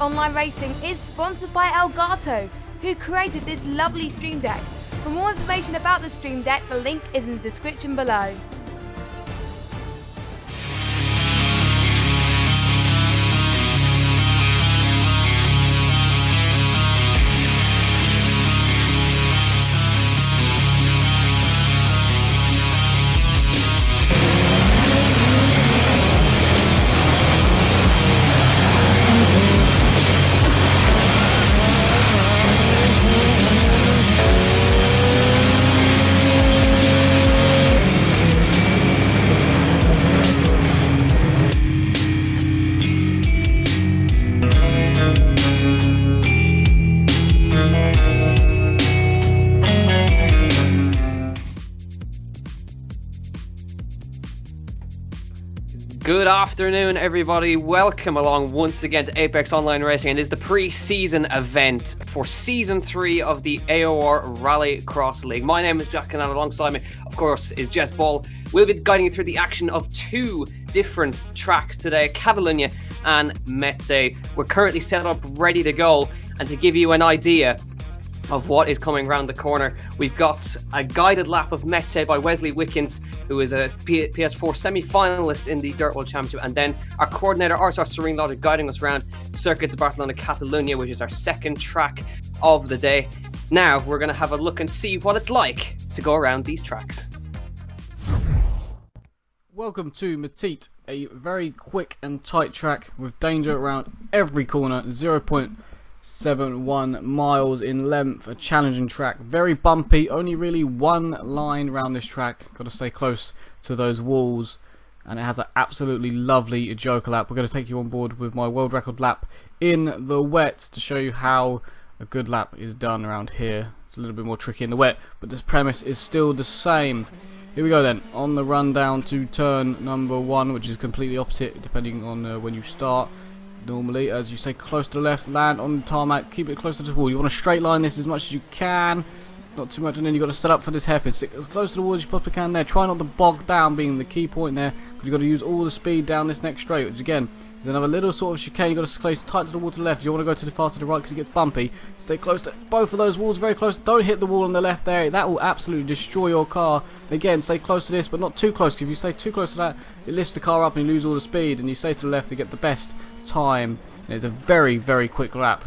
Online Racing is sponsored by Elgato, who created this lovely Stream Deck. For more information about the Stream Deck, the link is in the description below. Good afternoon, everybody. Welcome along once again to Apex Online Racing. It is the pre-season event for Season 3 of the AOR Rallycross League. My name is Jack, and alongside me, of course, is Jess Ball. We'll be guiding you through the action of two different tracks today, Catalunya and Mettet. We're currently set up, ready to go, and to give you an idea of what is coming around the corner, we've got a guided lap of Mettet by Wesley Wickens, who is a PS4 semi-finalist in the DiRT World Championship, and then our coordinator CSTREAM Logic guiding us around Circuit de Barcelona Catalunya, which is our second track of the day. Now we're going to have a look and see what it's like to go around these tracks. Welcome to Mettet, a very quick and tight track with danger around every corner. 0.71 miles in length, a challenging track, very bumpy, only really one line around this track, got to stay close to those walls, and it has an absolutely lovely Joker lap. We're going to take you on board with my world record lap in the wet to show you how a good lap is done around here. It's a little bit more tricky in the wet, but this premise is still the same. Here we go then, on the run down to turn number 1, which is completely opposite depending on when you start. Normally, as you say, close to the left, land on the tarmac, keep it close to the wall. You want to straight line this as much as you can, not too much, and then you've got to set up for this hairpin. Stick as close to the wall as you possibly can there. Try not to bog down, being the key point there, because you've got to use all the speed down this next straight, which again is another little sort of chicane. You've got to stay tight to the wall to the left. You want to go to the far to the right because it gets bumpy. Stay close to both of those walls, very close. Don't hit the wall on the left there. That will absolutely destroy your car. Again, stay close to this, but not too close, because if you stay too close to that, it lifts the car up and you lose all the speed, and you stay to the left to get the best time. And it's a very, very quick lap.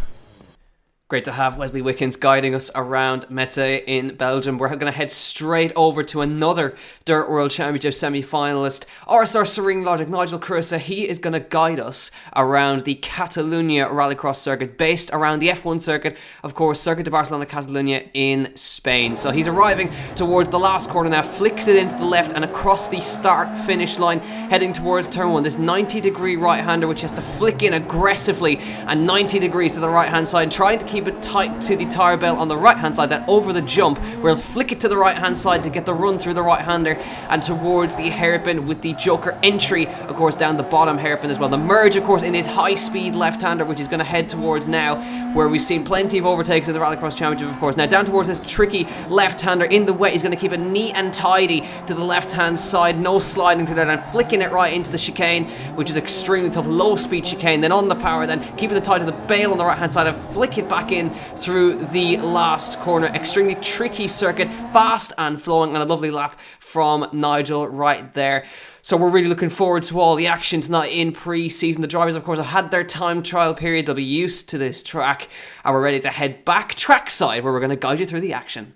Great to have Wesley Wickens guiding us around Mettet in Belgium. We're going to head straight over to another DiRT World Championship semi-finalist, CSTREAM Logic, Nigel Carissa. He is going to guide us around the Catalunya Rallycross circuit, based around the F1 circuit, of course, Circuit de Barcelona Catalunya in Spain. So he's arriving towards the last corner now, flicks it into the left and across the start-finish line, heading towards turn 1. This 90-degree right-hander, which has to flick in aggressively and 90 degrees to the right-hand side, trying to keep it tight to the tire belt on the right hand side. Then over the jump, we'll flick it to the right hand side to get the run through the right hander and towards the hairpin, with the Joker entry of course down the bottom hairpin as well. The merge of course in his high speed left hander, which is going to head towards now where we've seen plenty of overtakes in the Rallycross Championship of course. Now down towards this tricky left hander in the wet. He's going to keep it neat and tidy to the left hand side, no sliding through there, and flicking it right into the chicane, which is extremely tough, low speed chicane. Then on the power, then keeping it tight to the bail on the right hand side and flick it back in through the last corner. Extremely tricky circuit, fast and flowing, and a lovely lap from Nigel right there. So we're really looking forward to all the action tonight in pre-season. The drivers, of course, have had their time trial period. They'll be used to this track, and we're ready to head back trackside where we're going to guide you through the action.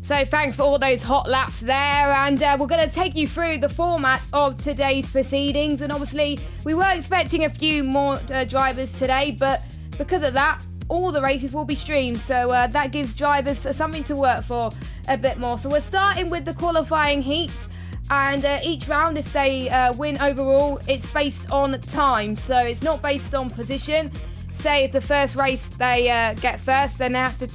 So thanks for all those hot laps there, and we're going to take you through the format of today's proceedings. And obviously we were expecting a few more drivers today, but because of that, all the races will be streamed, so that gives drivers something to work for a bit more. So we're starting with the qualifying heats, and each round, if they win overall, it's based on time, so it's not based on position. Say if the first race they get first, then they have to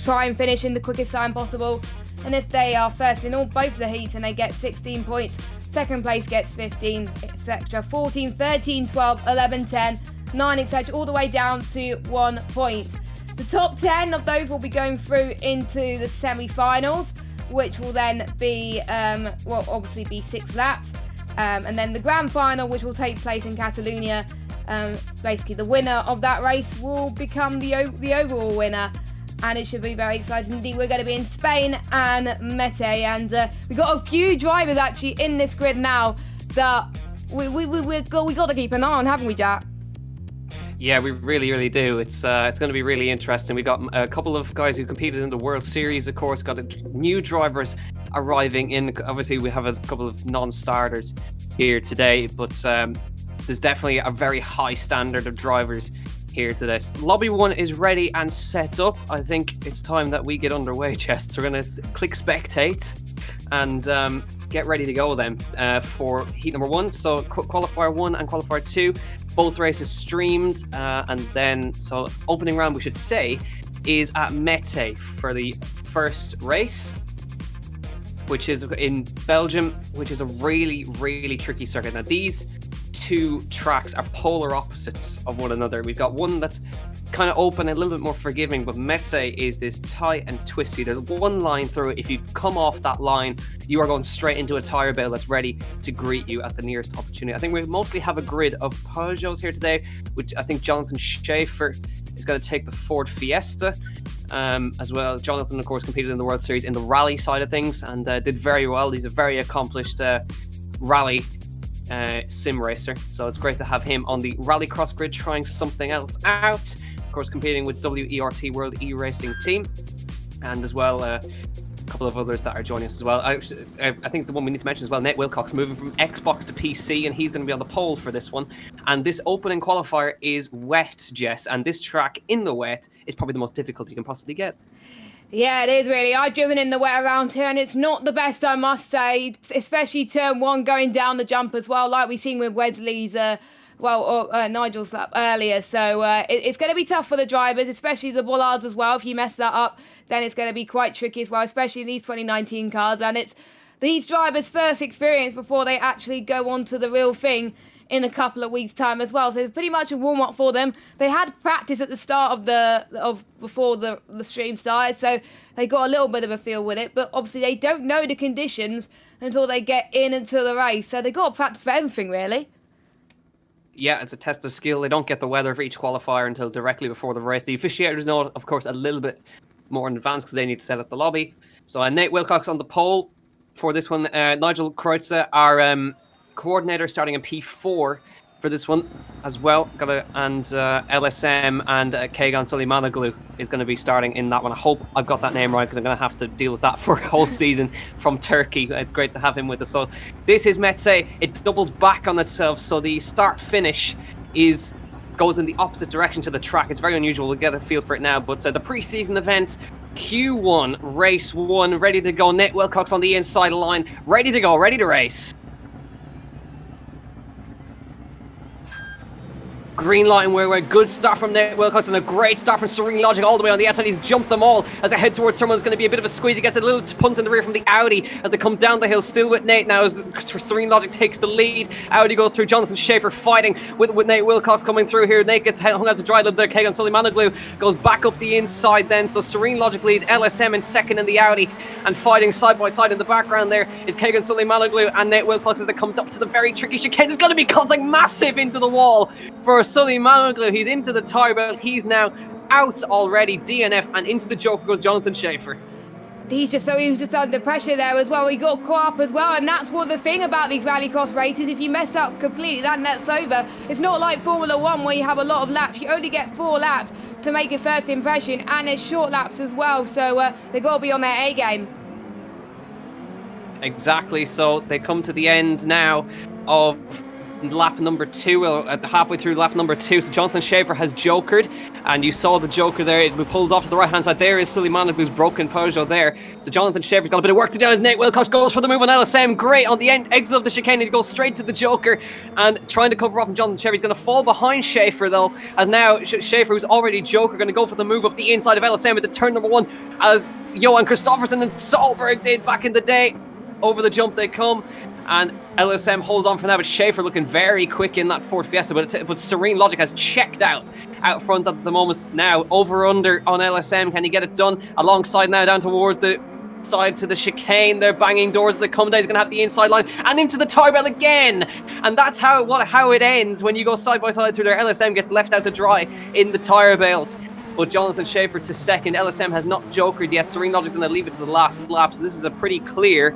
try and finish in the quickest time possible, and if they are first in both of the heats and they get 16 points, second place gets 15, etc. 14, 13, 12, 11, 10, 9, etc., all the way down to 1 point. The top 10 of those will be going through into the semi-finals, which will then be, obviously be 6 laps. And then the grand final, which will take place in Catalunya, basically the winner of that race will become the overall winner. And it should be very exciting indeed. We're going to be in Spain and Mettet, and we've got a few drivers actually in this grid now that we got to keep an eye on, haven't we, Jack? Yeah, we really do. It's going to be really interesting. We got a couple of guys who competed in the World Series, of course. Got new drivers arriving in. Obviously, we have a couple of non-starters here today, but there's definitely a very high standard of drivers here today. Lobby 1 is ready and set up. I think it's time that we get underway, Jess. So we're going to click spectate and get ready to go then for heat number 1. So qualifier 1 and qualifier 2, both races streamed, and then so opening round, we should say, is at Mettet for the first race, which is in Belgium, which is a really tricky circuit. Now these two tracks are polar opposites of one another. We've got one that's kind of open and a little bit more forgiving, but Mettet is this tight and twisty. There's one line through it. If you come off that line, you are going straight into a tyre bale that's ready to greet you at the nearest opportunity. I think we mostly have a grid of Peugeots here today, which I think Jonathan Schaefer is going to take the Ford Fiesta as well. Jonathan, of course, competed in the World Series in the rally side of things and did very well. He's a very accomplished rally sim racer, so it's great to have him on the Rallycross grid trying something else out. Of course, competing with WERT World E-Racing Team, and as well a couple of others that are joining us as well. I think the one we need to mention as well, Nate Wilcox, moving from Xbox to PC, and he's going to be on the pole for this one. And this opening qualifier is wet, Jess, and this track in the wet is probably the most difficult you can possibly get. Yeah, it is really. I've driven in the wet around here, and it's not the best, I must say, especially turn 1 going down the jump as well, like we've seen with Wesley's, Nigel's lap earlier. So it's going to be tough for the drivers, especially the bollards as well. If you mess that up, then it's going to be quite tricky as well, especially in these 2019 cars. And it's these drivers' first experience before they actually go on to the real thing in a couple of weeks' time as well. So it's pretty much a warm-up for them. They had practice at the start before the stream started, so they got a little bit of a feel with it, but obviously they don't know the conditions until they get into the race, so they got to practice for everything, really. Yeah, it's a test of skill. They don't get the weather for each qualifier until directly before the race. The officiators know it, of course, a little bit more in advance because they need to set up the lobby. So Nate Wilcox on the pole for this one. Nigel Kreutzer, our coordinator, starting in P4 for this one as well. And LSM and Kegan Suleimanoglu is going to be starting in that one. I hope I've got that name right because I'm going to have to deal with that for a whole season from Turkey. It's great to have him with us. So this is Mettet. It doubles back on itself. So the start-finish goes in the opposite direction to the track. It's very unusual. We'll get a feel for it now. But the pre-season event, Q1, race 1, ready to go. Nate Wilcox on the inside line, ready to go, ready to race. Green light, and we're a good start from Nate Wilcox and a great start from Serene Logic all the way on the outside. He's jumped them all as they head towards terminal. It's going to be a bit of a squeeze. He gets a little punt in the rear from the Audi as they come down the hill, still with Nate now as Serene Logic takes the lead. Audi goes through. Jonathan Schaefer fighting with Nate Wilcox coming through here. Nate gets hung out to dry a little bit there. Kegan Suleimanoglu goes back up the inside then. So Serene Logic leads, LSM in second in the Audi, and fighting side by side in the background there is Kegan Suleimanoglu and Nate Wilcox as they come up to the very tricky chicane. There's going to be contact massive into the wall for Suleimanoglu. He's into the tyre belt. He's now out already. DNF, and into the joker goes Jonathan Schaefer. He was just under pressure there as well. He got caught up as well, and that's what the thing about these rallycross races. If you mess up completely, that's over. It's not like Formula 1 where you have a lot of laps. You only get 4 laps to make a first impression, and it's short laps as well. So they got to be on their A game. Exactly. So they come to the end now of lap number 2, halfway through lap number 2. So Jonathan Schaefer has jokered, and you saw the joker there. It pulls off to the right hand side. There is Suleimanoglu's broken Peugeot there. So Jonathan Schaefer's got a bit of work to do as Nate Wilcox goes for the move on LSM. Great on the exit of the chicane. He goes straight to the joker and trying to cover off, and Jonathan Schaefer. He's going to fall behind Schaefer though, as now Schaefer, who's already joker, going to go for the move up the inside of LSM into turn number 1, as Johan Kristoffersen and Solberg did back in the day. Over the jump they come, and LSM holds on for now, but Schaefer looking very quick in that Ford Fiesta, but Serene Logic has checked out front at the moment now. Over under on LSM, can he get it done? Alongside now down towards the outside to the chicane. They're banging doors as they come down. He's going to have the inside line and into the tire belt again. And that's how it ends when you go side by side through there. LSM gets left out to dry in the tire belt. But Jonathan Schaefer to second. LSM has not jokered yet. Serene Logic going to leave it to the last lap. So this is a pretty clear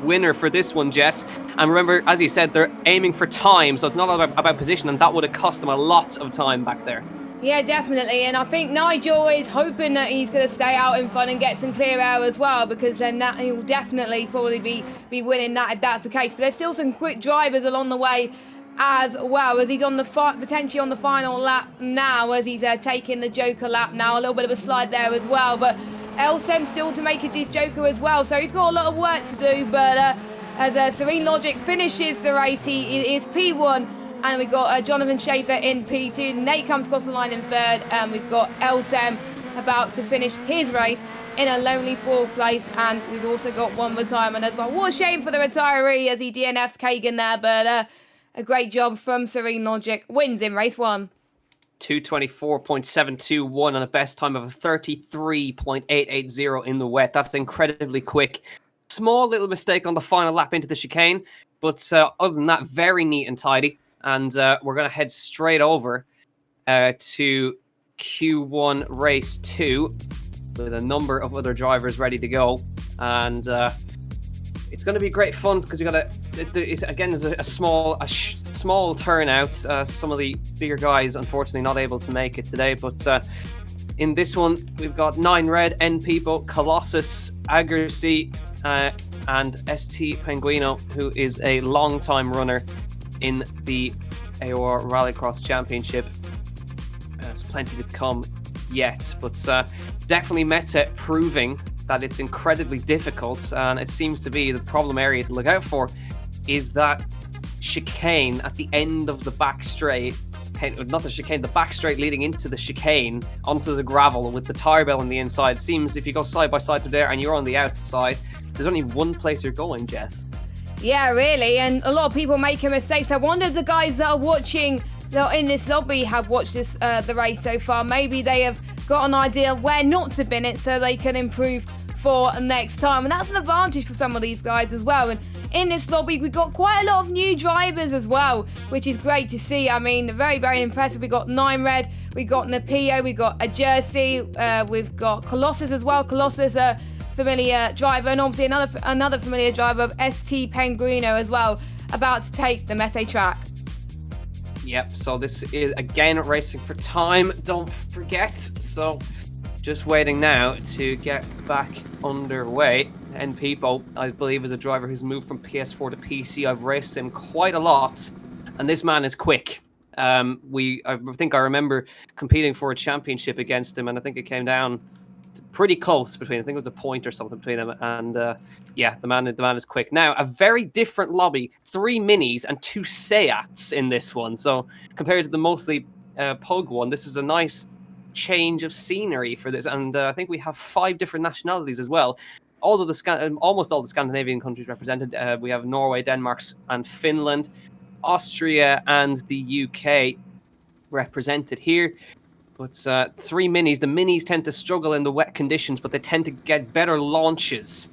winner for this one, Jess. And remember, as you said, they're aiming for time. So it's not about position. And that would have cost them a lot of time back there. Yeah, definitely. And I think Nigel is hoping that he's going to stay out in front and get some clear air as well, because then that he'll definitely probably be winning that if that's the case. But there's still some quick drivers along the way as well, as he's on the potentially on the final lap now, as he's taking the Joker lap now. A little bit of a slide there as well. But Elsem still to make it his Joker as well. So he's got a lot of work to do. But as Serene Logic finishes the race, he is P1. And we've got Jonathan Schaefer in P2. Nate comes across the line in third. And we've got Elsem about to finish his race in a lonely fourth place. And we've also got one retirement as well. What a shame for the retiree as he DNFs Kagan there. But a great job from Serene Logic. Wins in race 1. 224.721 and a best time of 33.880 in the wet. That's incredibly quick. Small little mistake on the final lap into the chicane. But other than that, very neat and tidy. And we're going to head straight over to Q1 Race 2 with a number of other drivers ready to go. And it's going to be great fun because we got there's a small turnout. Some of the bigger guys, unfortunately, not able to make it today. But in this one, we've got 9 Red, N People, Colossus, Agarcy, and ST Penguino, who is a long-time runner in the AOR Rallycross Championship. There's plenty to come yet, but definitely Mettet proving that it's incredibly difficult, and it seems to be the problem area to look out for is that chicane at the end of the back straight, not the chicane, the back straight leading into the chicane onto the gravel with the tire belt on the inside. Seems if you go side by side through there and you're on the outside, there's only one place you're going, Jess. Yeah, really, and a lot of people making mistakes. I wonder if the guys that are watching in this lobby have watched this the race so far. Maybe they have got an idea of where not to bin it so they can improve for next time. And that's an advantage for some of these guys as well. And in this lobby, we've got quite a lot of new drivers as well, which is great to see. I mean, very, very impressive. We've got 9 Red, we've got Napio, we've got a Jersey, we've got Colossus as well. Colossus, familiar driver, and obviously another familiar driver of ST Penguino as well, about to take the Mettet track. Yep, so this is again racing for time, don't forget. So just waiting now to get back underway. N People, I believe, is a driver who's moved from PS4 to PC. I've raced him quite a lot, and this man is quick. I think I remember competing for a championship against him, and I think it came down pretty close between, I think it was a point or something between them, and yeah, the man is quick. Now, a very different lobby, 3 minis and 2 Seats in this one, so compared to the mostly Pug one, this is a nice change of scenery for this, and I think we have 5 different nationalities as well. Almost all the Scandinavian countries represented. We have Norway, Denmark, and Finland, Austria, and the UK represented here. But 3 minis. The minis tend to struggle in the wet conditions, but they tend to get better launches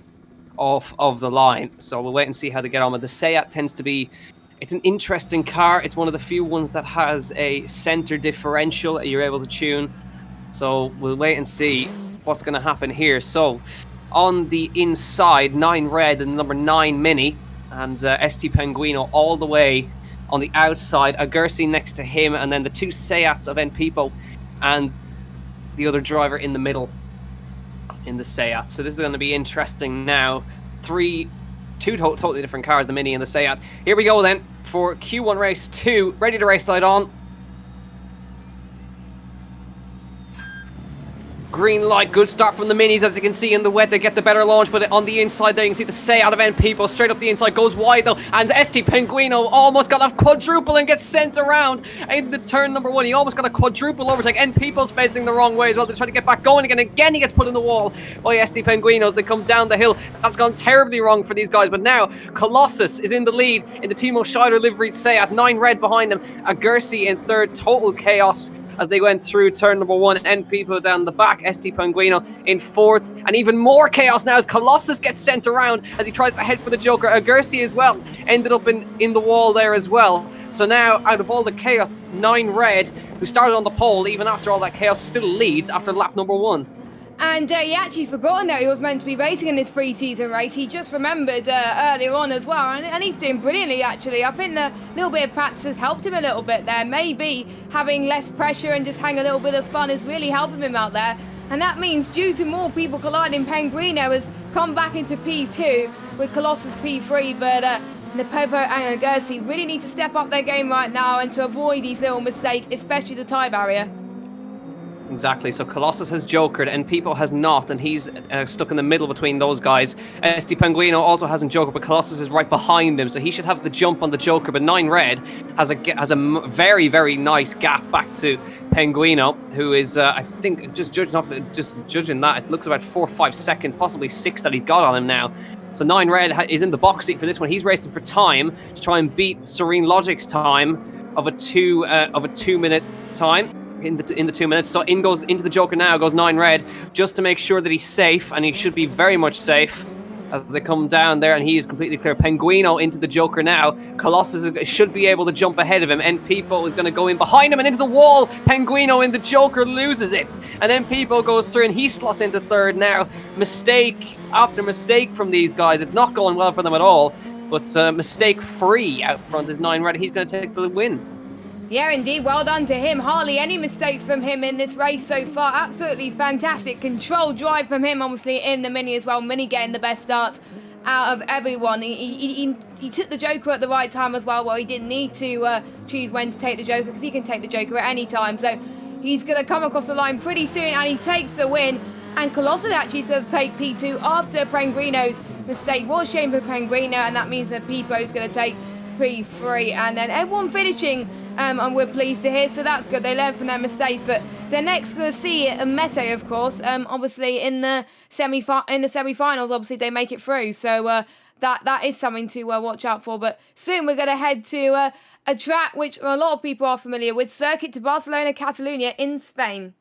off of the line. So we'll wait and see how they get on. But the Seat tends to be, it's an interesting car. It's one of the few ones that has a center differential that you're able to tune. So we'll wait and see what's going to happen here. So on the inside, 9 Red and number 9 Mini, and ST Penguino all the way on the outside. Agersi next to him, and then the 2 Seats of N People, and the other driver in the middle in the Seat. So this is going to be interesting now. Two totally different cars, the Mini and the Seat. Here we go then for Q1 Race 2. Ready to race, light on. Green light, good start from the minis. As you can see in the wet, they get the better launch, but on the inside there you can see the Seat out of N People straight up the inside, goes wide though, and ST Penguino almost got a quadruple and gets sent around in the turn number 1. He almost got a quadruple overtake. N People's facing the wrong way as well. They're trying to get back going again. Again, he gets put in the wall by ST Penguino as they come down the hill. That's gone terribly wrong for these guys, but now Colossus is in the lead in the Timo Scheider liveried Seat. 9 Red behind him. Agersi in third. Total chaos as they went through turn number 1. End people down the back. ST Penguino in 4th. And even more chaos now as Colossus gets sent around as he tries to head for the Joker. Gersi as well ended up in the wall there as well. So now, out of all the chaos, 9 Red, who started on the pole, even after all that chaos, still leads after lap number 1. And he actually forgotten that he was meant to be racing in this pre-season race. He just remembered earlier on as well, and he's doing brilliantly actually. I think the little bit of practice has helped him a little bit there. Maybe having less pressure and just having a little bit of fun is really helping him out there. And that means due to more people colliding, Penguino has come back into P2 with Colossus P3, but Nepopo and Gersi really need to step up their game right now and to avoid these little mistakes, especially the tie barrier. Exactly, so Colossus has jokered and Pipo has not, and he's stuck in the middle between those guys. ST Penguino also hasn't jokered, but Colossus is right behind him, so he should have the jump on the Joker. But 9 Red has a very, very nice gap back to Penguino, who is, I think, just judging that, it looks about 4 or 5 seconds, possibly 6 that he's got on him now. So 9 Red is in the box seat for this one. He's racing for time to try and beat Serene Logic's time of a 2-minute time. In the 2 minutes, so in goes into the Joker now, goes 9 Red, just to make sure that he's safe, and he should be very much safe as they come down there, and he is completely clear. Penguino into the Joker now. Colossus should be able to jump ahead of him, and Pipo is going to go in behind him and into the wall. Penguino in the Joker loses it, and then Pipo goes through and he slots into 3rd now. Mistake after mistake from these guys. It's not going well for them at all, but mistake free out front is 9 Red. He's going to take the win. Yeah, indeed. Well done to him. Hardly any mistakes from him in this race so far. Absolutely fantastic. Controlled drive from him, obviously, in the Mini as well. Mini getting the best starts out of everyone. He took the Joker at the right time as well. Well, he didn't need to choose when to take the Joker, because he can take the Joker at any time. So he's going to come across the line pretty soon, and he takes the win. And Colossus actually is going to take P2 after Penguino's mistake. What a shame for Penguino, and that means that Pipo is going to take P3. And then everyone finishing... and we're pleased to hear, so that's good. They learn from their mistakes, but they're next going to see Mettet, of course. Obviously in the semi-finals, obviously they make it through, so that is something to watch out for. But soon we're going to head to a track which a lot of people are familiar with, Circuit to Barcelona, Catalunya in Spain.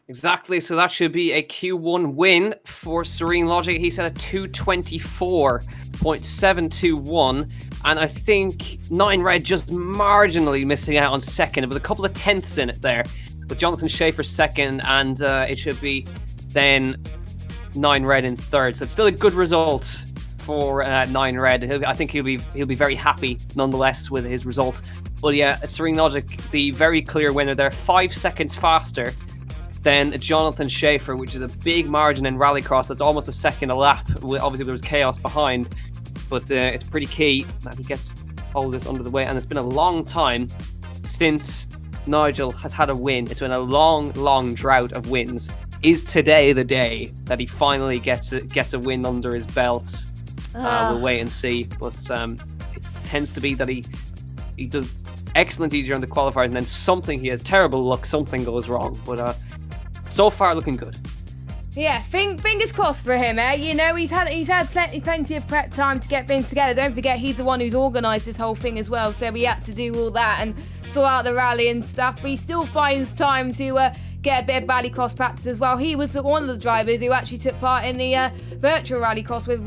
Exactly, so that should be a Q1 win for Serene Logic. He said a 224.721. And I think 9 Red just marginally missing out on 2nd. It was a couple of tenths in it there. But Jonathan Schaefer 2nd, and it should be then 9 Red in 3rd. So it's still a good result for 9 Red. I think he'll be very happy nonetheless with his result. But yeah, Serene Logic, the very clear winner there, 5 seconds faster than Jonathan Schaefer, which is a big margin in Rallycross. That's almost a second a lap. Obviously, there was chaos behind. But it's pretty key that he gets all this under the way. And it's been a long time since Nigel has had a win. It's been a long, long drought of wins. Is today the day that he finally gets a win under his belt? We'll wait and see. But it tends to be that he does excellent easier on the qualifiers, and then he has terrible luck, something goes wrong. But so far, looking good. Yeah, fingers crossed for him, eh? You know, he's had plenty of prep time to get things together. Don't forget, he's the one who's organised this whole thing as well, so he had to do all that and sort out the rally and stuff. But he still finds time to get a bit of rallycross practice as well. He was one of the drivers who actually took part in the virtual rallycross with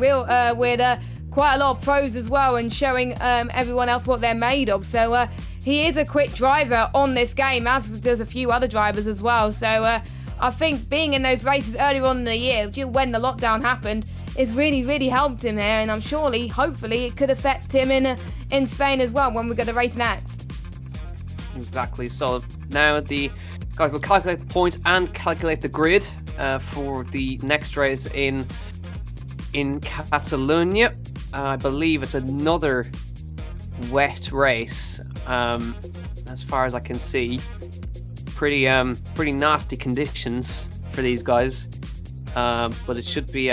quite a lot of pros as well, and showing everyone else what they're made of. So he is a quick driver on this game, as does a few other drivers as well. So I think being in those races earlier on in the year, when the lockdown happened, it's really, really helped him here, and hopefully, it could affect him in Spain as well when we go to race next. Exactly. So now the guys will calculate the points and calculate the grid for the next race in Catalunya. I believe it's another wet race, as far as I can see. Pretty nasty conditions for these guys, but it should be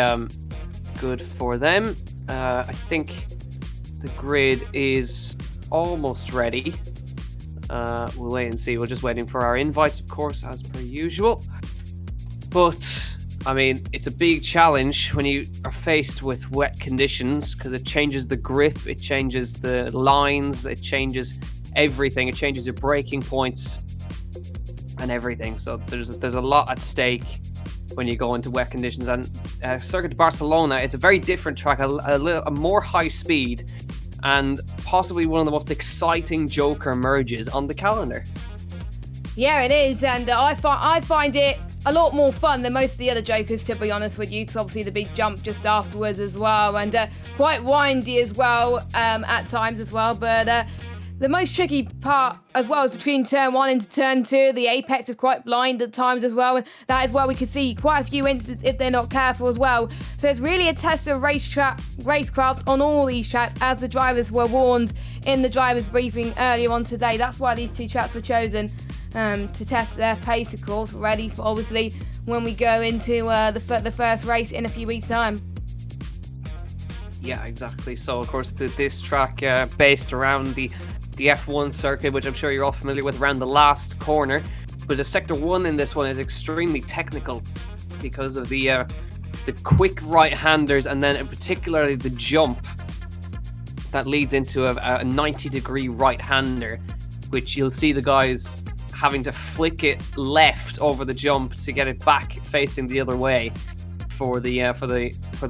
good for them. I think the grid is almost ready. We'll wait and see. We're just waiting for our invites, of course, as per usual. But I mean, it's a big challenge when you are faced with wet conditions, because it changes the grip, it changes the lines, it changes everything. It changes your braking points. and everything. So there's a lot at stake when you go into wet conditions. And Circuit de Barcelona, it's a very different track, a more high speed, and possibly one of the most exciting Joker merges on the calendar. Yeah, it is, and I find it a lot more fun than most of the other Jokers, to be honest with you, because obviously the big jump just afterwards as well, and quite windy as well at times as well. But the most tricky part as well is between turn 1 into turn 2. The apex is quite blind at times as well, and that is where we could see quite a few incidents if they're not careful as well. So it's really a test of racecraft on all these tracks, as the drivers were warned in the drivers briefing earlier on today. That's why these 2 tracks were chosen to test their pace, of course, ready for obviously when we go into the first race in a few weeks' time. Yeah, exactly. So of course this track based around the F1 circuit, which I'm sure you're all familiar with, around the last corner. But the sector 1 in this one is extremely technical because of the quick right-handers, and then particularly the jump that leads into a 90-degree right-hander, which you'll see the guys having to flick it left over the jump to get it back facing the other way for the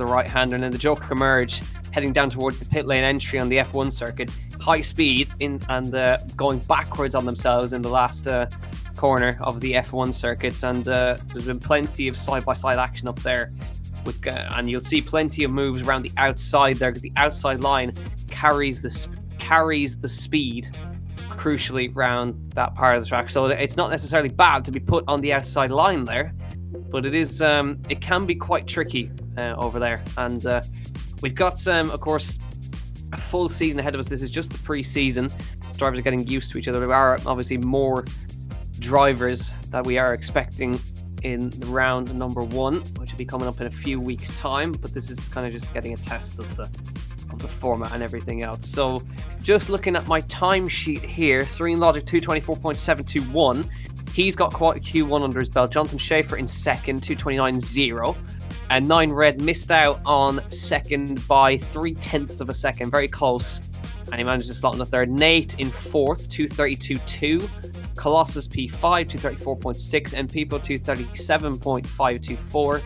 right-hander, and then the Joker merge heading down towards the pit lane entry on the F1 circuit. High speed and going backwards on themselves in the last corner of the F1 circuits, and there's been plenty of side-by-side action up there, and you'll see plenty of moves around the outside there, because the outside line carries the speed crucially round that part of the track. So it's not necessarily bad to be put on the outside line there, but it is it can be quite tricky over there. And we've got of course a full season ahead of us. This is just the pre-season. The drivers are getting used to each other. There are obviously more drivers that we are expecting in round number 1, which will be coming up in a few weeks' time, but this is kind of just getting a test of the format and everything else. So just looking at my timesheet here, Serene Logic 224.721, he's got quite a Q1 under his belt. Jonathan Schaefer in second, 229.0, and 9 Red missed out on second by 0.3 of a second, very close, and he managed to slot in the third. Nate in fourth, 232.2, Colossus P5, 234.6, and People 237.524.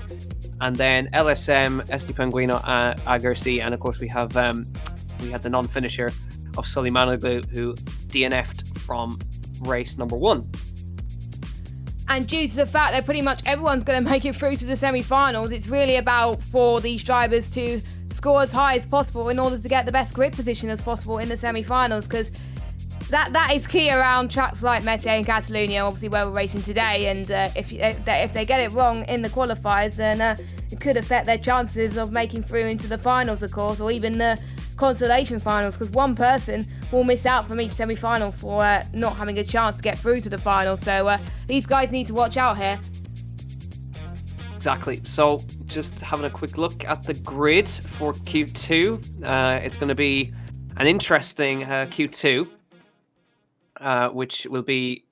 And then LSM, Esti Penguino, Agarsi, and of course we had the non-finisher of Sully Manoglu, who DNF'd from race number 1. And due to the fact that pretty much everyone's going to make it through to the semi-finals, it's really about for these drivers to score as high as possible in order to get the best grid position as possible in the semi-finals, because that is key around tracks like Mettet and Catalunya, obviously where we're racing today. And if they get it wrong in the qualifiers, then it could affect their chances of making through into the finals, of course, or even the consolation finals, because one person will miss out from each semi-final for not having a chance to get through to the final. So these guys need to watch out here. Exactly. So just having a quick look at the grid for Q2, it's going to be an interesting Q2. Which will be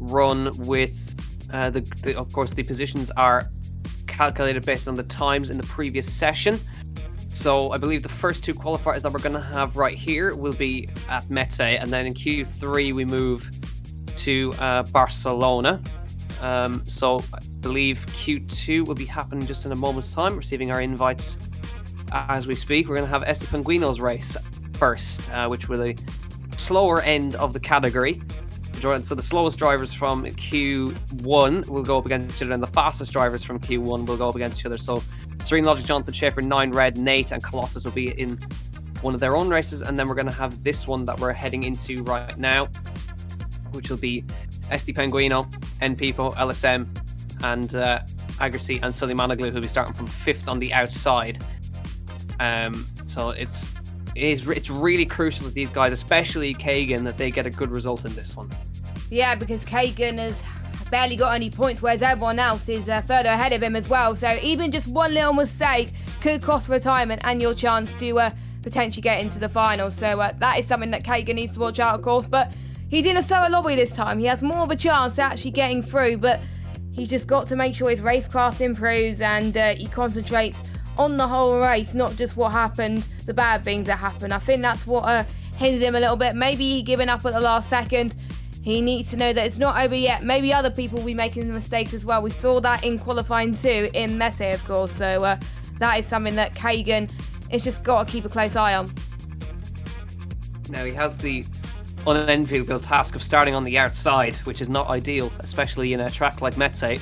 run with of course the positions are calculated based on the times in the previous session. So I believe the first 2 qualifiers that we're going to have right here will be at Mettet, and then in Q3 we move to Barcelona. So I believe Q2 will be happening just in a moment's time, receiving our invites as we speak. We're going to have Esti Penguino's race first, which will be slower end of the category. So the slowest drivers from Q1 will go up against each other, and the fastest drivers from Q1 will go up against each other. So Serene Logic, Jonathan Schaefer, 9 Red, Nate, and Colossus will be in one of their own races, and then we're going to have this one that we're heading into right now, which will be Esti Penguino, N People, LSM, and Agassi and Sully Manoglu, who'll be starting from 5th on the outside. So it's really crucial that these guys, especially Kagan, that they get a good result in this one. Yeah, because Kagan has barely got any points, whereas everyone else is further ahead of him as well. So even just one little mistake could cost retirement and your chance to potentially get into the final. So that is something that Kagan needs to watch out, of course. But he's in a slower lobby this time. He has more of a chance at actually getting through, but he's just got to make sure his racecraft improves and he concentrates on the whole race, not just what happened, the bad things that happened. I think that's what hindered him a little bit. Maybe he giving up at the last second. he needs to know that it's not over yet. Maybe other people will be making mistakes as well. We saw that in qualifying too, in Mettet, of course. So that is something that Kagan has just got to keep a close eye on. Now he has the unenviable task of starting on the outside, which is not ideal, especially in a track like Mettet,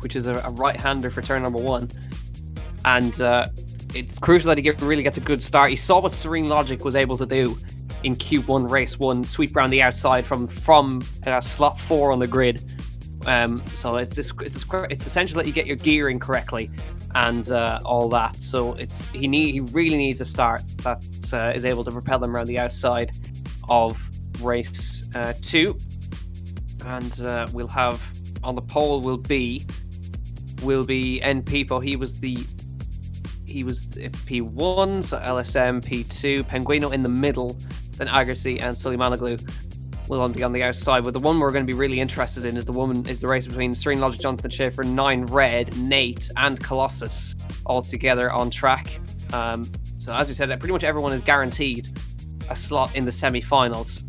which is a right-hander for turn number 1. And it's crucial that he really gets a good start. He saw what Serene Logic was able to do in Q1 race 1, sweep around the outside from slot 4 on the grid. So it's essential that you get your gearing correctly and all that. So he really needs a start that is able to propel them around the outside of race 2. And we'll have on the pole will be N Pipo. He was P1, so LSM P2, Penguino in the middle, then Agassi and Suleimanoglu will be on the outside. But the one we're going to be really interested in is the race between Serene Logic, Jonathan Schaefer, 9 Red, Nate, and Colossus all together on track. So as we said, pretty much everyone is guaranteed a slot in the semi-finals.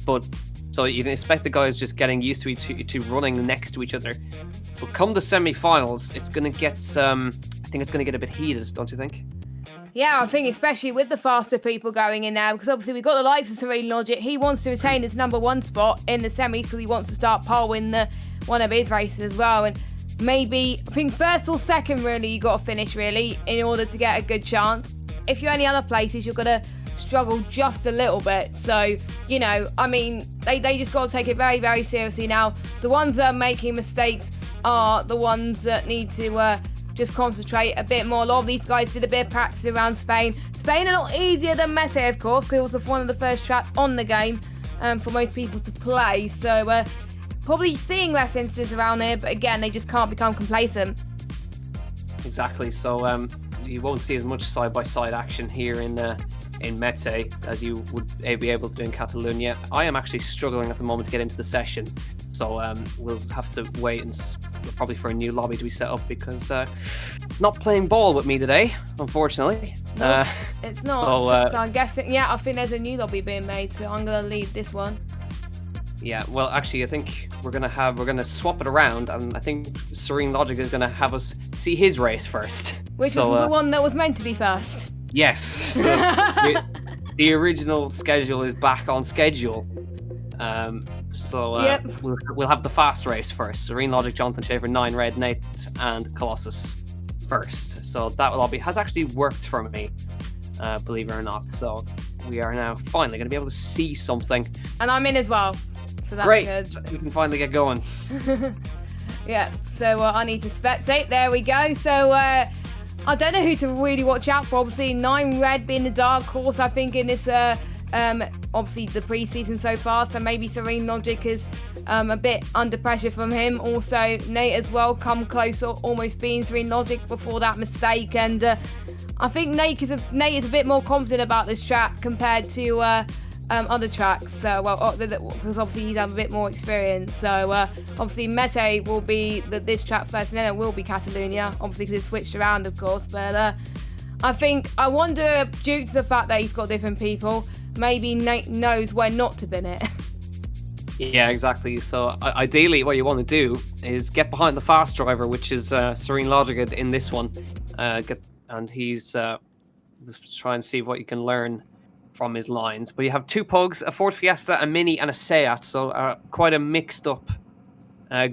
But so you can expect the guys just getting used to running next to each other. But come the semi-finals, it's going to get I think it's going to get a bit heated, don't you think? Yeah, I think especially with the faster people going in now, because obviously we've got the likes of Serene Logic. He wants to retain his number 1 spot in the semis because he wants to start poling one of his races as well. And maybe, I think first or second really, you got to finish really in order to get a good chance. If you're any other places, you're going to struggle just a little bit. So, you know, I mean, they just got to take it very, very seriously now. The ones that are making mistakes are the ones that need to just concentrate a bit more. A lot of these guys did a bit of practice around Spain. Spain a lot easier than Mettet, of course, because it was one of the first tracks on the game for most people to play. So probably seeing less incidents around there, but again, they just can't become complacent. Exactly. So you won't see as much side-by-side action here in Mettet as you would be able to do in Catalunya. I am actually struggling at the moment to get into the session, so we'll have to wait and probably for a new lobby to be set up because not playing ball with me today, unfortunately. Nope, it's not. So I'm guessing, yeah, I think there's a new lobby being made, so I'm gonna leave this one. Yeah, well, actually, I think we're gonna swap it around, and I think Serene Logic is gonna have us see his race first. Which was the one that was meant to be first. Yes. So the original schedule is back on schedule. Yep. We'll have the fast race first. Serene Logic, Jonathan Schaefer, 9 Red, Nate, and Colossus first. So that lobby has actually worked for me, believe it or not. So we are now finally going to be able to see something. And I'm in as well. So that's great. Good. We can finally get going. Yeah. So I need to spectate. There we go. So I don't know who to really watch out for. Obviously, 9 Red being the dark horse, I think, in this obviously the pre-season so far, so maybe Serene Logic is a bit under pressure from him. Also Nate as well, come close or almost being Serene Logic before that mistake, and I think Nate is a bit more confident about this track compared to other tracks, because obviously he's had a bit more experience. So obviously Mettet will be this track first, and then it will be Catalunya, obviously because it's switched around, of course. But I wonder, due to the fact that he's got different people, maybe Nate knows where not to bin it. Yeah, exactly. So ideally what you want to do is get behind the fast driver, which is Serene Logic in this one. And he's try and see what you can learn from his lines. But you have 2 Pugs, a Ford Fiesta, a Mini, and a Seat. So quite a mixed up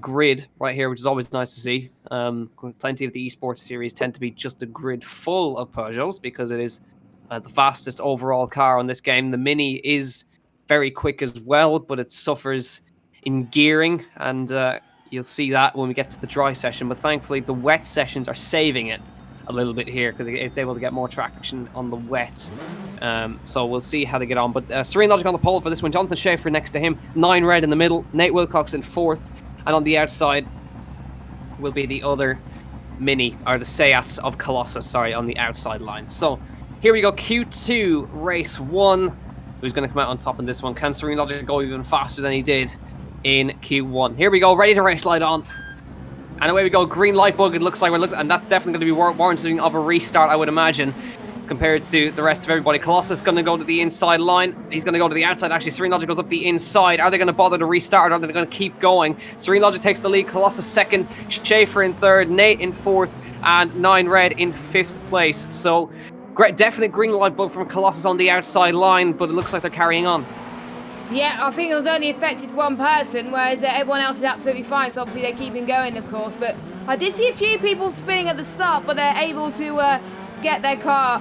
grid right here, which is always nice to see. Plenty of the esports series tend to be just a grid full of Peugeots because it is the fastest overall car on this game. The Mini is very quick as well, but it suffers in gearing, and you'll see that when we get to the dry session. But thankfully, the wet sessions are saving it a little bit here because it's able to get more traction on the wet. So we'll see how they get on. But Serene Logic on the pole for this one. Jonathan Schaefer next to him. 9 Red in the middle. Nate Wilcox in 4th. And on the outside will be the other Mini, or the Seats of Colossus, on the outside line. So here we go, Q2, race 1. Who's going to come out on top in this one? Can Serene Logic go even faster than he did in Q1? Here we go, ready to race, light on. And away we go, green light bug, it looks like we're looking, and that's definitely going to be warranting of a restart, I would imagine. compared to the rest of everybody. Colossus going to go to the inside line. He's going to go to the outside. Actually, Serene Logic goes up the inside. Are they going to bother to restart, or are they going to keep going? Serene Logic takes the lead. Colossus second, Schaefer in third, Nate in fourth, and 9 Red in fifth place. So, definite green light bug from Colossus on the outside line, but it looks like they're carrying on. Yeah, I think it was only affected one person, whereas everyone else is absolutely fine, so obviously they're keeping going, of course. But I did see a few people spinning at the start, but they're able to get their car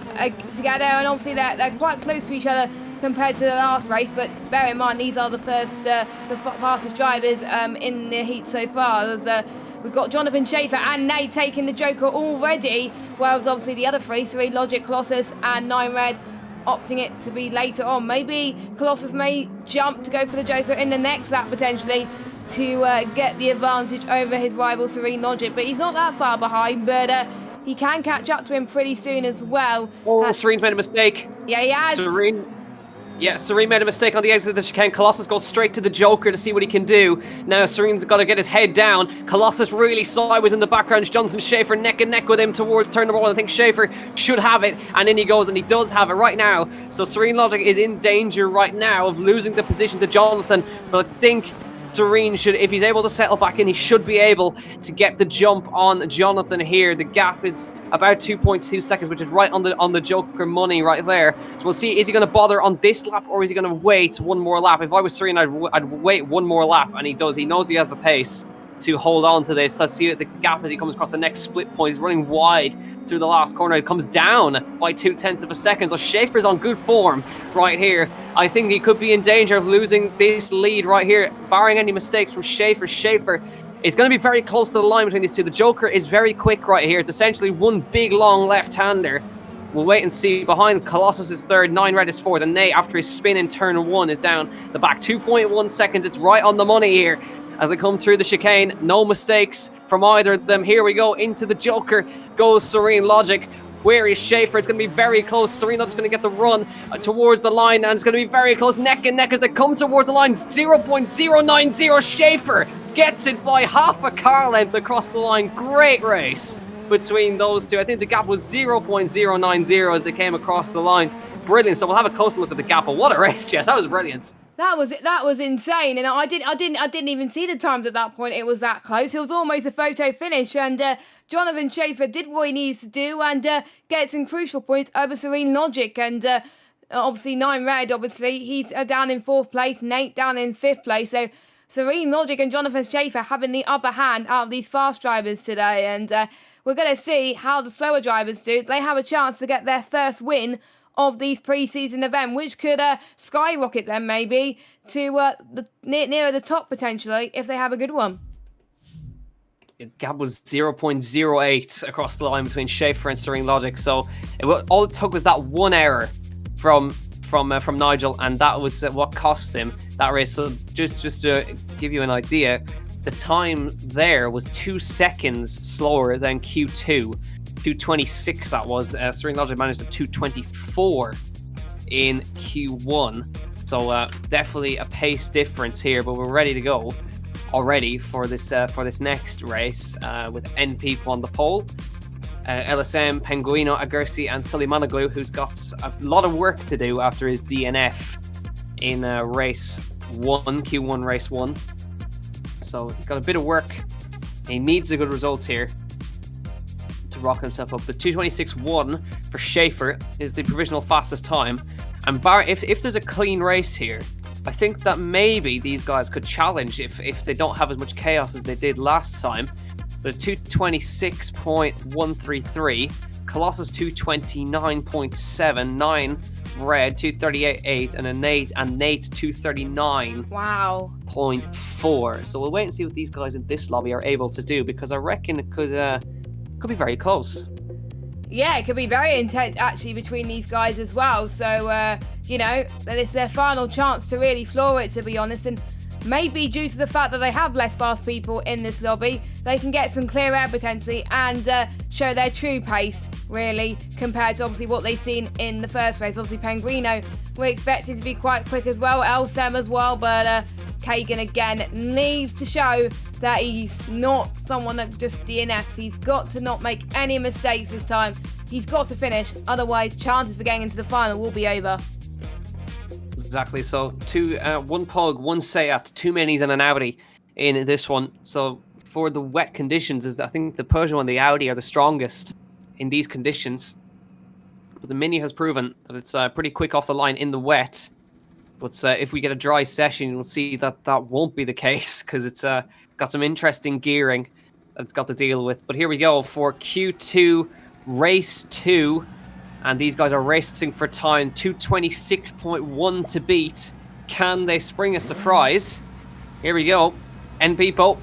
together, and obviously they're quite close to each other compared to the last race. But bear in mind, these are the fastest drivers in the heat so far. We've got Jonathan Schaefer and Nate taking the Joker already, whereas obviously the other three, Serene Logic, Colossus and 9 Red, opting it to be later on. Maybe Colossus may jump to go for the Joker in the next lap potentially to get the advantage over his rival Serene Logic, but he's not that far behind, but he can catch up to him pretty soon as well. Oh, Serene's made a mistake. Yeah, he has. Serene made a mistake on the exit of the chicane. Colossus goes straight to the Joker to see what he can do. Now Serene's got to get his head down. Colossus really sideways in the background. Jonathan Schaefer neck and neck with him towards turn number 1. I think Schaefer should have it, and in he goes, and he does have it right now. So Serene Logic is in danger right now of losing the position to Jonathan, but I think Serene should, if he's able to settle back in, he should be able to get the jump on Jonathan here. The gap is about 2.2 seconds, which is right on the Joker money right there. So we'll see, is he going to bother on this lap, or is he going to wait one more lap? If I was Serene, I'd wait one more lap, and he does. He knows he has the pace to hold on to this. Let's see the gap as he comes across the next split point. He's running wide through the last corner. It comes down by 0.2 of a second. So Schaefer's on good form right here. I think he could be in danger of losing this lead right here, barring any mistakes from Schaefer. Schaefer is going to be very close to the line between these two. The Joker is very quick right here. It's essentially one big long left-hander. We'll wait and see. Behind, Colossus is third, 9 Red is fourth, and Nate, after his spin in turn 1, is down the back 2.1 seconds. It's right on the money here as they come through the chicane. No mistakes from either of them. Here we go into the Joker. Goes Serene Logic. Where is Schaefer? It's going to be very close. Serene Logic's going to get the run towards the line, and it's going to be very close. Neck and neck as they come towards the line. 0.090. Schaefer gets it by half a car length across the line. Great race between those two. I think the gap was 0.090 as they came across the line. Brilliant. So we'll have a closer look at the gap. But what a race, Jess. That was brilliant. That was insane, and I didn't even see the times at that point. It was that close. It was almost a photo finish, and Jonathan Schaefer did what he needs to do and get some crucial points over Serene Logic, and obviously 9 Red. Obviously he's down in 4th place. Nate down in 5th place. So Serene Logic and Jonathan Schaefer having the upper hand out of these fast drivers today, and we're going to see how the slower drivers do. They have a chance to get their first win of these pre-season event, which could skyrocket them maybe to nearer the top potentially if they have a good one. The gap was 0.08 across the line between Schaefer and Serene Logic, so all it took was that one error from Nigel, and that was what cost him that race. So just to give you an idea, the time there was 2 seconds slower than Q2. 2:26 that was. Serene Logic managed a 2:24 in Q1, so definitely a pace difference here. But we're ready to go already for this next race with N people on the pole. LSM, Penguino, Agersi, and Suleimanoglu, who's got a lot of work to do after his DNF in race 1, Q1 race 1. So he's got a bit of work. He needs a good result here to rock himself up. The 2:26.1 for Schaefer is the provisional fastest time. And if there's a clean race here, I think that maybe these guys could challenge if they don't have as much chaos as they did last time. But a 2:26.133, Colossus 2:29.7, 9 Red 2:38.8, and Nate 2:39. Wow. 0.4. So we'll wait and see what these guys in this lobby are able to do, because I reckon it could be very close. Yeah, it could be very intense actually between these guys as well. So you know, it's their final chance to really floor it, to be honest. And maybe due to the fact that they have less fast people in this lobby, they can get some clear air potentially and show their true pace, really, compared to obviously what they've seen in the first race. Obviously, Penguino, we're expected to be quite quick as well, Elsem as well, but Kagan again needs to show that he's not someone that just DNFs. He's got to not make any mistakes this time. He's got to finish, otherwise chances for getting into the final will be over. Exactly. So one Pug, one Seat, 2 Minis and an Audi in this one. So for the wet conditions, I think the Peugeot and the Audi are the strongest in these conditions. But the Mini has proven that it's pretty quick off the line in the wet. But if we get a dry session, you'll see that that won't be the case, because it's got some interesting gearing that it's got to deal with. But here we go for Q2 Race 2. And these guys are racing for time, 2:26.1 to beat. Can they spring a surprise? Here we go. Npeople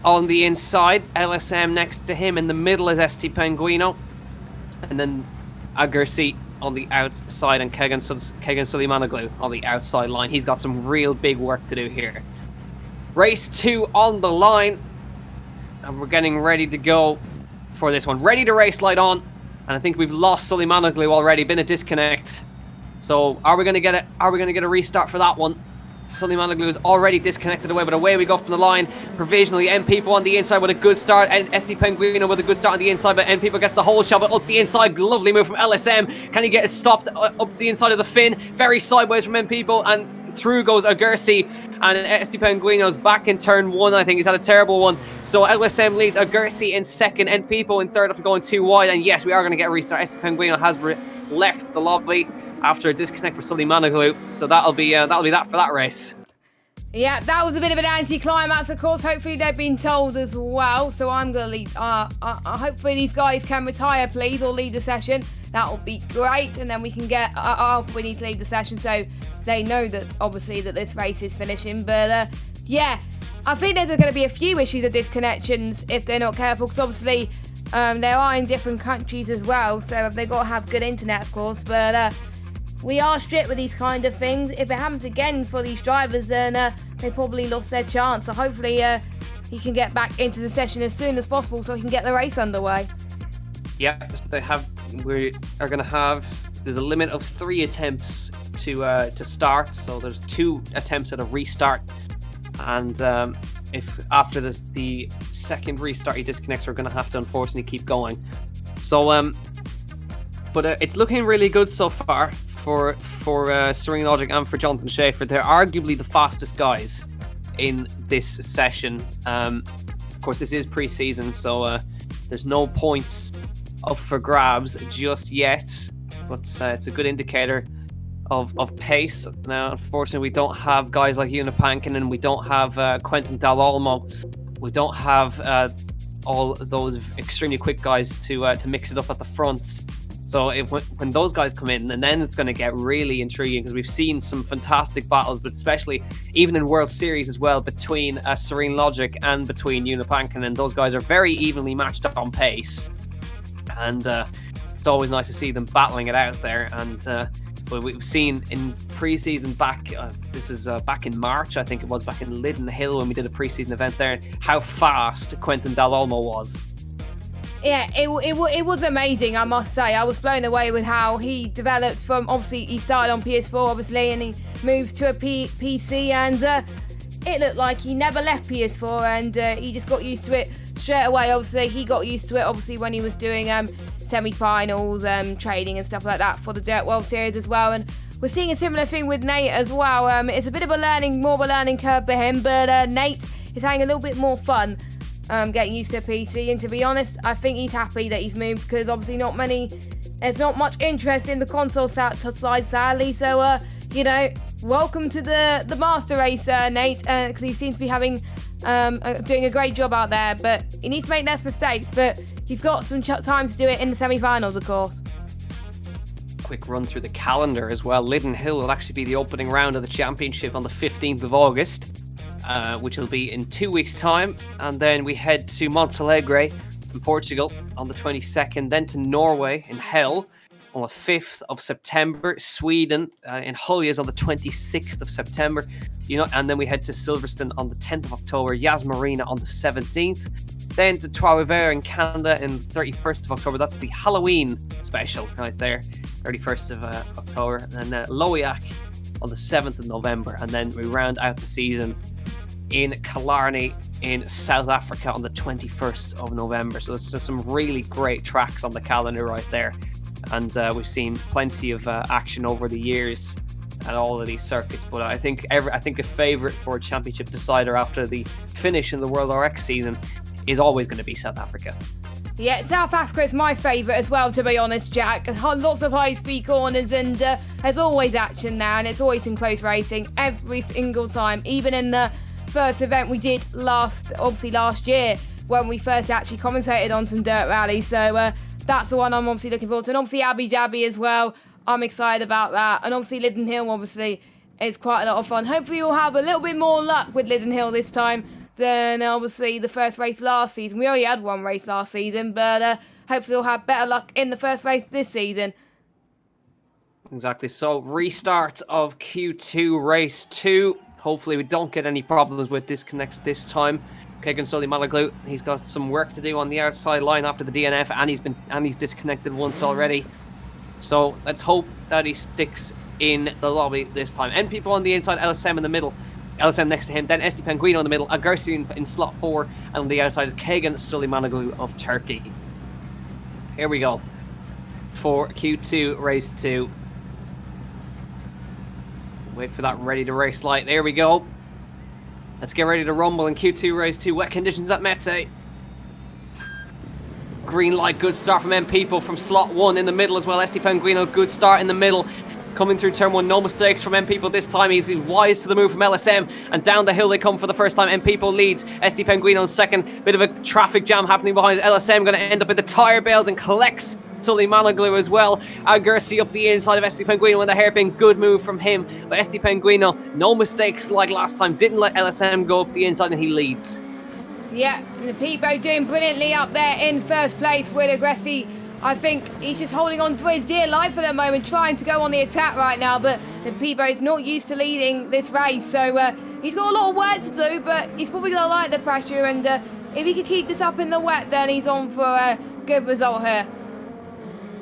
on the inside. LSM next to him. In the middle is ST Penguino. And then Agursi on the outside, and Kegan Suleimanoglu on the outside line. He's got some real big work to do here. Race 2 on the line. And we're getting ready to go for this one. Ready to race, light on. And I think we've lost Suleimanoglu already, been a disconnect. So are we going to get it? Are we going to get a restart for that one? Suleimanoglu is already disconnected away, but away we go from the line. Provisionally, Npeople on the inside with a good start, and ST Penguino with a good start on the inside, but Npeople gets the whole shot, but up the inside, lovely move from LSM. Can he get it stopped up the inside of the fin? Very sideways from Npeople, and through goes Agursi, and ST Penguino's back in turn 1. I think he's had a terrible one. So LSM leads, Agursi in second, Npeople in third after going too wide, and yes, we are going to get a restart. ST Penguino has left the lobby after a disconnect for Suleimanoglu, so that'll be that for that race. Yeah, that was a bit of an anti-climax, of course. Hopefully they've been told as well. So I'm going to leave. Hopefully these guys can retire, please, or leave the session. That will be great. And then we can get... we need to leave the session so they know that, obviously, that this race is finishing. But, yeah, I think there's going to be a few issues of disconnections if they're not careful. Because, obviously, they are in different countries as well. So they've got to have good internet, of course. But... we are strict with these kind of things. If it happens again for these drivers, then they probably lost their chance. So hopefully he can get back into the session as soon as possible so he can get the race underway. Yeah, we are going to have, there's a limit of 3 attempts to start. So there's 2 attempts at a restart. And if after the second restart he disconnects, we're going to have to unfortunately keep going. So, but it's looking really good so far for Serene Logic and for Jonathan Schaefer. They're arguably the fastest guys in this session. Of course, this is pre-season, so there's no points up for grabs just yet, but it's a good indicator of pace. Now, unfortunately, we don't have guys like Una Pankinen, we don't have Quentin Dall'Olmo, we don't have all those extremely quick guys to mix it up at the front. So when those guys come in, and then it's going to get really intriguing, because we've seen some fantastic battles, but especially even in World Series as well, between Serene Logic and between Una Pankinen. Those guys are very evenly matched up on pace, and it's always nice to see them battling it out there. And what we've seen in pre-season back, this is back in March, I think it was, back in Liddon Hill when we did a pre-season event there, how fast Quentin Dall'Olmo was. Yeah, it was amazing, I must say. I was blown away with how he developed from, obviously, he started on PS4, obviously, and he moved to a PC, and it looked like he never left PS4, and he just got used to it straight away. Obviously, he got used to it, obviously, when he was doing semi-finals, training and stuff like that for the DiRT World Series as well, and we're seeing a similar thing with Nate as well. It's a bit of more of a learning curve for him, but Nate is having a little bit more fun. Getting used to a PC, and to be honest, I think he's happy that he's moved, because obviously there's not much interest in the console side, sadly. So welcome to the master race, Nate, because he seems to be doing a great job out there, but he needs to make less mistakes, but he's got some time to do it in the semi-finals, of course. Quick run through the calendar as well. Liddon Hill will actually be the opening round of the championship on the 15th of August. Which will be in 2 weeks' time, and then we head to Montalegre in Portugal on the 22nd, then to Norway in Hell on the 5th of September, Sweden in Huljes on the 26th of September, and then we head to Silverstone on the 10th of October, Yas Marina on the 17th, then to Trois-Rivières in Canada in the 31st of October. That's the Halloween special right there, 31st of October, and then Loiac on the 7th of November, and then we round out the season in Killarney in South Africa on the 21st of November. So there's just some really great tracks on the calendar right there and we've seen plenty of action over the years at all of these circuits. But I think a favourite for a championship decider after the finish in the World RX season is always going to be South Africa. Yeah, South Africa is my favourite as well, to be honest, Jack. Lots of high-speed corners, and there's always action now, and it's always in close racing every single time. Even in the first event we did last year, when we first actually commentated on some dirt rallies. So that's the one I'm obviously looking forward to. And obviously Abu Dhabi as well. I'm excited about that. And obviously Linden Hill, obviously, is quite a lot of fun. Hopefully we'll have a little bit more luck with Linden Hill this time than obviously the first race last season. We only had one race last season, but hopefully we'll have better luck in the first race this season. Exactly. So restart of Q2 race 2. Hopefully we don't get any problems with disconnects this time. Kegan Sully-Malaglu, he's got some work to do on the outside line after the DNF, and he's disconnected once already. So let's hope that he sticks in the lobby this time. And people on the inside, LSM in the middle. LSM next to him, then Esti Penguino in the middle, Agersi in slot 4, and on the outside is Kegan Sully-Malaglu of Turkey. Here we go for Q2 race 2. Wait for that ready to race light. There we go. Let's get ready to rumble in Q2 race 2. Wet conditions at Mettet. Green light, good start from M People from slot 1 in the middle as well. Esti Penguino, good start in the middle. Coming through turn 1, no mistakes from M People this time. He's wise to the move from LSM, and down the hill they come for the first time. M People leads. Esti Penguino in second. Bit of a traffic jam happening behind LSM. Going to end up in the tyre bales and collects Sully-Malaglu as well. Agersi up the inside of Esti Penguino with a hairpin. Good move from him. But Esti Penguino, no mistakes like last time. Didn't let LSM go up the inside, and he leads. Yeah, and Peebo doing brilliantly up there in first place with Agersi. I think he's just holding on for his dear life at the moment, trying to go on the attack right now, but Peebo is not used to leading this race, so he's got a lot of work to do, but he's probably going to like the pressure, and if he can keep this up in the wet, then he's on for a good result here.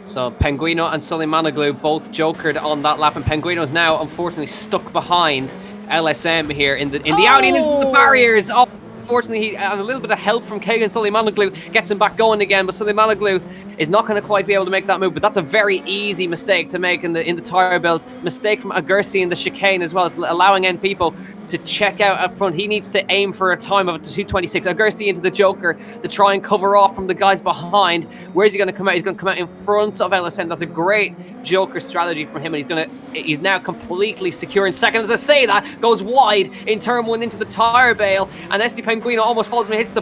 So Penguino and Sully-Malaglu both jokered on that lap, and Penguino's now unfortunately stuck behind LSM here in the Audi and into the barriers. Oh, unfortunately, and a little bit of help from Kegan Sully-Malaglu gets him back going again, but Sully-Malaglu is not going to quite be able to make that move. But that's a very easy mistake to make in the tyre bells. Mistake from Agersi in the chicane as well. It's allowing N People to check out up front. He needs to aim for a time of 2:26. Agersi into the Joker to try and cover off from the guys behind. Where's he going to come out? He's going to come out in front of LSM. That's a great Joker strategy from him, and he's now completely secure in second. As I say that, goes wide in turn 1 into the tyre bale, and Esti Penguino almost falls and hits the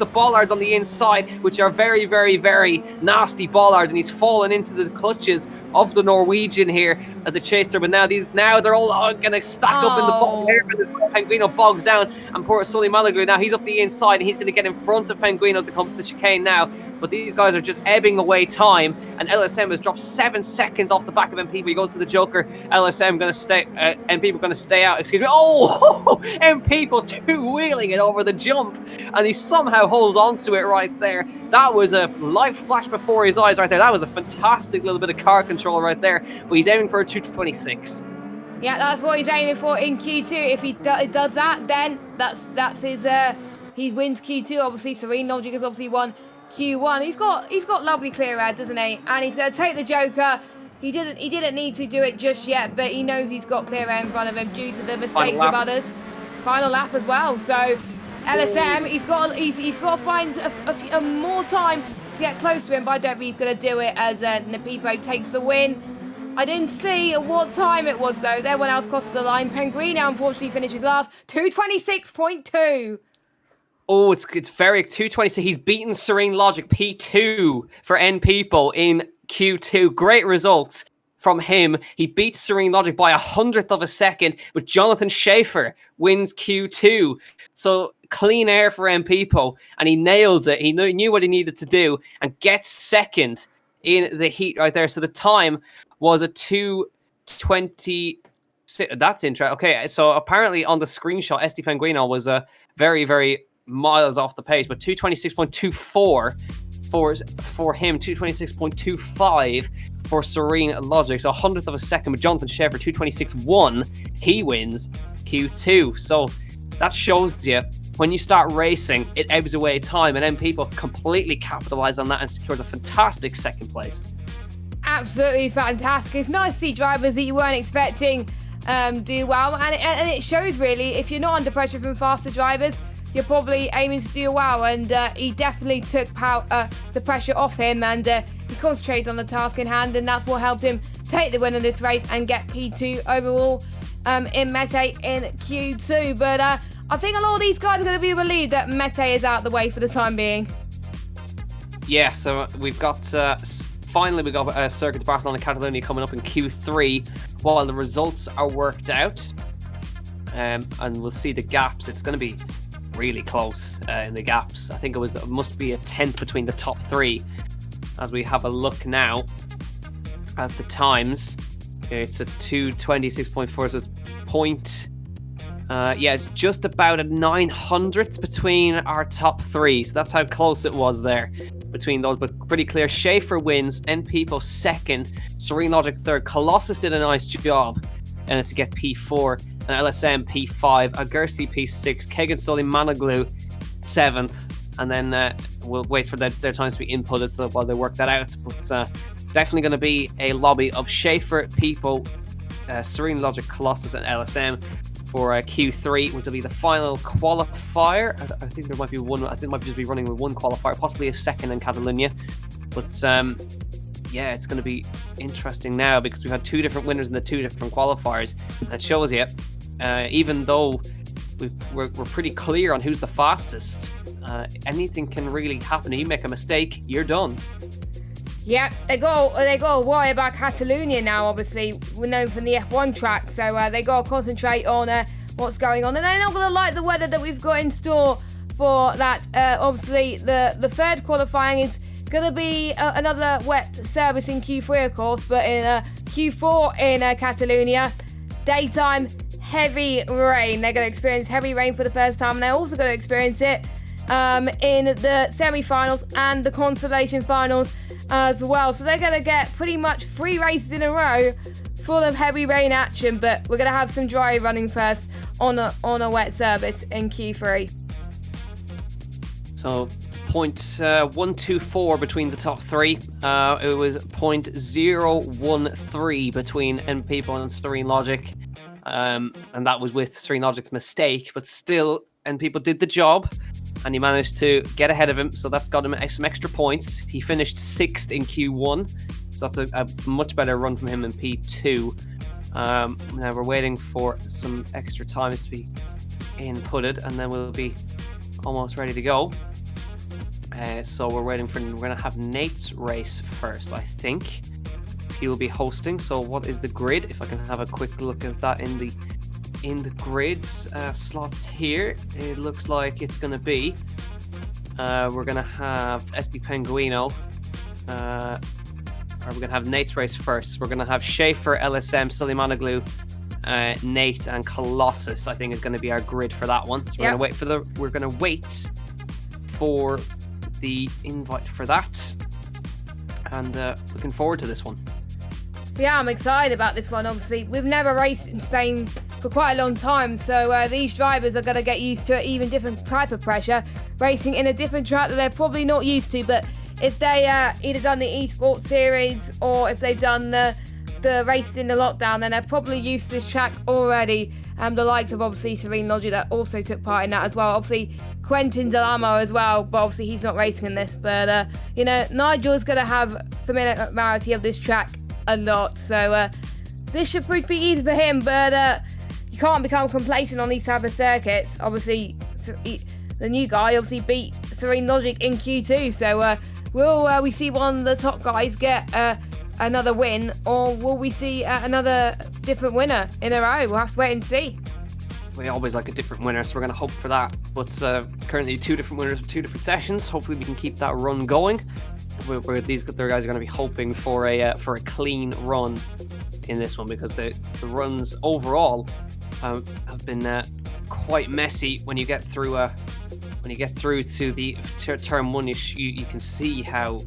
bollards on the inside, which are very, very, very nasty bollards, and he's fallen into the clutches of the Norwegian here at the chaser. But now they're all going to stack up in the bottom here. Penguino bogs down, and poor Sully-Malaglu now he's up the inside, and he's going to get in front of Penguino as they come to the chicane now. But these guys are just ebbing away time, and LSM has dropped 7 seconds off the back of M People. He goes to the Joker. LSM going to stay. M People going to stay out. Excuse me. Oh, M People two-wheeling it over the jump, and he somehow holds onto it right there. That was a light flash before his eyes right there. That was a fantastic little bit of car control right there. But he's aiming for a 2:26. Yeah, that's what he's aiming for in Q2. If he does that, then that's his. He wins Q2. Obviously, Serene Logic has obviously won Q1. He's got lovely clear air, doesn't he? And he's going to take the Joker. He didn't need to do it just yet, but he knows he's got clear air in front of him due to the mistakes of others. Final lap as well. So LSM, he's got to find a more time to get close to him, but I don't think he's going to do it as Napipo takes the win. I didn't see what time it was, though. Everyone else crossed the line. Penguino, unfortunately, finishes last. 2:26.2. Oh, it's very 2:26. He's beaten Serene Logic P2 for N People in Q2. Great results from him. He beats Serene Logic by 100th of a second, but Jonathan Schaefer wins Q2. So clean air for N People, and he nails it. He knew what he needed to do and gets second in the heat right there. So the time was a 2:20. That's interesting. Okay, so apparently on the screenshot, Esti Penguino was very, very miles off the pace, but 2:26.24 for him, 2:26.25 for Serene Logic. So 100th of a second with Jonathan Sheffer, 2:26.1. He wins Q2. So that shows you when you start racing, it ebbs away time, and then people completely capitalize on that and secures a fantastic second place. absolutely fantastic. It's nice to see drivers that you weren't expecting do well, and it shows really. If you're not under pressure from faster drivers, you're probably aiming to do well, and he definitely took the pressure off him, and he concentrated on the task in hand, and that's what helped him take the win of this race and get P2 overall in Mettet in Q2. But I think a lot of these guys are going to be relieved that Mettet is out of the way for the time being. Yeah, so we've got finally we got Circuit de Barcelona Catalunya coming up in Q3 while the results are worked out, and we'll see the gaps. It's going to be really close in the gaps. I think it must be a 10th between the top 3. As we have a look now at the times, it's a 2:26.4, so it's it's just about a 900th between our top 3, so that's how close it was there between those, but pretty clear. Schaefer wins, NPeople second, Serene Logic third, Colossus did a nice job to get P4, and LSM P5, Agursi P6, Kegan Sully Managlu 7th, and then we'll wait for their times to be inputted so while they work that out. But definitely going to be a lobby of Schaefer, People, Serene Logic, Colossus, and LSM for Q3, which will be the final qualifier. I think there might be one. I think it might just be running with one qualifier, possibly a second in Catalunya. But yeah, it's going to be interesting now because we've had 2 different winners in the 2 different qualifiers. And it shows you, even though we're pretty clear on who's the fastest, anything can really happen. If you make a mistake, you're done. Yeah, they got to worry about Catalunya now. Obviously, we're known from the F1 track, so they got to concentrate on what's going on. And they're not going to like the weather that we've got in store for that. Obviously, the third qualifying is going to be another wet service in Q3, of course, but in Q4 in Catalunya, daytime heavy rain. They're going to experience heavy rain for the first time, and they're also going to experience it in the semi-finals and the consolation finals as well. So they're going to get pretty much 3 races in a row full of heavy rain action, but we're going to have some dry running first on a wet service in Q3. So 0.124 between the top 3. It was 0.013 between NPeople and Serene Logic, and that was with Serene Logic's mistake, but still NPeople did the job. And he managed to get ahead of him, so that's got him some extra points. He finished 6th in Q1, so that's a much better run from him in P2. Now we're waiting for some extra times to be inputted, and then we'll be almost ready to go. So we're going to have Nate's race first, I think. He'll be hosting, so what is the grid? If I can have a quick look at that in the grids slots here, it looks like it's going to be we're going to have SD Penguino, or we're going to have Nate's race first. We're going to have Schaefer, LSM, Sully Managlu, Nate, and Colossus, I think is going to be our grid for that one. So we're going to wait for the invite for that, and looking forward to this one. Yeah, I'm excited about this one. Obviously, we've never raced in Spain for quite a long time, so these drivers are going to get used to an even different type of pressure, racing in a different track that they're probably not used to. But if they either done the esports series or if they've done the races in the lockdown, then they're probably used to this track already. The likes of obviously Serene Logic that also took part in that as well. Obviously Quentin Delamo as well, but obviously he's not racing in this. But Nigel's going to have familiarity of this track a lot, so this should prove to be easy for him. But you can't become complacent on these type of circuits. Obviously, the new guy obviously beat Serene Logic in Q2, so will we see one of the top guys get another win, or will we see another different winner in a row? We'll have to wait and see. We always like a different winner, so we're going to hope for that. But currently 2 different winners with 2 different sessions. Hopefully we can keep that run going. These guys are going to be hoping for a clean run in this one, because the runs overall have been quite messy. When you get through to the turn 1, you can see how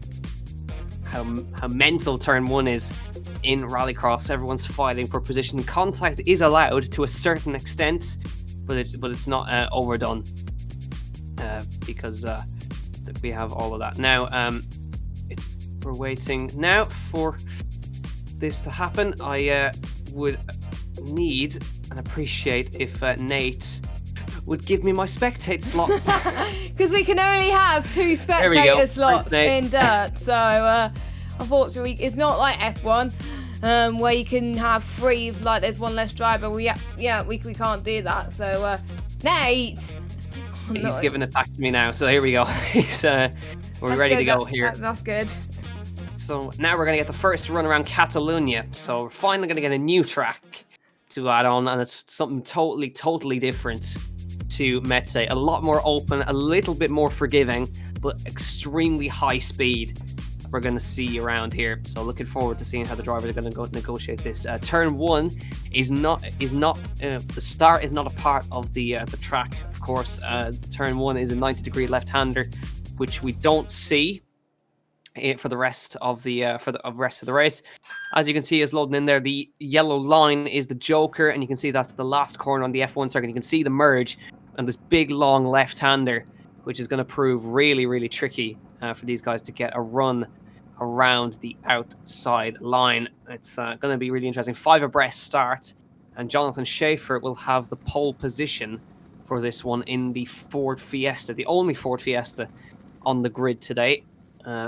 mental turn 1 is in Rallycross. Everyone's fighting for position. Contact is allowed to a certain extent, but it's not overdone, because we have all of that now. We're waiting now for this to happen, I would need and appreciate if Nate would give me my spectate slot. Because we can only have 2 spectator slots in dirt, so unfortunately it's not like F1 where you can have 3 like there's 1 less driver. We can't do that. So Nate, he's giving it back to me now. So here we go. We're ready to go here. That's good. So now we're going to get the first run around Catalunya. So we're finally going to get a new track to add on, and it's something totally different to Mettet. A lot more open, a little bit more forgiving, but extremely high speed we're going to see around here. So looking forward to seeing how the drivers are going to go negotiate this. Turn 1 is not the start is not a part of the track, of course. Turn 1 is a 90-degree left-hander, which we don't see for the rest of the rest of the race. As you can see, is loading in there. The yellow line is the Joker, and you can see that's the last corner on the F1 circuit. You can see the merge and this big long left-hander, which is going to prove really tricky for these guys to get a run around the outside line. It's going to be really interesting. 5 abreast start, and Jonathan Schaefer will have the pole position for this one in the Ford Fiesta, the only Ford Fiesta on the grid today.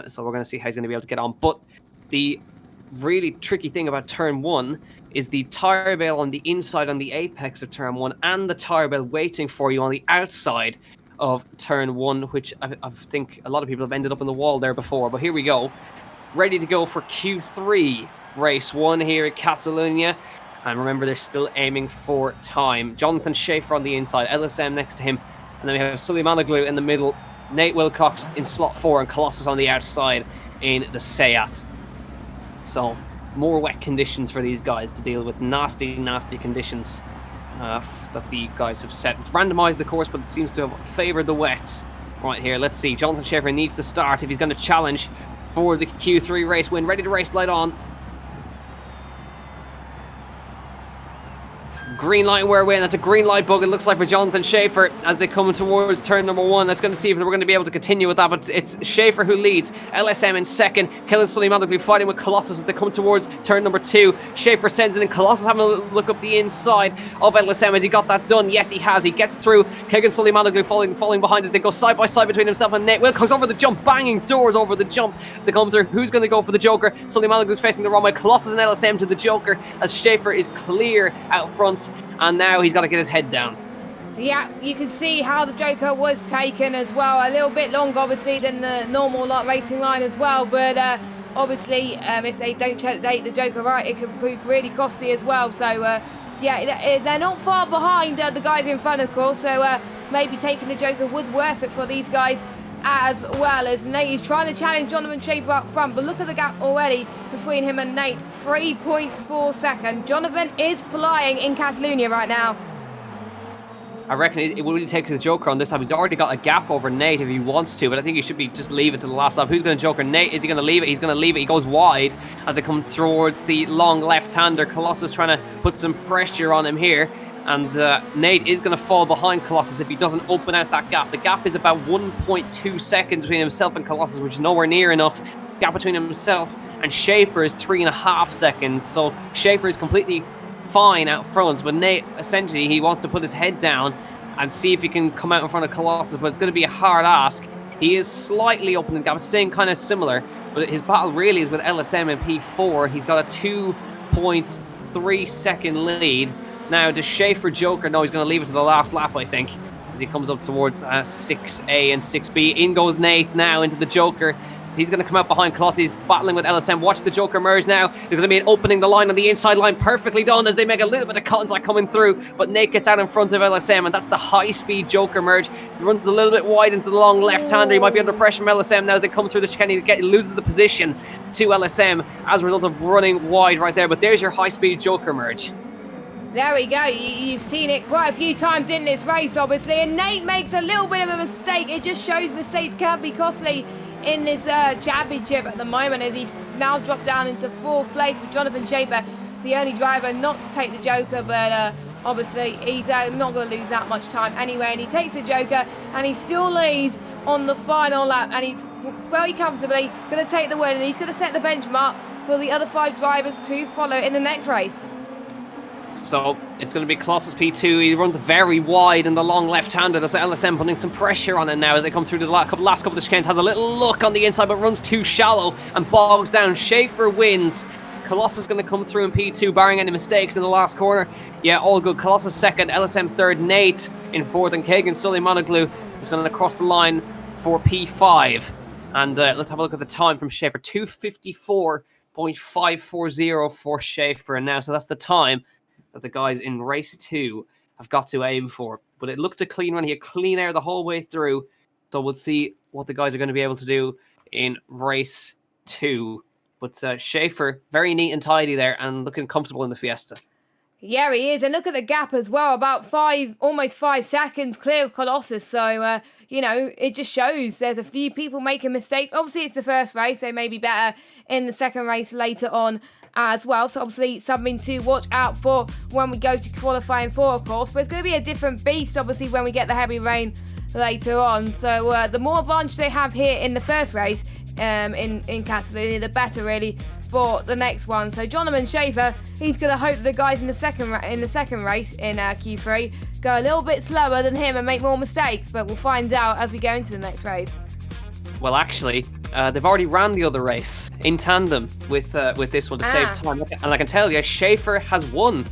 So we're going to see how he's going to be able to get on. But the really tricky thing about turn 1 is the tire bale on the inside on the apex of turn 1 and the tire bale waiting for you on the outside of turn 1, which I think a lot of people have ended up in the wall there before. But here we go. Ready to go for Q3 race 1 here at Catalunya. And remember, they're still aiming for time. Jonathan Schaefer on the inside, LSM next to him. And then we have Sully Manoglu in the middle, Nate Wilcox in slot 4, and Colossus on the outside in the Seat. So, more wet conditions for these guys to deal with. Nasty conditions that the guys have set. It's randomised, of course, but it seems to have favoured the wet. Right here, let's see. Jonathan Schaefer needs to start if he's going to challenge for the Q3 race win. Ready to race, light on. Green light where we're in. That's a green light bug, it looks like, for Jonathan Schaefer as they come towards turn number 1. Let's going to see if we're going to be able to continue with that, but it's Schaefer who leads. LSM in second. Killing Sully Manoglu fighting with Colossus as they come towards turn number 2. Schaefer sends it in. Colossus having a look up the inside of LSM. Has he got that done? Yes, he has. He gets through. Kagan Sully Manoglu falling behind as they go side by side between himself and Nate Wilcox over the jump, banging doors over the jump. As they come through, who's going to go for the Joker? Sully Manoglu's facing the wrong way. Colossus and LSM to the Joker as Schaefer is clear out front. And now he's got to get his head down. Yeah, you can see how the Joker was taken as well. A little bit longer, obviously, than the normal racing line as well. But obviously, if they don't take the Joker right, it could prove really costly as well. So, yeah, they're not far behind the guys in front, of course. So maybe taking the Joker was worth it for these guys as well. As Nate is trying to challenge Jonathan Schaefer up front, but look at the gap already between him and Nate, 3.4 seconds. Jonathan is flying in Catalunya right now. I reckon it will really take the Joker on this time. He's already got a gap over Nate if he wants to, but I think he should be just leave it to the last lap. Who's going to Joker? Nate. Is he going to leave it? He's going to leave it. He goes wide as they come towards the long left-hander. Colossus trying to put some pressure on him here. And Nate is going to fall behind Colossus if he doesn't open out that gap. The gap is about 1.2 seconds between himself and Colossus, which is nowhere near enough. Gap between himself and Schaefer is 3.5 seconds. So Schaefer is completely fine out front, but Nate, essentially, he wants to put his head down and see if he can come out in front of Colossus, but it's going to be a hard ask. He is slightly opening the gap, staying kind of similar, but his battle really is with LSM and P4. He's got a 2.3 second lead. Now, does Schaefer Joker? No, he's going to leave it to the last lap, I think, as he comes up towards 6A and 6B. In goes Nate now into the Joker. So he's going to come out behind Colossus. He's battling with LSM. Watch the Joker merge now. There's going to be an opening the line on the inside line. Perfectly done as they make a little bit of contact coming through. But Nate gets out in front of LSM, and that's the high-speed Joker merge. He runs a little bit wide into the long left-hander. He might be under pressure from LSM now as they come through the chicane. He loses the position to LSM as a result of running wide right there. But there's your high-speed Joker merge. There we go. You've seen it quite a few times in this race, obviously. And Nate makes a little bit of a mistake. It just shows mistakes can be costly in this championship at the moment, as he's now dropped down into 4th place with Jonathan Schaefer, the only driver not to take the Joker. But obviously, he's not going to lose that much time anyway. And he takes the Joker, and he still leads on the final lap, and he's very comfortably going to take the win, and he's going to set the benchmark for the other 5 drivers to follow in the next race. So it's going to be Colossus P2. He runs very wide in the long left-hander. There's LSM putting some pressure on it now as they come through the last couple of chicanes. Has a little look on the inside, but runs too shallow and bogs down. Schaefer wins. Colossus is going to come through in P2, barring any mistakes in the last corner. Yeah, all good. Colossus second, LSM third, Nate in fourth, and Kagan Suleimanoglu is going to cross the line for P5. And let's have a look at the time from Schaefer. 2:54.540 for Schaefer now. So that's the time that the guys in race 2 have got to aim for. But it looked a clean run. He had clean air the whole way through. So we'll see what the guys are going to be able to do in race 2. But Schaefer, very neat and tidy there and looking comfortable in the Fiesta. Yeah, he is. And look at the gap as well. About almost 5 seconds clear of Colossus. So, it just shows there's a few people making mistakes. Obviously, it's the first race. They may be better in the second race later on as well. So, obviously, something to watch out for when we go to qualifying for, of course. But it's going to be a different beast, obviously, when we get the heavy rain later on. So, the more advantage they have here in the first race in Catalunya, the better, really, for the next one. So Jonathan Schaefer, he's going to hope that the guys in the second race in Q3 go a little bit slower than him and make more mistakes, but we'll find out as we go into the next race. Well, actually, they've already ran the other race in tandem with this one to save time. And I can tell you, Schaefer has won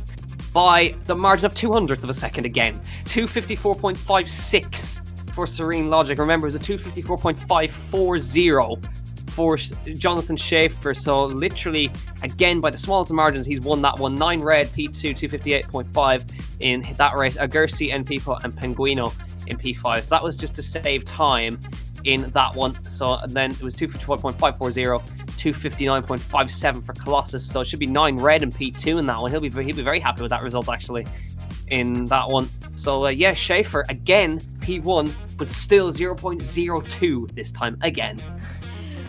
by the margin of 200ths of a second again. 2:54.56 for Serene Logic. Remember, it was a 2:54.540 for Jonathan Schaefer. So literally, again, by the smallest margins, he's won that one. 9 red, P2, 2:58.5 in that race. Agursi, NP, and Penguino in P5. So that was just to save time in that one. So and then it was 2:54.540, 2:59.57 for Colossus. So it should be 9 red and P2 in that one. He'll be very happy with that result, actually, in that one. So yeah, Schaefer again P1, but still 0.02 this time again.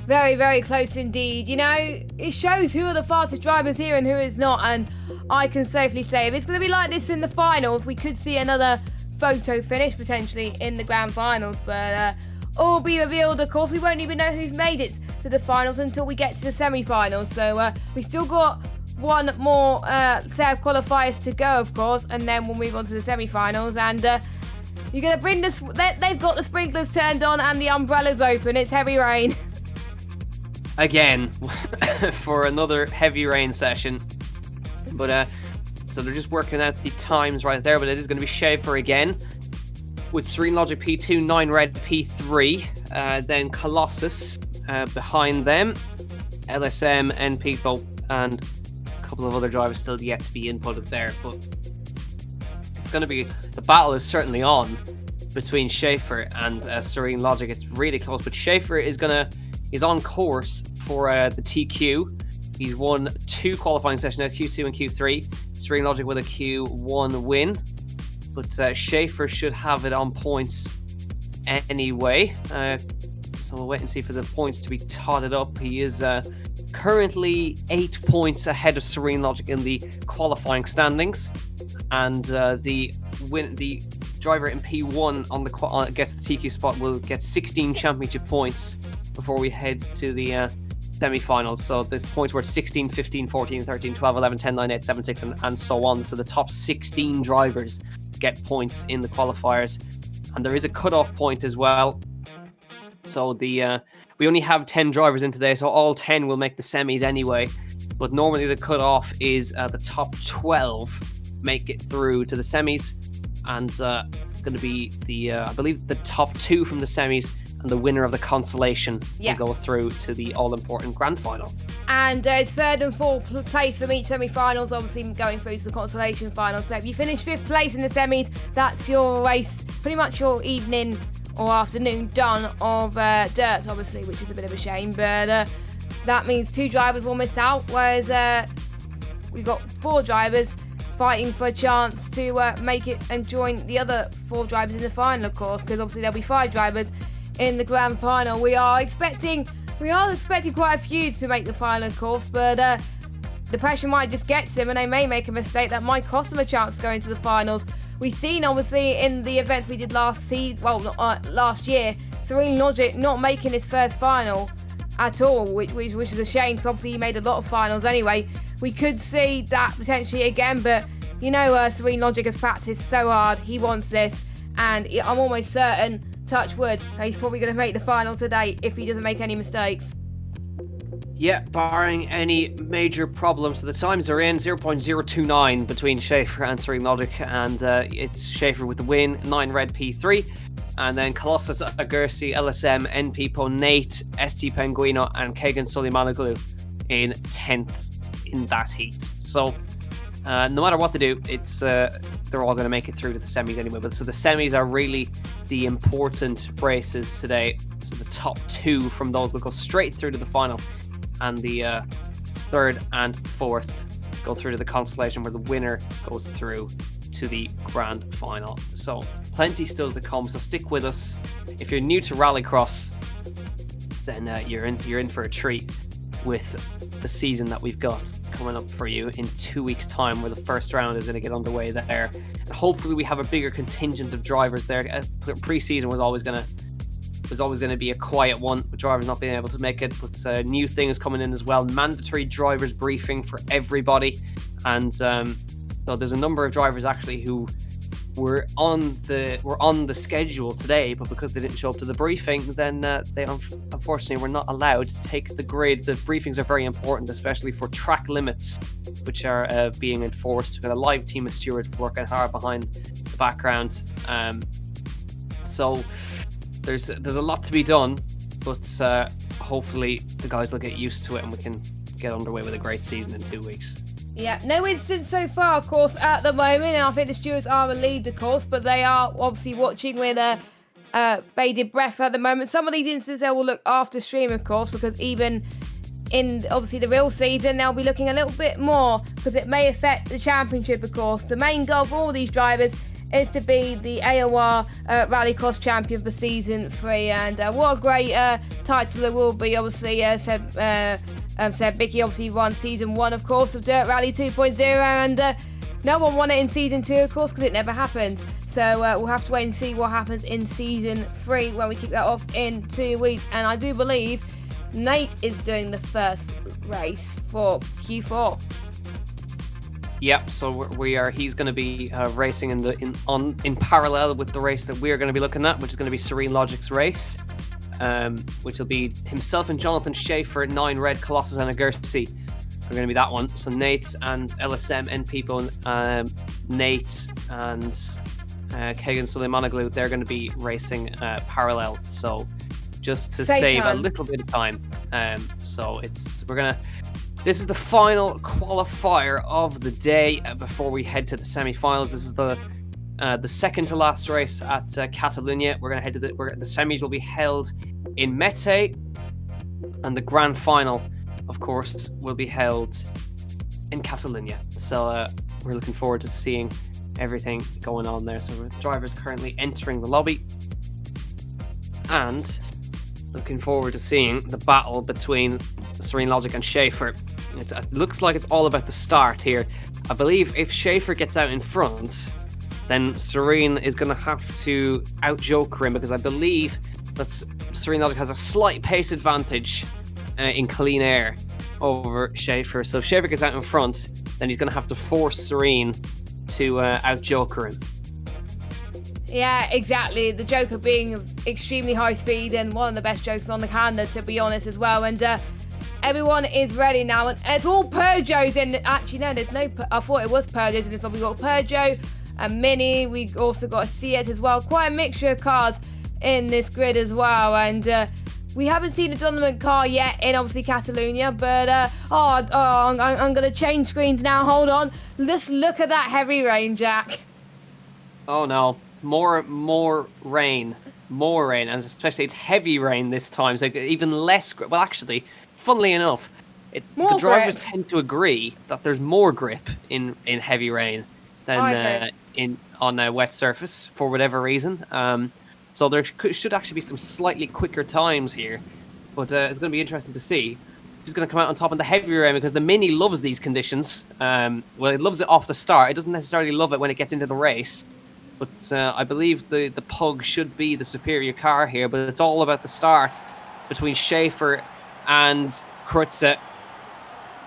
Very, very close indeed. It shows who are the fastest drivers here and who is not. And I can safely say if it's going to be like this in the finals, we could see another photo finish potentially in the grand finals. But all be revealed, of course. We won't even know who's made it to the finals until we get to the semi-finals. So we still got one more set of qualifiers to go, of course. And then we'll move on to the semi-finals. And you're going to bring this. They've got the sprinklers turned on and the umbrellas open. It's heavy rain. Again, for another heavy rain session. But so they're just working out the times right there, but it is going to be Schaefer again with Serene Logic P2, 9 red P3, then Colossus behind them, LSM, NPeople, and a couple of other drivers still yet to be inputted there. But it's going to be, the battle is certainly on between Schaefer and Serene Logic. It's really close, but Schaefer is on course for the TQ. He's won 2 qualifying sessions now, Q2 and Q3. Serene Logic with a Q1 win. But Schaefer should have it on points anyway. So we'll wait and see for the points to be totted up. He is currently 8 points ahead of Serene Logic in the qualifying standings. And the driver in P1 on gets the TQ spot will get 16 championship points before we head to the semi-finals. So the points were 16, 15, 14, 13, 12, 11, 10, 9, 8, 7, 6, and so on. So the top 16 drivers get points in the qualifiers. And there is a cut-off point as well. So we only have 10 drivers in today, so all 10 will make the semis anyway. But normally the cut-off is the top 12 make it through to the semis. And it's going to be I believe the top 2 from the semis and the winner of the consolation will go through to the all-important grand final. And it's third and fourth place from each semi-finals, obviously going through to the consolation final. So if you finish 5th place in the semis, that's your race, pretty much your evening or afternoon done of dirt, obviously, which is a bit of a shame. But that means 2 drivers will miss out, whereas we've got 4 drivers fighting for a chance to make it and join the other 4 drivers in the final, of course, because obviously there'll be 5 drivers in the grand final. We are expecting quite a few to make the final, of course, but the pressure might just get to them and they may make a mistake that might cost them a chance to go into the finals. We've seen, obviously, in the events we did last year, Serene Logic not making his first final at all, which is a shame, because obviously he made a lot of finals anyway. We could see that potentially again, but you know, Serene Logic has practiced so hard. He wants this, and I'm almost certain, touch wood, he's probably going to make the final today if he doesn't make any mistakes. Yeah, barring any major problems. So the times are in 0.029 between Schaefer and Serene Logic, and it's Schaefer with the win, 9 red P3, and then Colossus, Agursi, LSM, NP Po, Nate, ST Penguino, and Kagan Suleimanoglu in 10th in that heat. So no matter what they do, it's they're all going to make it through to the semis anyway. But so the semis are really the important races today. So the top 2 from those will go straight through to the final, and the 3rd and 4th go through to the constellation, where the winner goes through to the grand final. So plenty still to come, so stick with us. If you're new to Rallycross, then you're in for a treat with the season that we've got coming up for you in 2 weeks' time, where the first round is going to get underway there, and hopefully we have a bigger contingent of drivers there. Pre-season was always going to be a quiet one, with drivers not being able to make it, but new things coming in as well. Mandatory drivers briefing for everybody, and so there's a number of drivers actually who were on the schedule today, but because they didn't show up to the briefing, then they unfortunately were not allowed to take the grid. The briefings are very important, especially for track limits, which are being enforced. We've got a live team of stewards working hard behind the background, so there's a lot to be done, but hopefully the guys will get used to it, and we can get underway with a great season in 2 weeks. Yeah, no incidents so far, of course, at the moment, and I think the stewards are relieved, of course, but they are obviously watching with bated breath at the moment. Some of these incidents they will look after stream, of course, because even in obviously the real season, they'll be looking a little bit more, because it may affect the championship, of course. The main goal for all these drivers is to be the AOR Rallycross champion for season 3, and what a great title it will be. Obviously, said Vicky obviously won season 1, of course, of Dirt Rally 2.0, and no one won it in season 2, of course, because it never happened. So we'll have to wait and see what happens in season 3 when we kick that off in 2 weeks. And I do believe Nate is doing the first race for Q4. Yep, so he's going to be racing in parallel with the race that we're going to be looking at, which is going to be Serene Logic's race, which will be himself and Jonathan Schaefer, 9 red, Colossus and Agursi are going to be that one. So Nate and LSM, NPeople, Nate and Kagan Suleimanoglu, they're going to be racing parallel. So just to save a little bit of time. This is the final qualifier of the day before we head to the semi-finals. This is the second to last race at Catalunya. We're going to head to the semis will be held in Mettet, and the grand final, of course, will be held in Catalunya. So we're looking forward to seeing everything going on there. So drivers currently entering the lobby, and looking forward to seeing the battle between Serene Logic and Schaefer. It looks like it's all about the start here. I believe if Schaefer gets out in front, then Serene is going to have to out-joker him, because I believe that Serene Logic has a slight pace advantage in clean air over Schaefer. So if Schaefer gets out in front, then he's going to have to force Serene to out-joker him. Yeah, exactly. The Joker being of extremely high speed and one of the best jokers on the calendar, to be honest, as well. And everyone is ready now, and it's all Peugeots in. Actually, no, there's no. I thought it was Peugeots in this one. We got Peugeot, a Mini. We also got a Seat as well. Quite a mixture of cars in this grid as well, and we haven't seen a dominant car yet in obviously Catalunya. But I'm gonna change screens now. Hold on. Just look at that heavy rain, Jack. Oh no. More rain, and especially it's heavy rain this time, so even less grip. Well, actually, funnily enough, the drivers tend to agree that there's more grip in heavy rain than on a wet surface for whatever reason. So there should actually be some slightly quicker times here, but it's going to be interesting to see who's going to come out on top in the heavy rain, because the Mini loves these conditions. Well, it loves it off the start. It doesn't necessarily love it when it gets into the race. But I believe the Pug should be the superior car here, but it's all about the start between Schaefer and Krutze.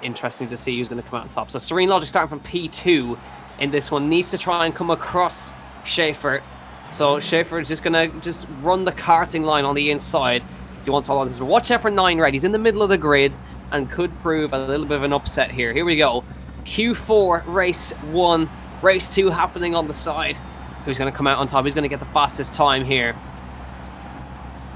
Interesting to see who's going to come out on top. So Serene Logic starting from P2 in this one, needs to try and come across Schaefer. So Schaefer is just going to run the karting line on the inside if he wants to hold on to this. But watch out for 9 Red. He's in the middle of the grid and could prove a little bit of an upset here. Here we go. Q4, race 1. Race 2 happening on the side. Who's going to come out on top? Who's going to get the fastest time here?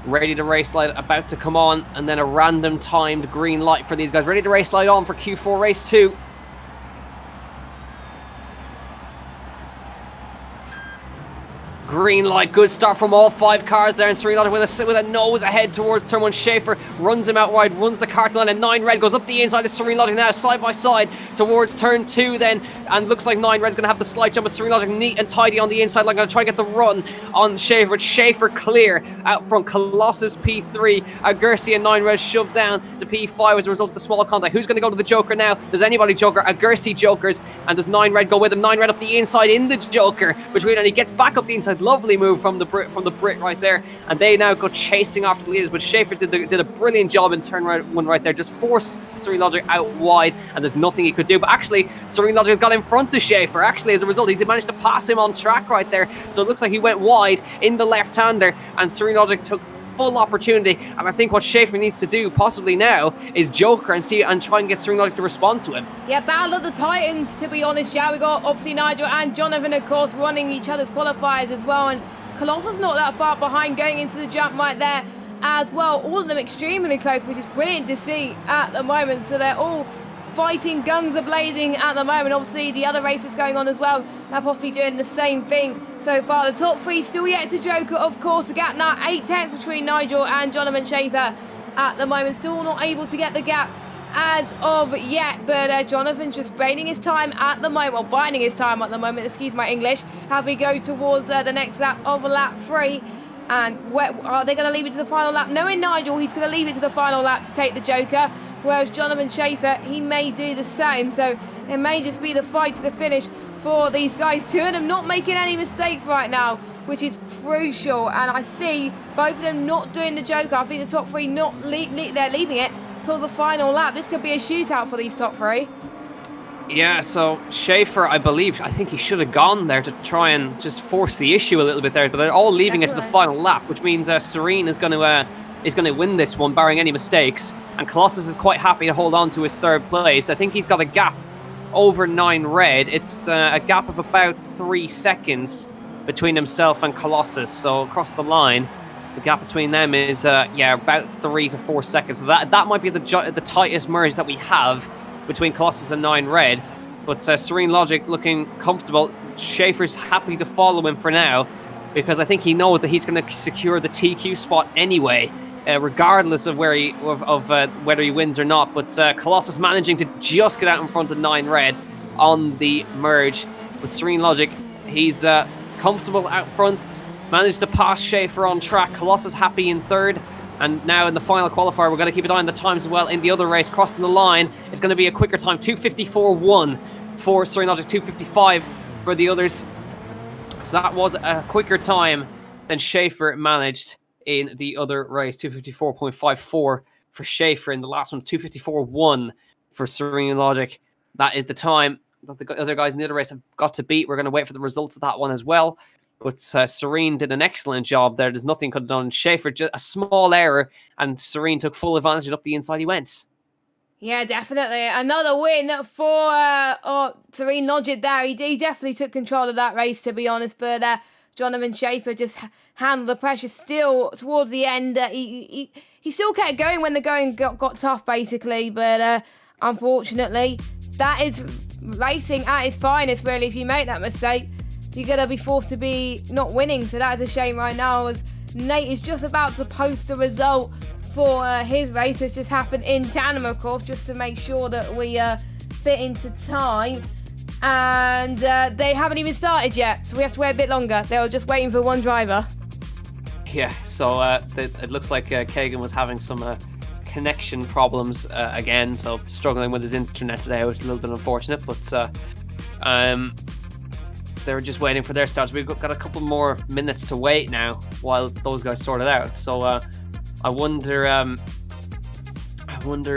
Ready to race light about to come on, and then a random timed green light for these guys. Ready to race light on for Q4 race 2. Green light, good start from all 5 cars there, and Serene Logic with a nose ahead towards turn 1. Schaefer runs him out wide, runs the kart line, and 9 Red goes up the inside of Serene Logic now, side by side towards turn 2 then, and looks like 9 Red's going to have the slight jump, but Serene Logic neat and tidy on the inside line, going to try and get the run on Schaefer, but Schaefer clear out from Colossus P3, Agursi and 9 Red shoved down to P5 as a result of the small contact. Who's going to go to the Joker now? Does anybody Joker? Agursi Jokers, and does 9 Red go with him? 9 Red up the inside in the Joker between, and he gets back up the inside. Lovely move from the Brit right there, and they now go chasing after the leaders, but Schaefer did a brilliant job in turn 1 right there, just forced Serene Logic out wide, and there's nothing he could do. But actually Serene Logic has got in front of Schaefer. Actually, as a result, he's managed to pass him on track right there, so it looks like he went wide in the left-hander, and Serene Logic took full opportunity. And I think what Schaefer needs to do possibly now is Joker and try and get Serene Logic to respond to him. Yeah, battle of the Titans, to be honest. Yeah, we got obviously Nigel and Jonathan, of course, running each other's qualifiers as well, and Colossus not that far behind going into the jump right there as well. All of them extremely close, which is brilliant to see at the moment. So they're all fighting, guns are blazing at the moment. Obviously the other races going on as well, they're possibly doing the same thing so far. The top 3 still yet to Joker, of course. The gap now 8 tenths between Nigel and Jonathan Schaefer at the moment. Still not able to get the gap as of yet, but Jonathan's just biding his time at the moment, well, biding his time at the moment, excuse my English, as we go towards the next lap of lap 3. And are they going to leave it to the final lap? Knowing Nigel, he's going to leave it to the final lap to take the Joker, whereas Jonathan Schaefer, he may do the same. So it may just be the fight to the finish for these guys. 2 of them not making any mistakes right now, which is crucial. And I see both of them not doing the Joker. I think the top 3 they're leaving it till the final lap. This could be a shootout for these top 3. Yeah, so Schaefer, I think he should have gone there to try and just force the issue a little bit there, but they're all leaving it to the final lap, which means Serene is going to win this one, barring any mistakes, and Colossus is quite happy to hold on to his 3rd place. I think he's got a gap over 9 Red. It's a gap of about 3 seconds between himself and Colossus, so across the line, the gap between them is about 3 to 4 seconds. So that might be the tightest merge that we have between Colossus and 9 Red. But Serene Logic looking comfortable. Schaefer's happy to follow him for now, because I think he knows that he's going to secure the TQ spot anyway, regardless of whether he wins or not. But Colossus managing to just get out in front of 9 Red on the merge. With Serene Logic, he's comfortable out front. Managed to pass Schaefer on track. Colossus happy in 3rd. And now in the final qualifier, we're going to keep an eye on the times as well. In the other race, crossing the line, it's going to be a quicker time. 2:54.1 for Serene Logic, 2:55 for the others. So that was a quicker time than Schaefer managed in the other race. 2:54.54 for Schaefer. In the last one, 2:54.1 for Serene Logic. That is the time that the other guys in the other race have got to beat. We're going to wait for the results of that one as well. But Serene did an excellent job there. There's nothing could have done. Schaefer, just a small error, and Serene took full advantage, and up the inside he went. Yeah, definitely. Another win for Serene Logic there. He definitely took control of that race, to be honest. But Jonathan Schaefer just handled the pressure still towards the end. He still kept going when the going got tough, basically. But unfortunately, that is racing at its finest, really. If you make that mistake, you're going to be forced to be not winning. So that is a shame right now, as Nate is just about to post the result for his race. It's just happened in tandem, of course, just to make sure that we fit into time. And they haven't even started yet, so we have to wait a bit longer. They were just waiting for one driver. Yeah, so it looks like Kagan was having some connection problems again, so struggling with his internet today, which is a little bit unfortunate. But they're just waiting for their starts. We've got a couple more minutes to wait now while those guys sort it out. So I wonder,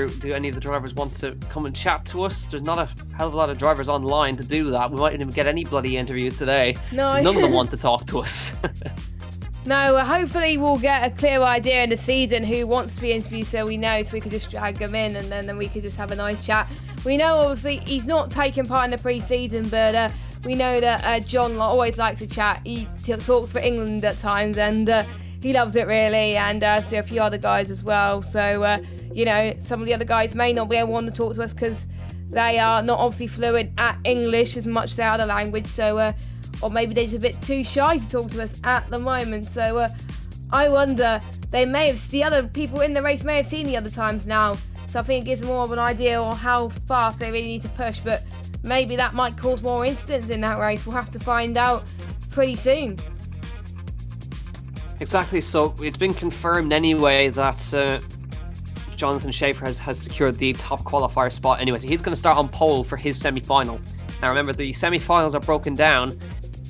do any of the drivers want to come and chat to us? There's not a hell of a lot of drivers online to do that. We mightn't even get any bloody interviews today. No. None of them want to talk to us. No, hopefully we'll get a clear idea in the season who wants to be interviewed, so we know, so we could just drag them in, and then we could just have a nice chat. We know obviously he's not taking part in the pre-season, but we know that John always likes to chat. He talks for England at times, and he loves it really, and so do a few other guys as well. So you know, some of the other guys may not be able to want to talk to us because they are not obviously fluent at English as much as their other language. So or maybe they're just a bit too shy to talk to us at the moment. So I wonder, the other people in the race may have seen the other times now. So I think it gives more of an idea of how fast they really need to push. But maybe that might cause more incidents in that race. We'll have to find out pretty soon. Exactly. So it's been confirmed anyway that Jonathan Schaefer has secured the top qualifier spot anyway. So he's going to start on pole for his semi-final. Now remember, the semi-finals are broken down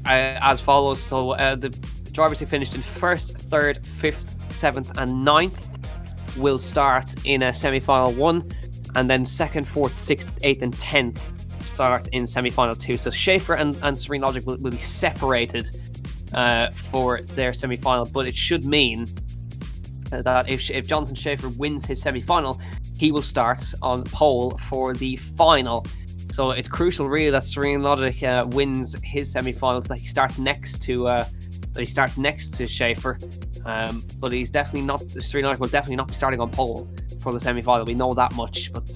as follows. So the drivers who finished in 1st, 3rd, 5th, 7th and 9th will start in a semi-final 1, and then 2nd, 4th, 6th, 8th and 10th start in semi-final 2. So Schaefer and Serene Logic will be separated for their semi-final, but it should mean that if Jonathan Schaefer wins his semi-final, he will start on pole for the final. So it's crucial really that Serene Logic wins his semi-finals, that he starts next to Schaefer. But he's definitely not. Serene Logic will definitely not be starting on pole for the semi-final. We know that much. But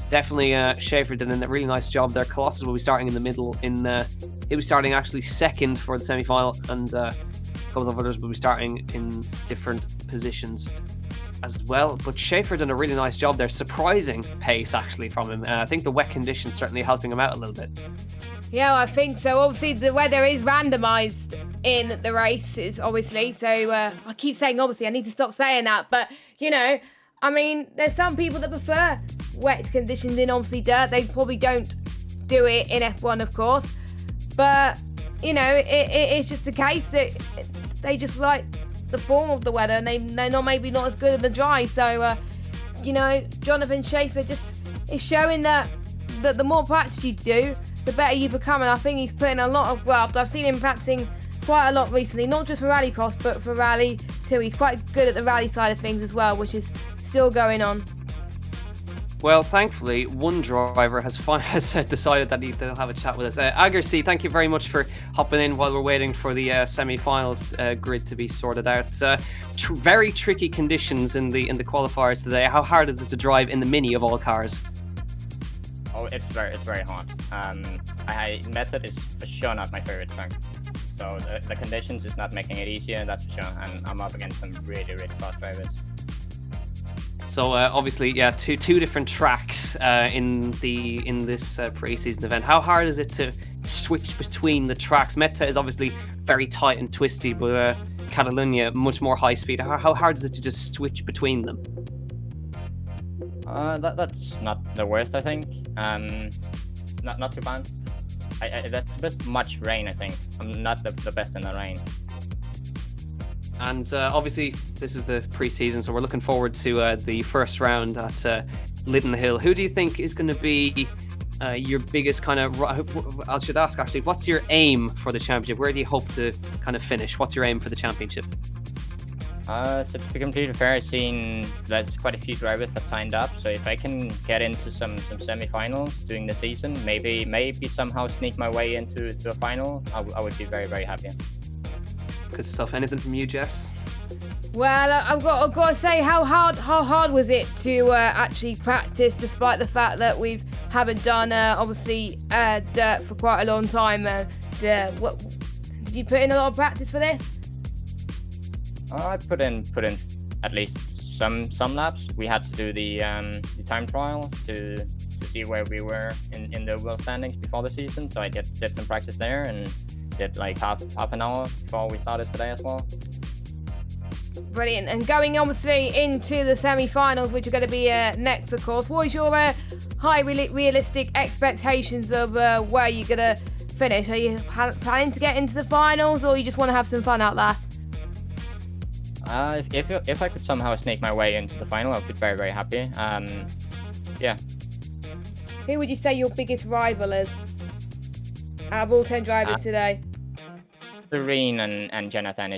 definitely Schaefer did a really nice job there. Colossus will be starting in the middle. He'll be starting actually 2nd for the semi-final, and a couple of others will be starting in different positions as well. But Schaefer did a really nice job there. Surprising pace actually from him. I think the wet conditions certainly helping him out a little bit. Yeah, I think so. Obviously, the weather is randomised in the races, obviously. So I keep saying obviously. I need to stop saying that. But, you know, I mean, there's some people that prefer wet conditions in obviously dirt. They probably don't do it in F1, of course. But, you know, it's just the case that they just like the form of the weather, and they're not maybe not as good at the dry. So, you know, Jonathan Schaefer just is showing that the more practice you do, the better you become. And I think he's putting a lot of graft. I've seen him practicing quite a lot recently, not just for Rallycross, but for Rally too. He's quite good at the rally side of things as well, which is still going on. Well, thankfully, one driver has decided that they'll have a chat with us. Agarsi, thank you very much for hopping in while we're waiting for the semi-finals grid to be sorted out. Very tricky conditions in the qualifiers today. How hard is it to drive in the Mini of all cars? Oh, it's very hard. Mettet is for sure not my favorite track. So the conditions is not making it easier, that's for sure. And I'm up against some really fast drivers. So obviously, yeah, two different tracks in this pre-season event. How hard is it to switch between the tracks? Mettet is obviously very tight and twisty, but Catalunya much more high speed. How hard is it to just switch between them? That's not the worst, I think. Not too bad. That's just much rain, I think. I'm not the best in the rain. And obviously, this is the pre-season, so we're looking forward to the first round at Lytton Hill. Who do you think is going to be your biggest kind of... I should ask, actually, what's your aim for the championship? Where do you hope to kind of finish? What's your aim for the championship? So to be completely fair, I've seen there's quite a few drivers that signed up. So if I can get into some semi-finals during the season, maybe somehow sneak my way into a final, I would be very happy. Good stuff. Anything from you, Jess? Well, I've got to say, how hard was it to actually practice, despite the fact that we haven't done obviously dirt for quite a long time? Did you put in a lot of practice for this? I put in at least some laps. We had to do the time trials to see where we were in the world standings before the season. So I did some practice there and did like half an hour before we started today as well. Brilliant. And going obviously into the semi-finals, which are going to be next, of course. What is your high realistic expectations of where you're going to finish? Are you planning to get into the finals, or you just want to have some fun out there? If I could somehow snake my way into the final, I'd be very, very happy. Yeah. Who would you say your biggest rival is out of all 10 drivers today? Serene and Jonathan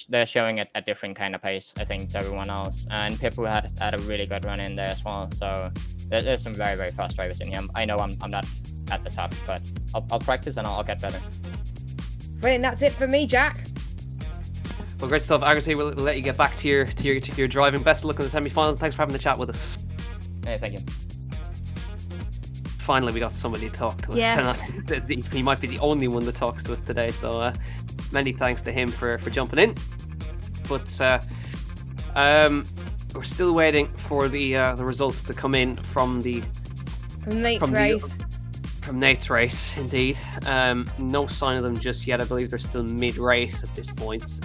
they're showing a different kind of pace, I think, to everyone else. And Pippo had a really good run in there as well. So there's some very, very fast drivers in here. I know I'm not at the top, but I'll practice and I'll get better. Brilliant. That's it from me, Jack. Well, great stuff. Agus here, we'll let you get back to your driving. Best of luck in the semi-finals. Thanks for having the chat with us. Hey, thank you. Finally, we got somebody to talk to us. Yes. He might be the only one that talks to us today, so many thanks to him for jumping in. But we're still waiting for the results to come in from Nate's race, indeed. No sign of them just yet. I believe they're still mid-race at this point.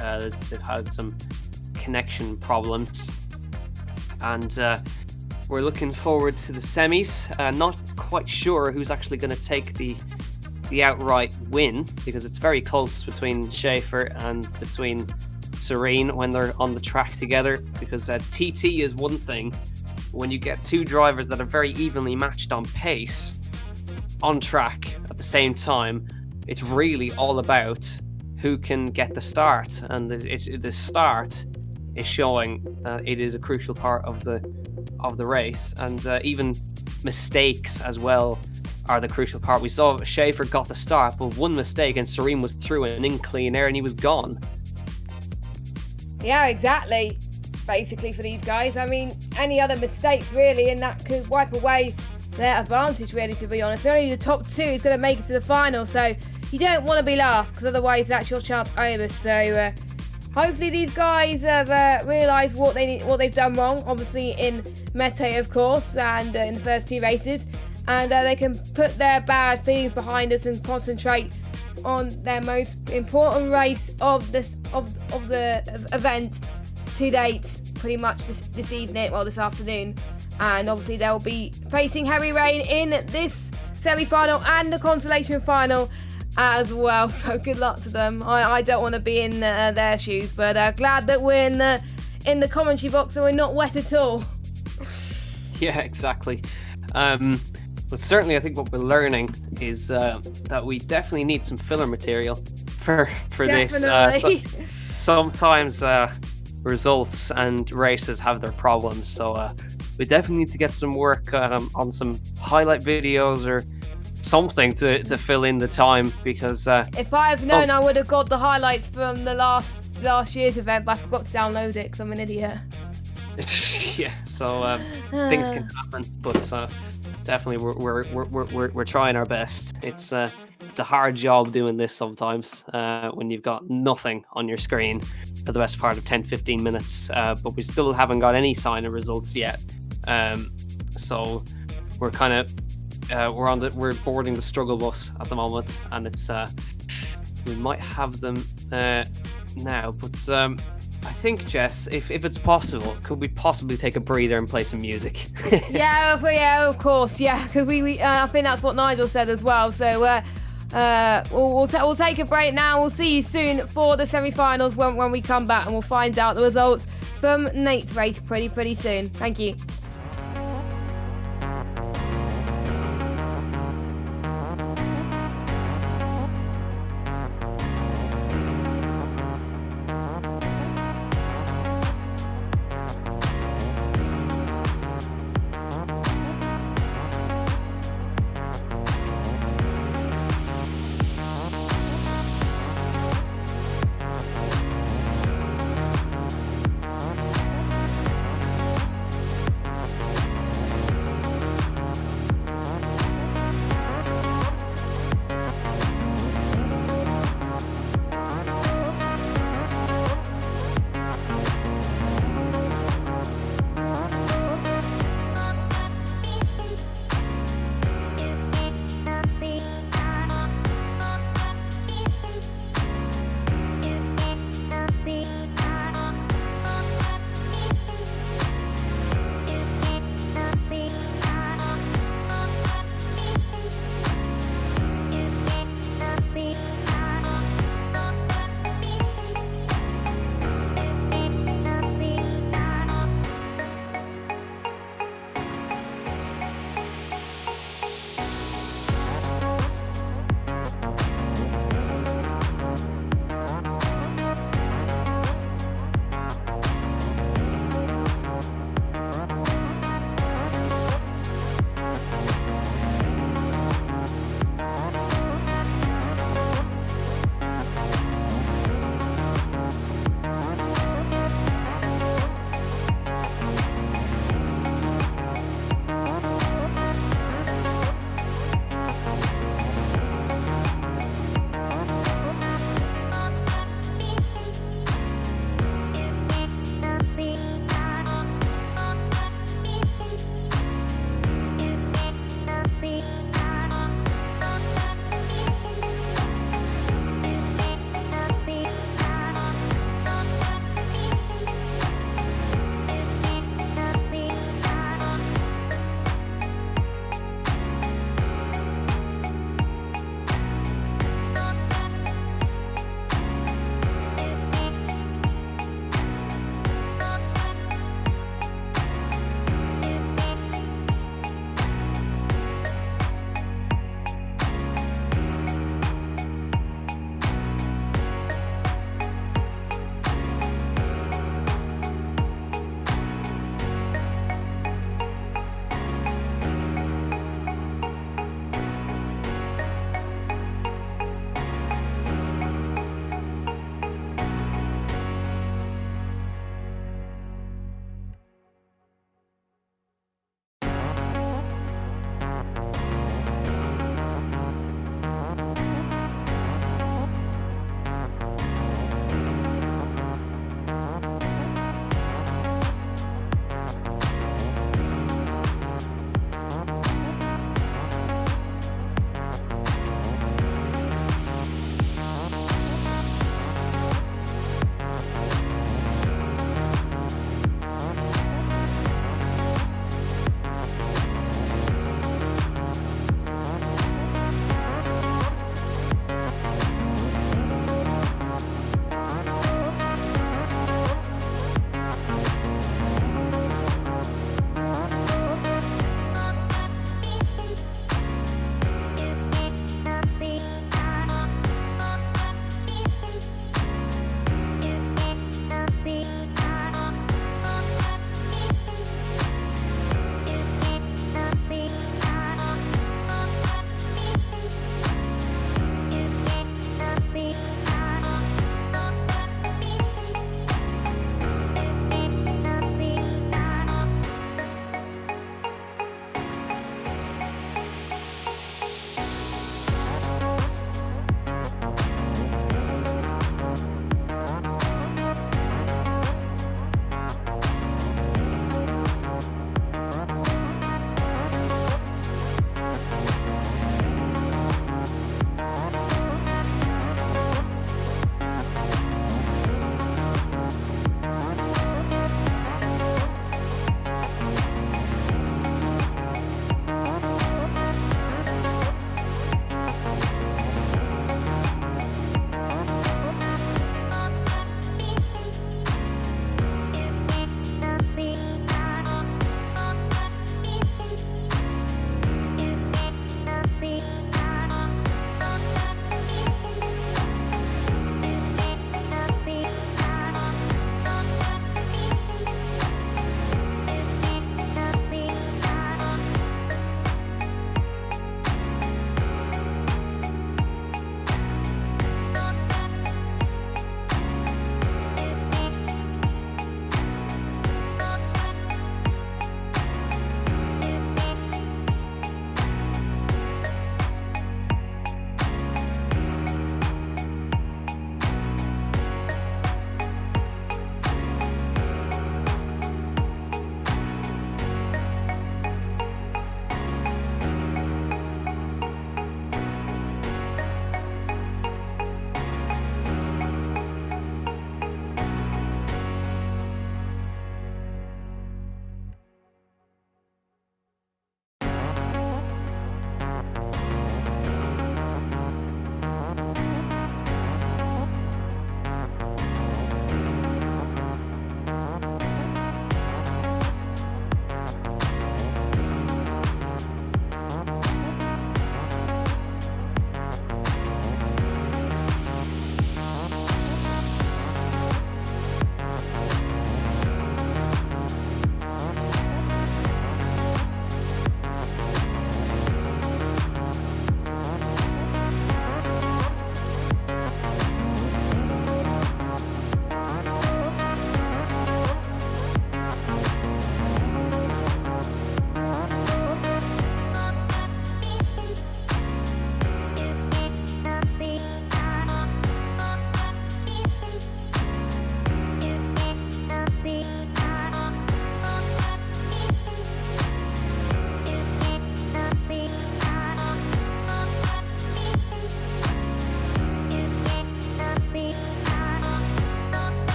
They've had some connection problems, and we're looking forward to the semis. Not quite sure who's actually going to take the outright win, because it's very close between Schaefer and between Serene when they're on the track together, because TT is one thing. When you get two drivers that are very evenly matched on pace on track at the same time, it's really all about who can get the start, and the start is showing that it is a crucial part of the race, and even mistakes as well are the crucial part. We saw Schaefer got the start, but one mistake and Serene was through an in clean air and he was gone. Yeah, exactly. Basically, for these guys, I mean, any other mistakes really, and that could wipe away their advantage, really, to be honest. Only the top two is going to make it to the final, so you don't want to be last, because otherwise that's your chance over. So hopefully these guys have realised what they've done wrong, obviously in Mettet, of course, and in the first two races, and they can put their bad feelings behind us and concentrate on their most important race of the event to date, pretty much this evening, well, this afternoon. And obviously they'll be facing heavy rain in this semi-final and the consolation final as well, so good luck to them. I don't want to be in their shoes, but glad that we're in the commentary box and we're not wet at all. Yeah, exactly. But certainly I think what we're learning is that we definitely need some filler material for this. Sometimes results and races have their problems, so we definitely need to get some work on some highlight videos or something to fill in the time, because if I've known, I would have got the highlights from the last year's event, but I forgot to download it because I'm an idiot. Yeah, so things can happen, but definitely we're trying our best. It's a hard job doing this sometimes when you've got nothing on your screen for the best part of 10-15 minutes, but we still haven't got any sign of results yet. So we're kind of we're boarding the struggle bus at the moment, and it's we might have them now, but I think, Jess, if it's possible, could we possibly take a breather and play some music? yeah, of course, yeah, because we I think that's what Nigel said as well. So we'll take a break now. We'll see you soon for the semi-finals when we come back, and we'll find out the results from Nate's race pretty soon. Thank you.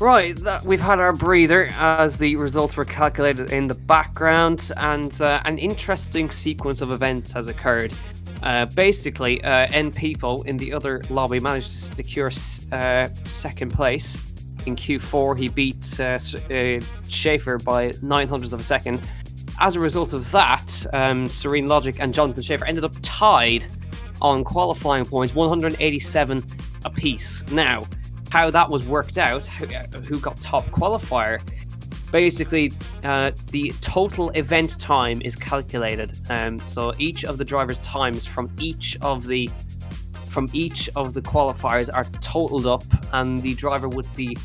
Right, we've had our breather as the results were calculated in the background, and an interesting sequence of events has occurred. Basically, N People in the other lobby managed to secure second place. In Q4, he beat Schaefer by 900ths of a second. As a result of that, Serene Logic and Jonathan Schaefer ended up tied on qualifying points, 187 apiece. Now, how that was worked out, who got top qualifier, basically the total event time is calculated. So each of the drivers' times from each of the qualifiers are totaled up, and the driver with the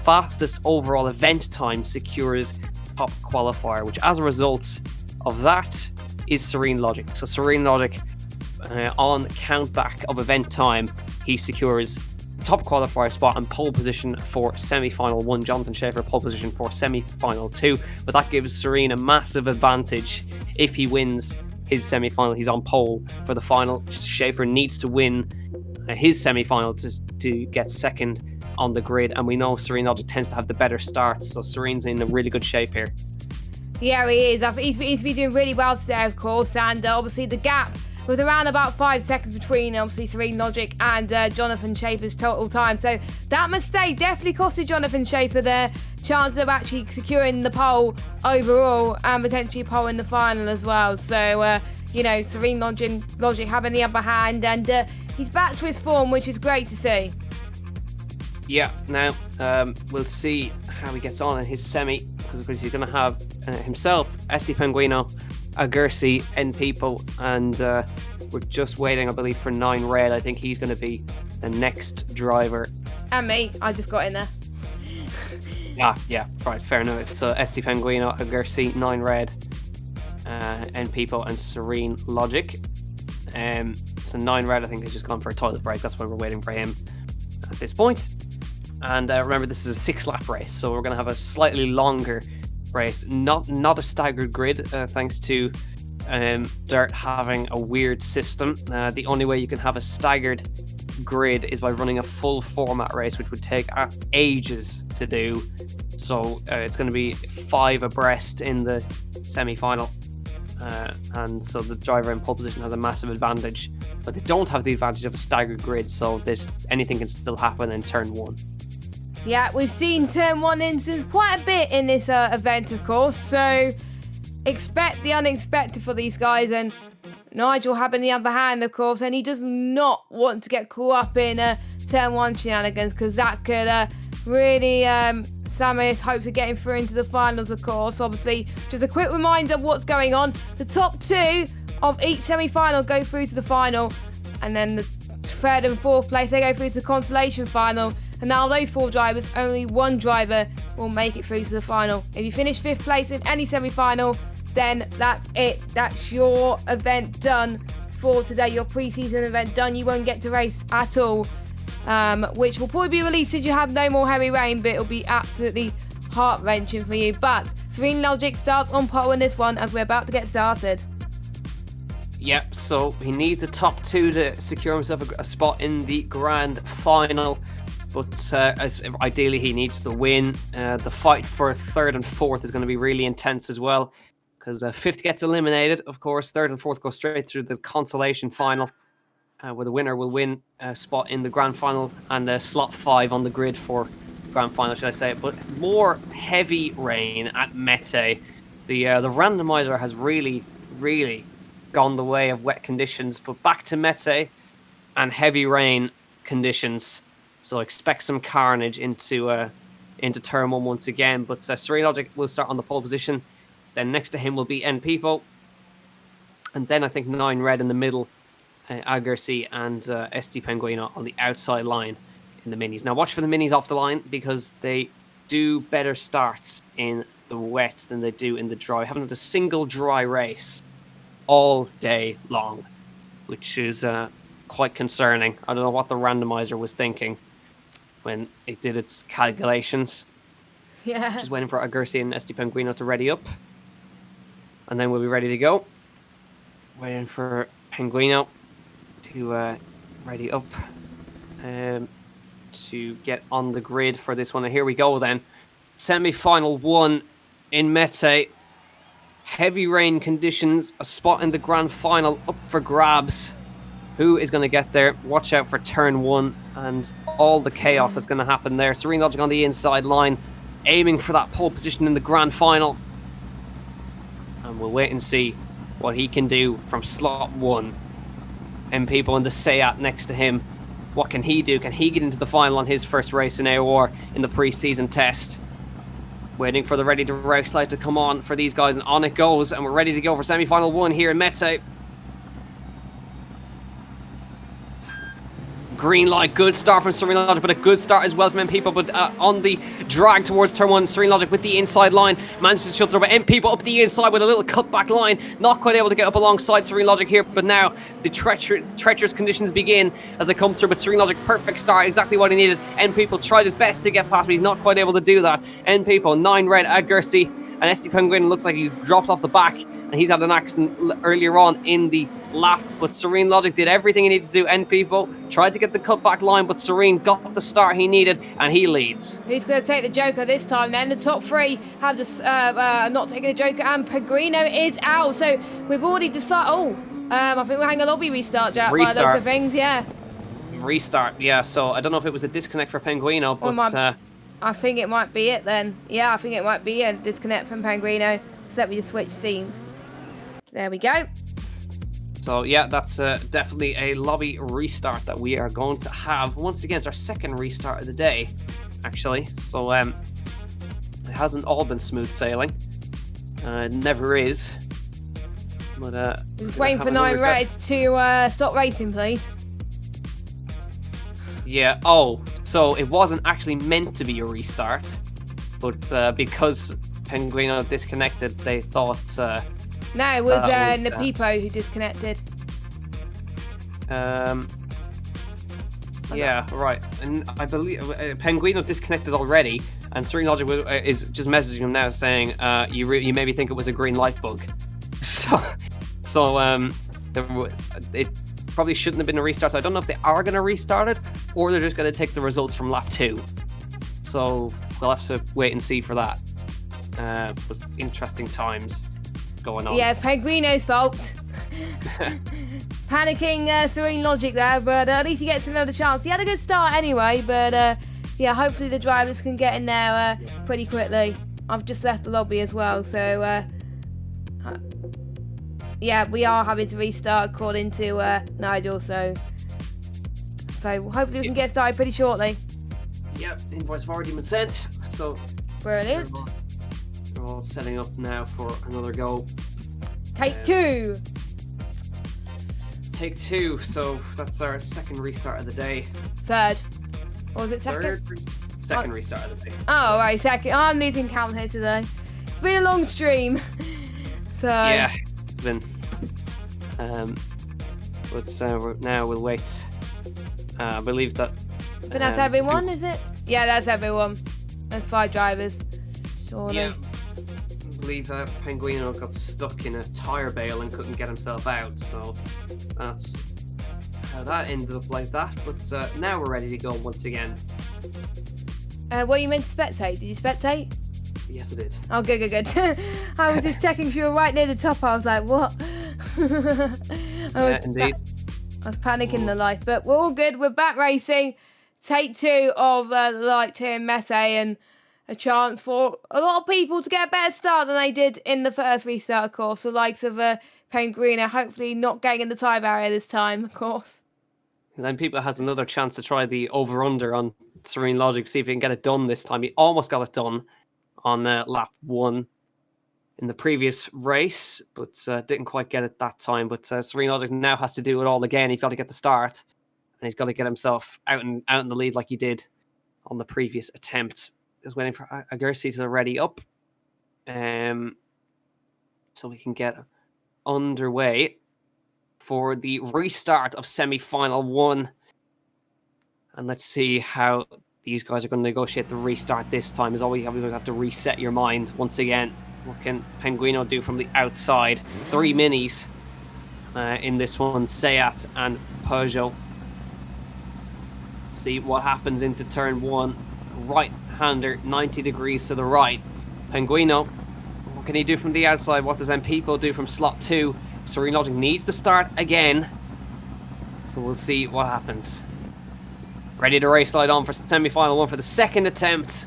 fastest overall event time secures top qualifier, which as a result of that is Serene Logic. So Serene Logic, on countback of event time, he secures top qualifier spot and pole position for semi-final 1. Jonathan Schaefer pole position for semi-final 2, but that gives Serene a massive advantage. If he wins his semi-final, he's on pole for the final. Schaefer needs to win his semi-final to get second on the grid, and we know Serene Logic tends to have the better starts, so Serene's in a really good shape here. Yeah, he is. He's been doing really well today, of course, and obviously the gap was around about 5 seconds between obviously Serene Logic and Jonathan Schaefer's total time. So that mistake definitely costed Jonathan Schaefer their chance of actually securing the pole overall and potentially pole in the final as well. So, Serene Logic having the upper hand, and he's back to his form, which is great to see. Yeah, now we'll see how he gets on in his semi, because he's going to have himself, Esti Penguino, Agursi, N People, and we're just waiting, I believe, for 9 Red. I think he's going to be the next driver. And me, I just got in there. Yeah, right, fair enough. So Esti Penguino, Agursi, 9 Red, N People, and Serene Logic. So 9 Red, I think, has just gone for a toilet break. That's why we're waiting for him at this point. And remember, this is a 6-lap race, so we're going to have a slightly longer race, not a staggered grid, thanks to DiRT having a weird system. The only way you can have a staggered grid is by running a full format race, which would take ages to do. So it's going to be 5 abreast in the semi-final, and so the driver in pole position has a massive advantage, but they don't have the advantage of a staggered grid, so anything can still happen in turn 1. Yeah, we've seen turn 1 instance quite a bit in this event, of course, so expect the unexpected for these guys, and Nigel having the upper hand, of course, and he does not want to get caught up in turn 1 shenanigans, because that could really slam his hopes of getting through into the finals, of course. Obviously, just a quick reminder of what's going on. The top 2 of each semi-final go through to the final, and then the 3rd and 4th place, they go through to the consolation final. And now those 4 drivers, only 1 driver will make it through to the final. If you finish 5th place in any semi-final, then that's it. That's your event done for today, your pre-season event done. You won't get to race at all, which will probably be released if you have no more heavy rain, but it'll be absolutely heart-wrenching for you. But Serene Logic starts on pole in this one as we're about to get started. Yep, so he needs the top 2 to secure himself a spot in the grand final. But ideally, he needs the win. The fight for 3rd and 4th is going to be really intense as well, because 5th gets eliminated. Of course, 3rd and 4th go straight through the consolation final, where the winner will win a spot in the grand final and slot 5 on the grid for grand final, should I say. But more heavy rain at Mettet. The randomizer has really, really gone the way of wet conditions, but back to Mettet and heavy rain conditions. So expect some carnage into turn 1 once again. But Serene Logic will start on the pole position. Then next to him will be N People. And then I think 9 Red in the middle, Agursi and Esti Penguino on the outside line in the minis. Now watch for the minis off the line, because they do better starts in the wet than they do in the dry. Haven't had a single dry race all day long, which is quite concerning. I don't know what the randomizer was thinking when it did its calculations. Yeah. Just waiting for Agursi and Esti Penguino to ready up, and then we'll be ready to go. Waiting for Penguino to ready up. to get on the grid for this one. And here we go then. Semi-final 1 in Mettet. Heavy rain conditions, a spot in the grand final up for grabs. Who is going to get there? Watch out for turn 1 and all the chaos that's going to happen there. Serene Logic on the inside line, aiming for that pole position in the grand final. And we'll wait and see what he can do from slot 1. And people in the Seat next to him, what can he do? Can he get into the final on his first race in AOR in the pre-season test? Waiting for the ready to race light to come on for these guys, and on it goes, and we're ready to go for semi-final 1 here in Mettet. Green light, good start from Serene Logic, but a good start as well from M People, but on the drag towards turn 1, Serene Logic with the inside line, manages to shut through, but M People up the inside with a little cutback line, not quite able to get up alongside Serene Logic here, but now the treacherous conditions begin as they come through, but Serene Logic, perfect start, exactly what he needed. M People tried his best to get past, but he's not quite able to do that. M People, 9 red at Gersi, and SD Penguin looks like he's dropped off the back, and he's had an accident earlier on in the lap, but Serene Logic did everything he needed to do. End People tried to get the cutback line, but Serene got the start he needed, and he leads. Who's going to take the Joker this time then? The top 3 have just not taken the Joker, and Pellegrino is out, so we've already decided... I think we're having a lobby restart, Jack, by those of things, yeah. Restart, yeah, so I don't know if it was a disconnect for Penguino, but... I think it might be it then. Yeah, I think it might be a disconnect from Pellegrino. So let me just switch scenes. There we go. So yeah, that's definitely a lobby restart that we are going to have. Once again, it's our second restart of the day, actually. So it hasn't all been smooth sailing. It never is. But just waiting for 9 Reds to stop racing, please. Yeah, oh, so it wasn't actually meant to be a restart, but because Penguino disconnected, they thought... no, it was Napipo who disconnected. Yeah, right. And I believe Penguino disconnected already, and Serene Logic is just messaging him now saying, you maybe think it was a green light bug. It probably shouldn't have been a restart. So I don't know if they are going to restart it or they're just going to take the results from lap 2. So we'll have to wait and see for that. But interesting times going on. Yeah, Pellegrino's fault. Panicking Serene Logic there, but at least he gets another chance. He had a good start anyway, but yeah, hopefully the drivers can get in there pretty quickly. I've just left the lobby as well, so yeah, we are having to restart according to Nigel, so hopefully we can get started pretty shortly. Yep, invoice have already been sent, so brilliant. We're all setting up now for another go. Take 2. Take 2, so that's our second restart of the day. 3rd. Or was it second? Second restart of the day. Oh, right, second. I'm losing count here today. It's been a long stream. So yeah, it's been. But now we'll wait. I believe that. But that's everyone, is it? Yeah, that's everyone. There's 5 drivers. Surely. Yeah. I believe Penguino got stuck in a tyre bale and couldn't get himself out, so that's how that ended up like that. But now we're ready to go once again. Were you meant to spectate? Did you spectate? Yes, I did. Oh, good. I was just checking if you were right near the top. I was like, what? Indeed. I was panicking the life, but we're all good. We're back racing. Take 2 of the light here in Mettet, and a chance for a lot of people to get a better start than they did in the first restart, of course. The likes of Pellegrino, hopefully not getting in the tie barrier this time, of course. And then people has another chance to try the over-under on Serene Logic, see if he can get it done this time. He almost got it done on lap 1 in the previous race, but didn't quite get it that time. But Serene Logic now has to do it all again. He's got to get the start, and he's got to get himself out in the lead like he did on the previous attempts. Just waiting for Agersi to ready up, so we can get underway for the restart of semi-final 1. And let's see how these guys are going to negotiate the restart this time. Is all we have to reset your mind once again. What can Penguino do from the outside? 3 minis in this one, Seat and Peugeot. See what happens into turn 1. Right-hander, 90 degrees to the right. Penguino, what can he do from the outside? What does Mpepo do from slot 2? Serene Logic needs to start again. So we'll see what happens. Ready to race slide on for semi-final 1 for the second attempt.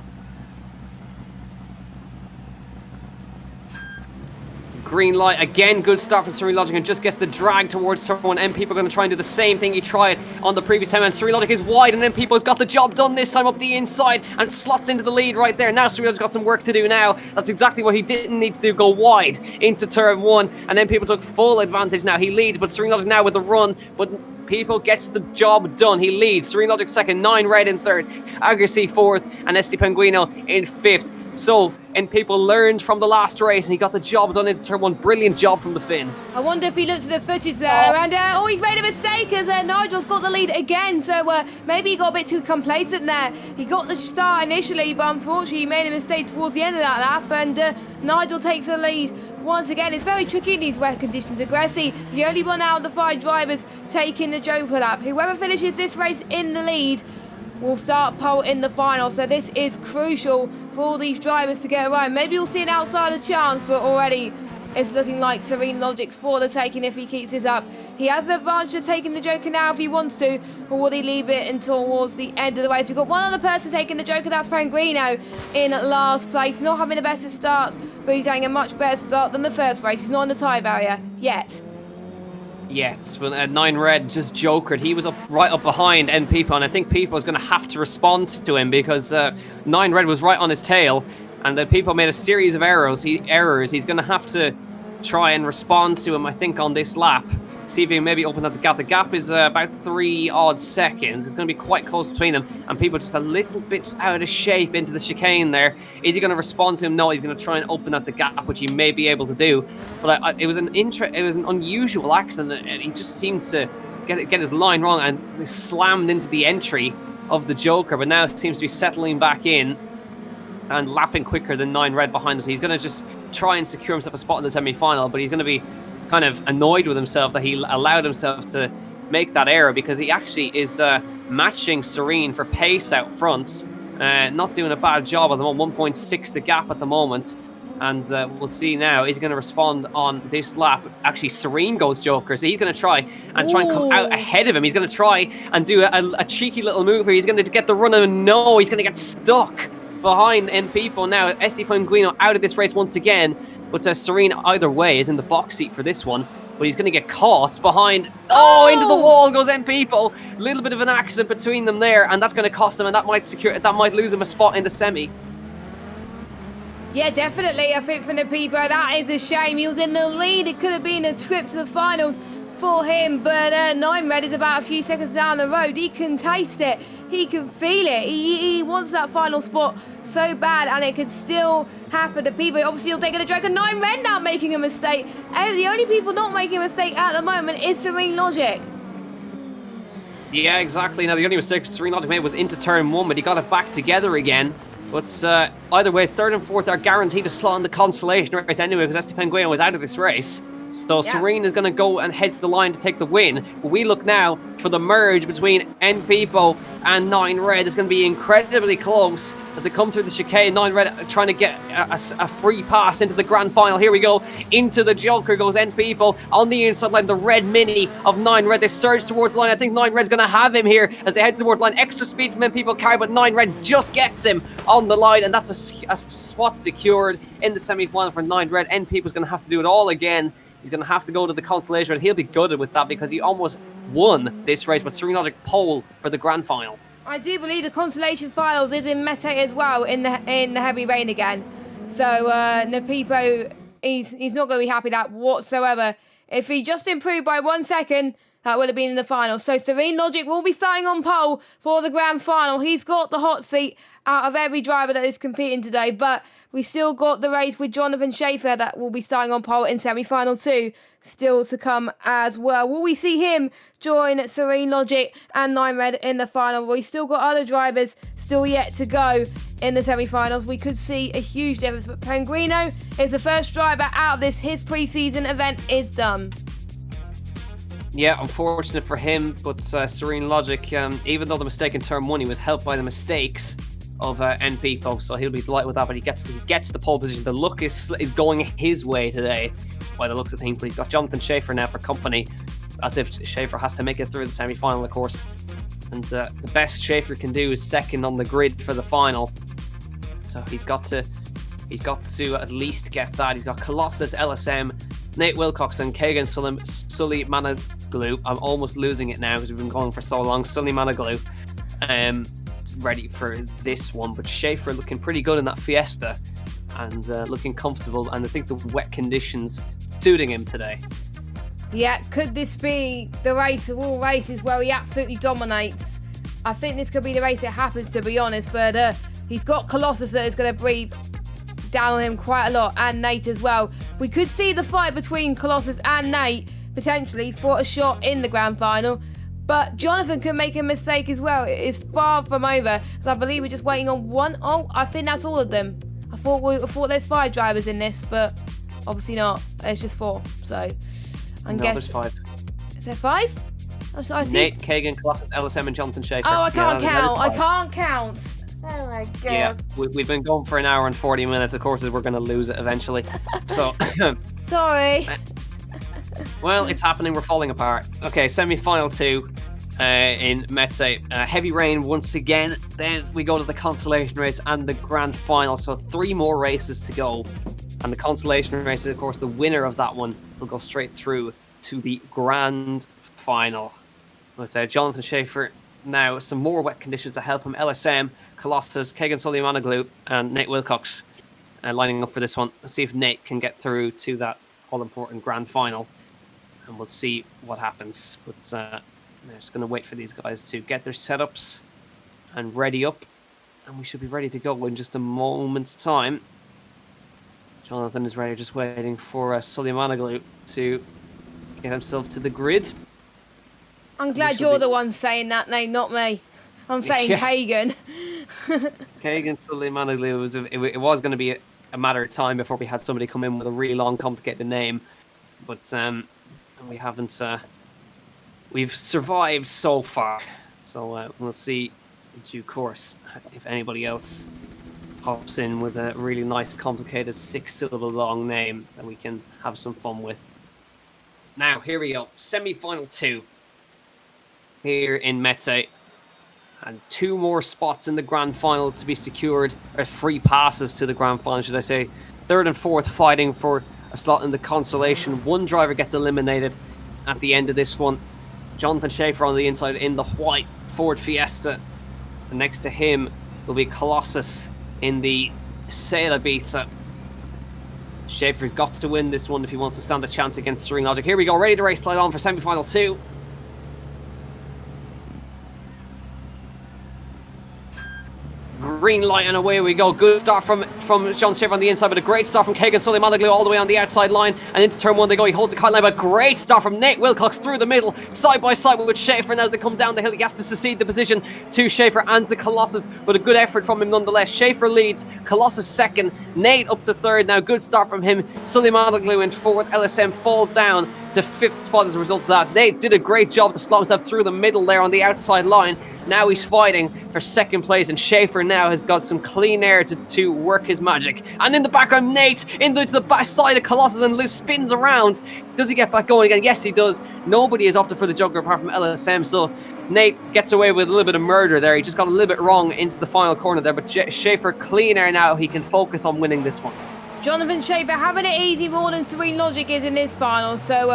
Green light again, good start for Serene Logic and just gets the drag towards turn 1. Mpepo are going to try and do the same thing he tried on the previous time, and Serene Logic is wide, and Mpepo's got the job done this time up the inside and slots into the lead right there. Now Serene Logic's got some work to do now. That's exactly what he didn't need to do, go wide into turn 1, and Mpepo took full advantage now. He leads, but Serene Logic now with the run, but Mpepo gets the job done. He leads. Serene Logic second, 9 Red in third, Agassi fourth, and Esti Penguino in fifth. So, Mpepo learned from the last race and he got the job done into turn 1. Brilliant job from the Finn. I wonder if he looked at the footage there and he's made a mistake as Nigel's got the lead again. So maybe he got a bit too complacent there. He got the start initially, but unfortunately he made a mistake towards the end of that lap, and Nigel takes the lead. Once again, it's very tricky in these wet conditions. Agassi, the only one out of the 5 drivers taking the Joker lap. Whoever finishes this race in the lead will start pole in the final. So this is crucial for all these drivers to get right. Maybe we'll see an outsider chance, but already it's looking like Serene Logic's for the taking if he keeps this up. He has the advantage of taking the Joker now if he wants to, or will he leave it until towards the end of the race? We've got one other person taking the Joker, that's Pellegrino in last place. Not having the best of starts, but he's having a much better start than the first race. He's not in the tie barrier yet. Yes, but 9 Red just jokered. He was right up behind Mpepo, and I think Pepo was going to have to respond to him because 9 Red was right on his tail, and Pepo made a series of errors. He's going to have to try and respond to him, I think, on this lap. See if he can maybe open up the gap. The gap is about 3 odd seconds. It's going to be quite close between them, and Pepo just a little bit out of shape into the chicane there. Is he going to respond to him? No, he's going to try and open up the gap, which he may be able to do. But it was an unusual accident, and he just seemed to get his line wrong and slammed into the entry of the Joker. But now it seems to be settling back in and lapping quicker than 9 Red behind us. He's going to just try and secure himself a spot in the semi-final, but he's going to be kind of annoyed with himself that he allowed himself to make that error, because he actually is matching Serene for pace out front. Not doing a bad job at the moment. 1.6 the gap at the moment, and we'll see now, is he going to respond on this lap? Actually, Serene goes Joker, so he's going to try and come out ahead of him. He's going to try and do a cheeky little move here. He's going to get the run, and no, he's going to get stuck behind Mpepo now. Esti Penguino out of this race once again, but Serene either way is in the box seat for this one, but he's going to get caught behind. Into the wall goes Mpepo. A little bit of an accident between them there, and that's going to cost him, and that might lose him a spot in the semi. Yeah, definitely. I think for Mpepo, that is a shame. He was in the lead. It could have been a trip to the finals for him, but 9 Red is about a few seconds down the road. He can taste it. He can feel it. He wants that final spot so bad, and it could still happen to people. Obviously, he'll take a Joker. 9 Red now making a mistake. And the only people not making a mistake at the moment is Serene Logic. Yeah, exactly. Now, the only mistake Serene Logic made was into turn 1, but he got it back together again. But either way, 3rd and 4th are guaranteed to slot in the consolation race anyway, because Esti Penguino was out of this race. So Serene is going to go and head to the line to take the win. But we look now for the merge between Mpepo and 9 Red. It's going to be incredibly close as they come through the chicane. 9 Red trying to get a free pass into the grand final. Here we go. Into the Joker goes Mpepo on the inside line. The red mini of 9 Red. They surge towards the line. I think 9 Red's going to have him here as they head towards the line. Extra speed from Mpepo carry, but 9 Red just gets him on the line, and that's a spot secured in the semi-final for 9 Red. Mpepo's going to have to do it all again. He's going to have to go to the consolation race. He'll be gutted with that because he almost won this race, but Serene Logic pole for the grand final. I do believe the consolation finals is in Mettet as well in the heavy rain again. So Mpepo, he's not going to be happy with that whatsoever. If he just improved by 1 second, that would have been in the final. So Serene Logic will be starting on pole for the grand final. He's got the hot seat out of every driver that is competing today, but we still got the race with Jonathan Schaefer that will be starting on pole in semi-final 2 still to come as well. Will we see him join Serene Logic and 9 Red in the final? We still got other drivers still yet to go in the semi-finals. We could see a huge difference, but Pellegrino is the first driver out of this. His pre-season event is done. Yeah, unfortunate for him, but Serene Logic, even though the mistake in turn 1, he was helped by the mistakes of NP folks, so he'll be delighted with that, but he gets the pole position. The luck is going his way today, by the looks of things, but he's got Jonathan Schaefer now for company. That's if Schaefer has to make it through the semi-final, of course. And the best Schaefer can do is second on the grid for the final. So he's got to at least get that. He's got Colossus, LSM, Nate Wilcox and Kagan Sully Managlu. I'm almost losing it now because we've been going for so long. Sully Managlu ready for this one, but Schaefer looking pretty good in that Fiesta and looking comfortable, and I think the wet conditions suiting him today. Yeah, could this be the race of all races where he absolutely dominates? I think this could be the race it happens, to be honest, but he's got Colossus that is going to breathe down on him quite a lot, and Nate as well. We could see the fight between Colossus and Nate potentially for a shot in the grand final, but Jonathan could make a mistake as well. It is far from over, so I believe we're just waiting on one. Oh, I think that's all of them. I thought there's 5 drivers in this, but obviously not. It's just 4, so I'm guessing there's 5. Is there 5? Oh, so I see Nate, Kagan, Colossus, LSM and Jonathan Schaefer. Oh, I can't count. I can't count. Oh my god. Yeah, we've been going for an hour and 40 minutes. Of course, we're going to lose it eventually. So, sorry. Well, it's happening. We're falling apart. Okay, semi-final 2 in Mettet. Heavy rain once again. Then we go to the consolation race and the grand final. So 3 more races to go. And the consolation race, of course, the winner of that one will go straight through to the grand final. Let's say Jonathan Schaefer. Now, some more wet conditions to help him. LSM, Colossus, Kagan Sullimanoglu, and Nate Wilcox lining up for this one. Let's see if Nate can get through to that all-important grand final. And we'll see what happens. But they're just going to wait for these guys to get their setups and ready up. And we should be ready to go in just a moment's time. Jonathan is ready, just waiting for Sullimanoglu to get himself to the grid. I'm glad you're the one saying that name, not me. I'm saying Kagan. Kagan Sullimanoglu, it was going to be a matter of time before we had somebody come in with a really long, complicated name. But we haven't... we've survived so far. So we'll see in due course if anybody else pops in with a really nice, complicated, 6-syllable long name that we can have some fun with. Now, here we go. Semi-final 2 here in Mettet. And 2 more spots in the grand final to be secured, or free passes to the grand final, should I say. 3rd and 4th fighting for a slot in the consolation. 1 driver gets eliminated at the end of this one. Jonathan Schaefer on the inside in the white Ford Fiesta. And next to him will be Colossus in the Sailor Ibiza. Schaefer's got to win this one if he wants to stand a chance against Serene Logic. Here we go, ready to race, slide on for semi-final 2. Green light and away we go. Good start from John Schaefer on the inside, but a great start from Kagan Sullimanoglu all the way on the outside line. And into turn 1 they go. He holds the kite line, but great start from Nate Wilcox through the middle, side by side with Schaefer. And as they come down the hill, he has to secede the position to Schaefer and to Colossus, but a good effort from him nonetheless. Schaefer leads, Colossus 2nd, Nate up to 3rd. Now good start from him. Sullimanoglu in 4th. LSM falls down to 5th spot as a result of that. Nate did a great job to slot himself through the middle there on the outside line. Now he's fighting for 2nd place, and Schaefer now has got some clean air to work his magic. And in the background, Nate into the back side of Colossus and loose spins around. Does he get back going again? Yes, he does. Nobody is opted for the Joker apart from LSM, so Nate gets away with a little bit of murder there. He just got a little bit wrong into the final corner there, but Schaefer clean air now. He can focus on winning this one. Jonathan Schaefer having it easy more than Serene Logic is in this final, so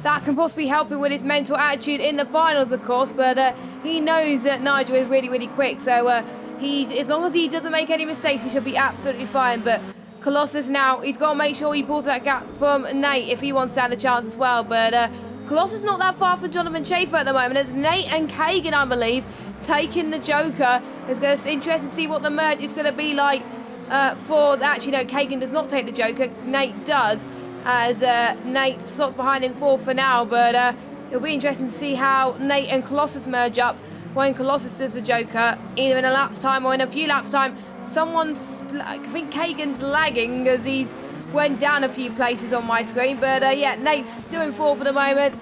that can possibly help him with his mental attitude in the finals, of course, but he knows that Nigel is really, really quick, so as long as he doesn't make any mistakes, he should be absolutely fine. But Colossus now, he's got to make sure he pulls that gap from Nate if he wants to have a chance as well, but Colossus not that far from Jonathan Schaefer at the moment. It's Nate and Kagan, I believe, taking the Joker. It's going to be interesting to see what the merge is going to be like. Actually, no, Kagan does not take the Joker. Nate does, as Nate slots behind him 4th for now. But it'll be interesting to see how Nate and Colossus merge up when Colossus does the Joker, either in a lap's time or in a few laps' time. I think Kagan's lagging as he's went down a few places on my screen. But yeah, Nate's still in 4th for the moment.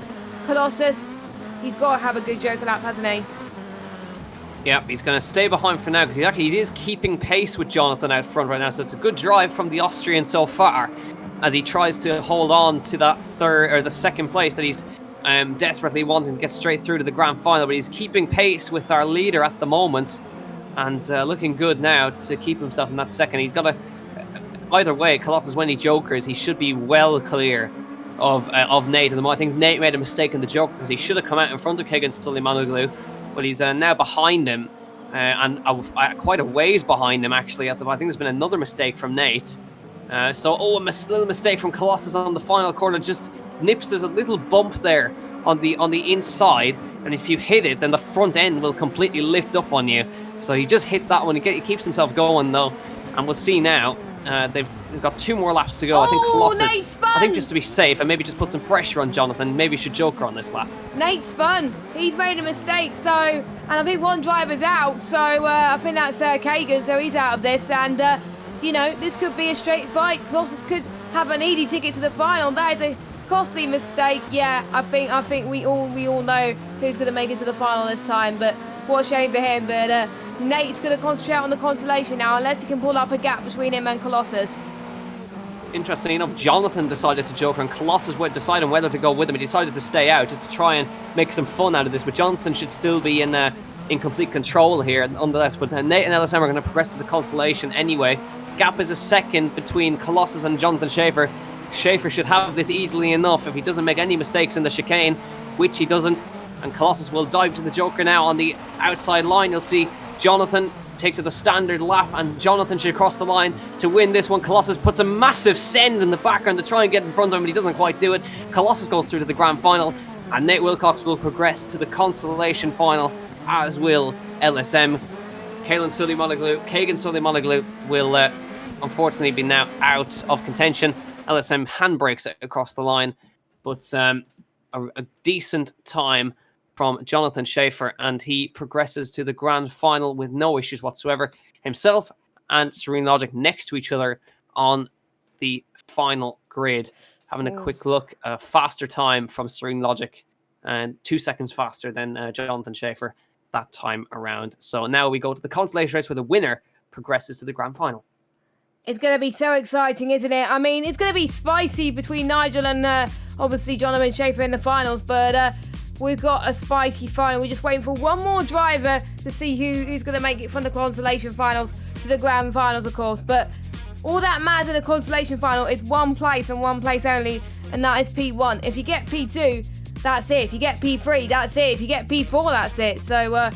Colossus, he's got to have a good joker lap, hasn't he? Yeah, he's going to stay behind for now because he is keeping pace with Jonathan out front right now. So it's a good drive from the Austrian so far as he tries to hold on to that the second place that he's desperately wanting to get straight through to the grand final. But he's keeping pace with our leader at the moment and looking good now to keep himself in that second. He's got to, either way, Colossus, when he jokers, he should be well clear of Nate. I think Nate made a mistake in the joker because he should have come out in front of Kegan Suleimanoglu. But he's now behind him, and quite a ways behind him, actually. I think there's been another mistake from Nate. A little mistake from Colossus on the final corner. Just nips, there's a little bump there on the inside, and if you hit it, then the front end will completely lift up on you. So he just hit that one. He keeps himself going, though. And we'll see now. They've got 2 more laps to go. I think Colossus, I think just to be safe and maybe just put some pressure on Jonathan, maybe should joker on this lap. Nate spun. He's made a mistake, and I think one driver's out, so I think that's Kagan, so he's out of this, and this could be a straight fight. Colossus could have an easy ticket to the final. That is a costly mistake. Yeah, I think we all know who's going to make it to the final this time, but what a shame for him. But Nate's going to concentrate on the consolation now, unless he can pull up a gap between him and Colossus. Interestingly enough, Jonathan decided to joker, and Colossus went deciding whether to go with him. He decided to stay out just to try and make some fun out of this. But Jonathan should still be in complete control here, nonetheless. But Nate and LSM are going to progress to the consolation anyway. Gap is a second between Colossus and Jonathan Schaefer. Schaefer should have this easily enough if he doesn't make any mistakes in the chicane, which he doesn't. And Colossus will dive to the joker now on the outside line. You'll see Jonathan take to the standard lap, and Jonathan should cross the line to win this one. Colossus puts a massive send in the background to try and get in front of him, but he doesn't quite do it. Colossus goes through to the grand final, and Nate Wilcox will progress to the consolation final, as will LSM. Kagan Suleimanoglu will unfortunately be now out of contention. LSM handbrakes across the line, but a decent time from Jonathan Schaefer, and he progresses to the grand final with no issues whatsoever. Himself and Serene Logic next to each other on the final grid. Having a quick look, a faster time from Serene Logic, and 2 seconds faster than Jonathan Schaefer that time around. So now we go to the consolation race where the winner progresses to the grand final. It's going to be so exciting, isn't it? I mean, it's going to be spicy between Nigel and obviously Jonathan Schaefer in the finals, but we've got a spicy final. We're just waiting for one more driver to see who's going to make it from the consolation finals to the grand finals, of course. But all that matters in the consolation final is one place and one place only, and that is P1. If you get P2, that's it. If you get P3, that's it. If you get P4, that's it. So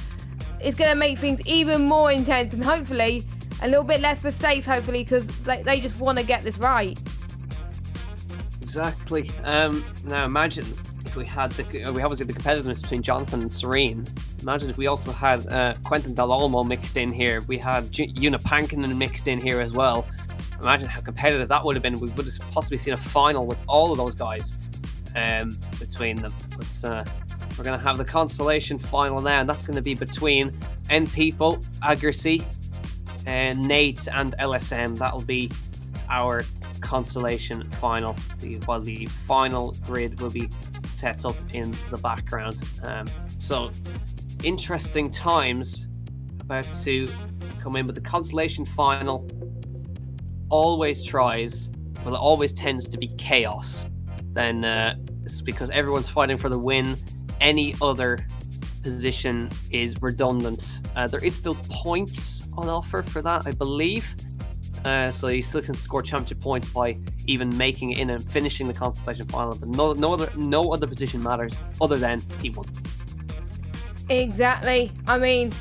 it's going to make things even more intense, and hopefully a little bit less mistakes, hopefully, because they just want to get this right. Exactly. Now imagine if we had we obviously the competitiveness between Jonathan and Serene. Imagine if we also had Quentin Del Olmo mixed in here. We had Una Pankinen mixed in here as well. Imagine how competitive that would have been. We would have possibly seen a final with all of those guys between them. But we're going to have the consolation final now, and that's going to be between N People, Agassi, Nate and LSM. That'll be our consolation final. While the final grid will be set up in the background. So interesting times about to come in, but the consolation final always tends to be chaos. Then it's because everyone's fighting for the win. Any other position is redundant. There is still points on offer for that, I believe. So you still can score championship points by even making it in and finishing the consolation final. But no other position matters other than P1. Exactly. I mean,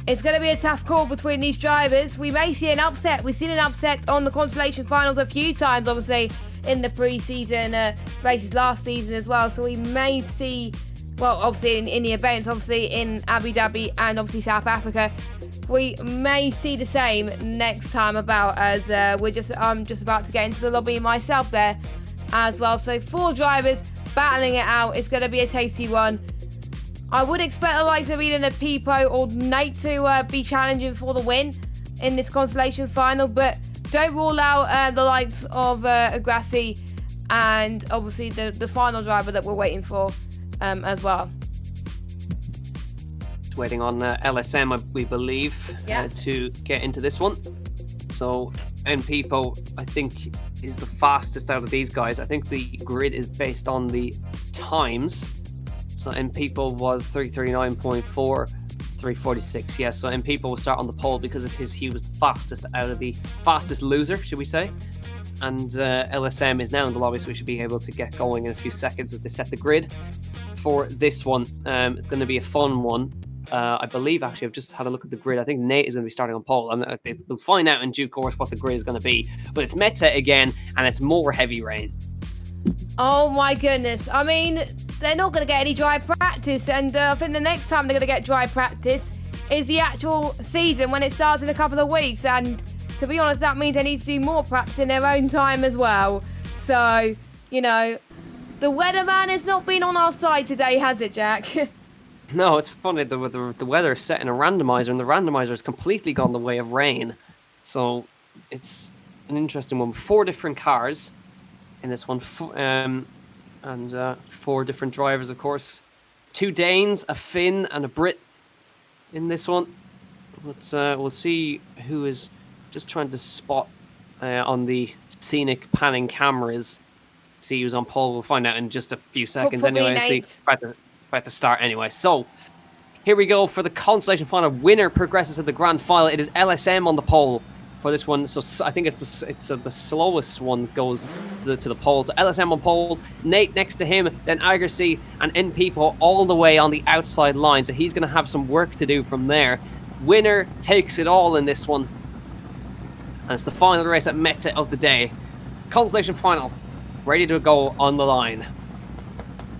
it's going to be a tough call between these drivers. We may see an upset. We've seen an upset on the consolation finals a few times, obviously, in the pre-season races last season as well. So we may see, well, obviously in the events, obviously in Abu Dhabi and obviously South Africa, we may see the same next time about, as I'm just about to get into the lobby myself there as well. So 4 drivers battling it out. It's going to be a tasty one. I would expect the likes of either Pipo or Nate to be challenging for the win in this consolation final, but don't rule out the likes of Agassi and obviously the final driver that we're waiting for. as well. Waiting on LSM, we believe, Yeah. to get into this one. So NPeople, I think, is the fastest out of these guys. I think the grid is based on the times. So NPeople was 339.4, 346. Yeah, so NPeople will start on the pole because of he was the fastest out of the fastest loser, should we say. And LSM is now in the lobby, so we should be able to get going in a few seconds as they set the grid for this one. It's going to be a fun one. I believe, actually, I've just had a look at the grid. I think Nate is going to be starting on pole. We'll find out in due course what the grid is going to be. But it's Mettet again, and it's more heavy rain. Oh my goodness. I mean, they're not going to get any dry practice. And I think the next time they're going to get dry practice is the actual season when it starts in a couple of weeks. And to be honest, that means they need to do more practice in their own time as well. So, you know, the weatherman has not been on our side today, has it, Jack? No, it's funny. The weather is set in a randomizer, and the randomizer has completely gone the way of rain. So it's an interesting one. 4 different cars in this one, and 4 different drivers, of course. 2 Danes, a Finn, and a Brit in this one. We'll see who is just trying to spot on the scenic panning cameras. See who's on pole. We'll find out in just a few seconds. Anyways, about to start anyway. So here we go for the consolation final. Winner progresses to the grand final. It is LSM on the pole for this one. So I think it's the slowest one goes to the pole. So LSM on pole, Nate next to him, then Agassi and NPeople all the way on the outside line. So he's going to have some work to do from there. Winner takes it all in this one. And it's the final race at Mettet of the day. Consolation final, ready to go on the line.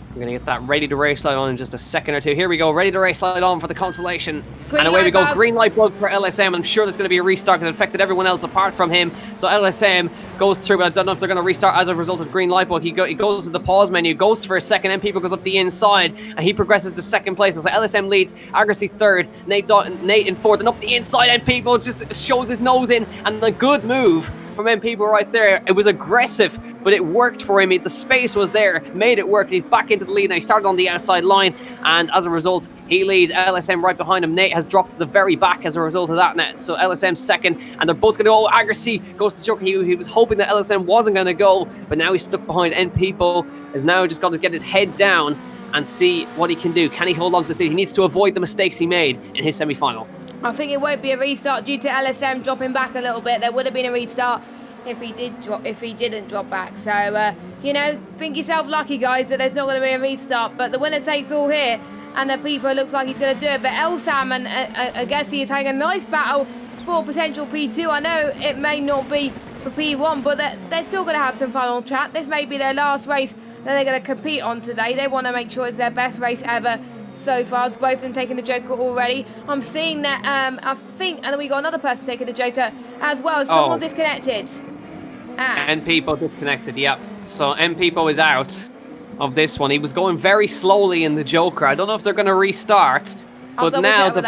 We're going to get that ready to race light on in just a second or two. Here we go, ready to race light on for the consolation. And away we go, green light bug for LSM. I'm sure there's going to be a restart because it affected everyone else apart from him. So LSM goes through, but I don't know if they're going to restart as a result of green light bug. He goes to the pause menu, goes for a second, and NPeople goes up the inside, and he progresses to second place. So LSM leads, Agassi third, Nate in fourth, and up the inside, NPeople just shows his nose in, and a good move from NPeople right there. It was aggressive, but it worked for him. The space was there, made it work. He's back into the lead now. He started on the outside line, and as a result, he leads. LSM right behind him. Nate has dropped to the very back as a result of that net. So LSM second, and they're both going to go. Agassi goes to choke. He was hoping that LSM wasn't going to go, but now he's stuck behind. NPeople is now just got to get his head down and see what he can do. Can he hold on to the lead? He needs to avoid the mistakes he made in his semi-final. I think it won't be a restart due to LSM dropping back a little bit. There would have been a restart if he didn't drop back. So, you know, think yourself lucky, guys, that there's not going to be a restart. But the winner takes all here, and the people looks like he's going to do it. But Elsam and Agassi is having a nice battle for potential P2. I know it may not be for P1, but they're still going to have some fun on track. This may be their last race that they're going to compete on today. They want to make sure it's their best race ever so far. As both of them taking the Joker already. I'm seeing that, I think, and then we got another person taking the Joker as well. Someone's disconnected. NPeople disconnected, yep. So NPeople is out of this one. He was going very slowly in the Joker. I don't know if they're going to restart, but now the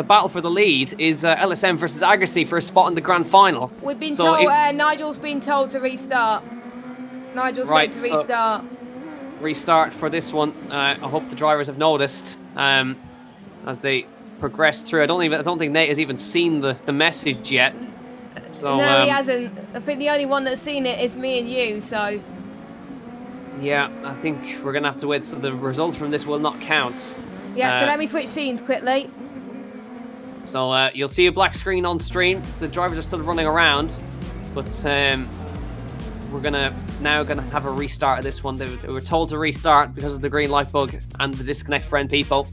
battle for the lead is LSM versus Agassi for a spot in the grand final. We've been told, Nigel's been told to restart. Nigel's said to restart. Restart for this one. I hope the drivers have noticed as they progress through. I don't think Nate has even seen the message yet. So, no, he hasn't. I think the only one that's seen it is me and you, so... Yeah, I think we're going to have to wait, so the result from this will not count. Yeah, so let me switch scenes quickly. So you'll see a black screen on stream. The drivers are still running around, but we're now gonna have a restart of this one. They were told to restart because of the green light bug and the disconnect for NPeople.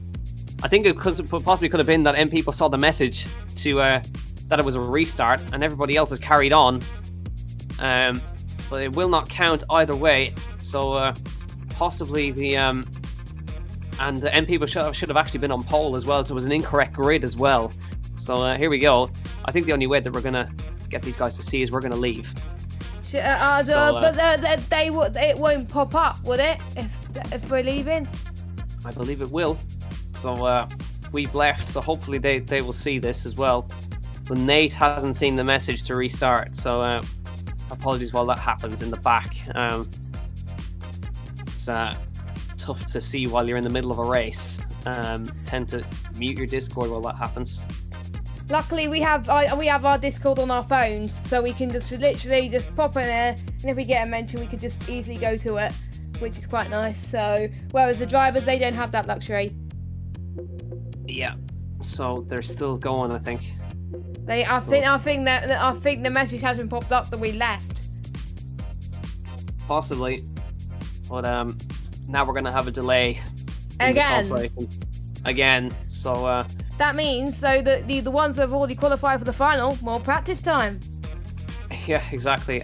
I think it possibly could have been that NPeople saw the message to that it was a restart, and everybody else has carried on. But it will not count either way. So possibly the and NPeople should have actually been on pole as well. So it was an incorrect grid as well. So here we go. I think the only way that we're gonna get these guys to see is we're gonna leave. But it won't pop up, would it? If we're leaving? I believe it will. So we've left. So hopefully they will see this as well. But Nate hasn't seen the message to restart. So apologies while that happens in the back. tough to see while you're in the middle of a race. Tend to mute your Discord while that happens. Luckily, we have our Discord on our phones, so we can just literally just pop in there, and if we get a mention, we can just easily go to it, which is quite nice. So, whereas the drivers, they don't have that luxury. Yeah. So they're still going, I think. I think the message has been popped up that we left. Possibly. But now we're gonna have a delay. Again. So that means so that the ones that have already qualified for the final, more practice time. yeah, exactly.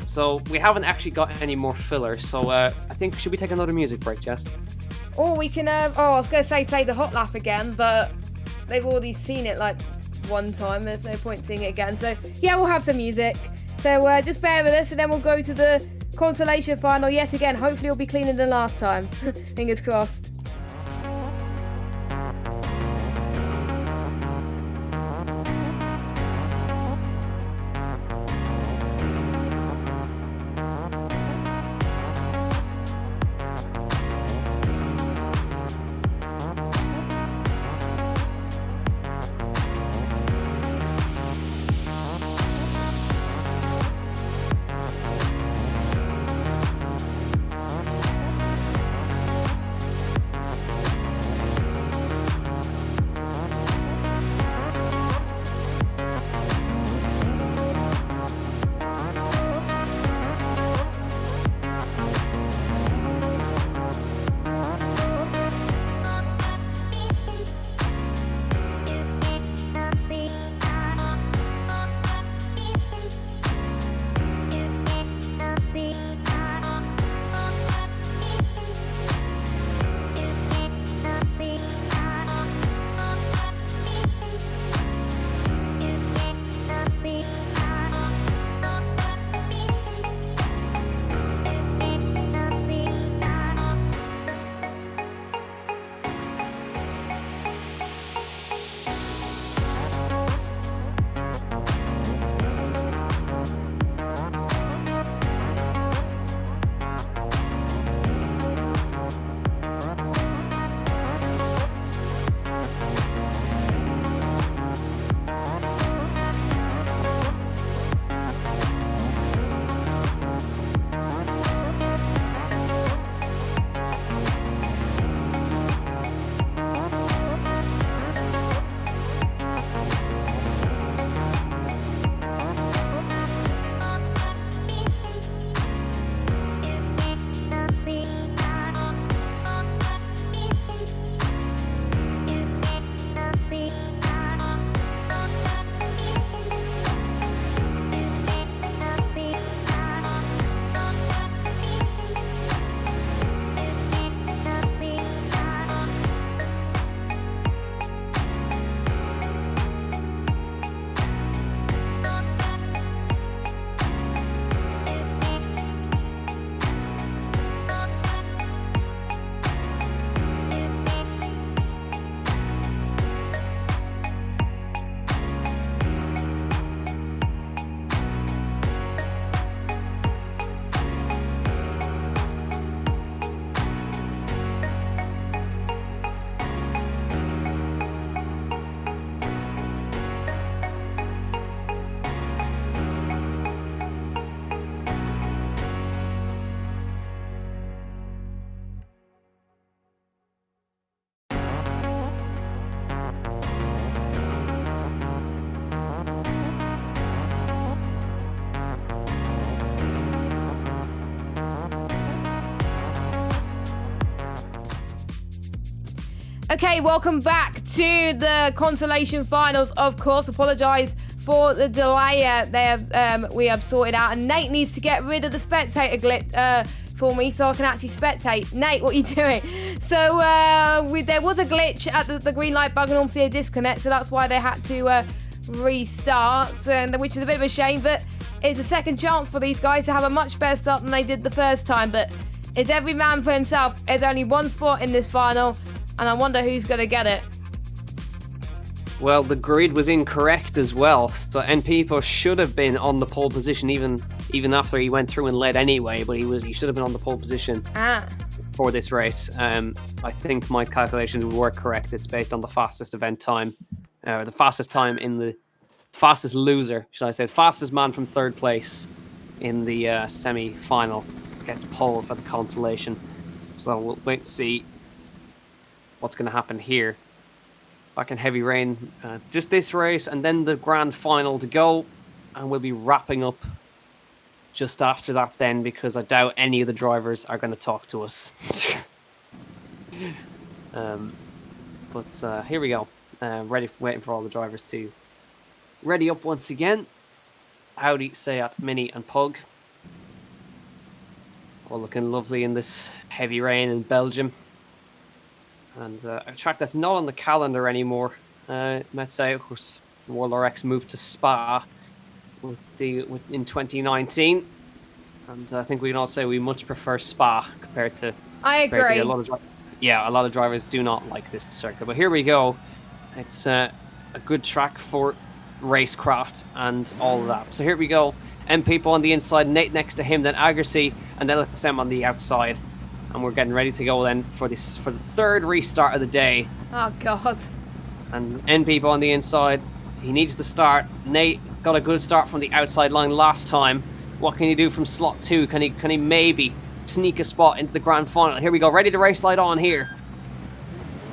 So we haven't actually got any more filler. So I think should we take another music break, Jess? Or we can I was gonna say play the hot lap again, but they've already seen it like one time. There's no point seeing it again. So yeah, we'll have some music. So just bear with us, and then we'll go to the consolation final yet again. Hopefully it'll be cleaner than last time. Fingers crossed. Okay, welcome back to the consolation finals. Of course, apologise for the delay. We have sorted out, and Nate needs to get rid of the spectator glitch for me, so I can actually spectate. Nate, what are you doing? So there was a glitch at the green light bug and obviously a disconnect, so that's why they had to restart, which is a bit of a shame. But it's a second chance for these guys to have a much better start than they did the first time. But it's every man for himself. There's only one spot in this final, and I wonder who's going to get it. Well, the grid was incorrect as well, so Npepo should have been on the pole position even after he went through and led anyway, but he should have been on the pole position for this race. I think my calculations were correct. It's based on the fastest event time, the fastest time in the fastest loser, should I say, fastest man from third place in the semi-final gets pole for the consolation. So we'll wait and see what's going to happen here. Back in heavy rain, just this race and then the grand final to go, and we'll be wrapping up just after that then, because I doubt any of the drivers are going to talk to us. But here we go. Waiting for all the drivers to ready up once again. Audi, Seat, Mini and Pug. All looking lovely in this heavy rain in Belgium. And a track that's not on the calendar anymore. Mettet, of course, World RX moved to Spa in 2019. And I think we can all say we much prefer Spa compared to... I agree. A lot of drivers do not like this circuit. But here we go. It's a good track for racecraft and all of that. So here we go. M people on the inside, Nate next to him, then Agassi, and then LSM on the outside. And we're getting ready to go then for the third restart of the day. Oh God. And N people on the inside. He needs to start. Nate got a good start from the outside line last time. What can he do from slot 2? Can he maybe sneak a spot into the grand final? Here we go. Ready to race light on here.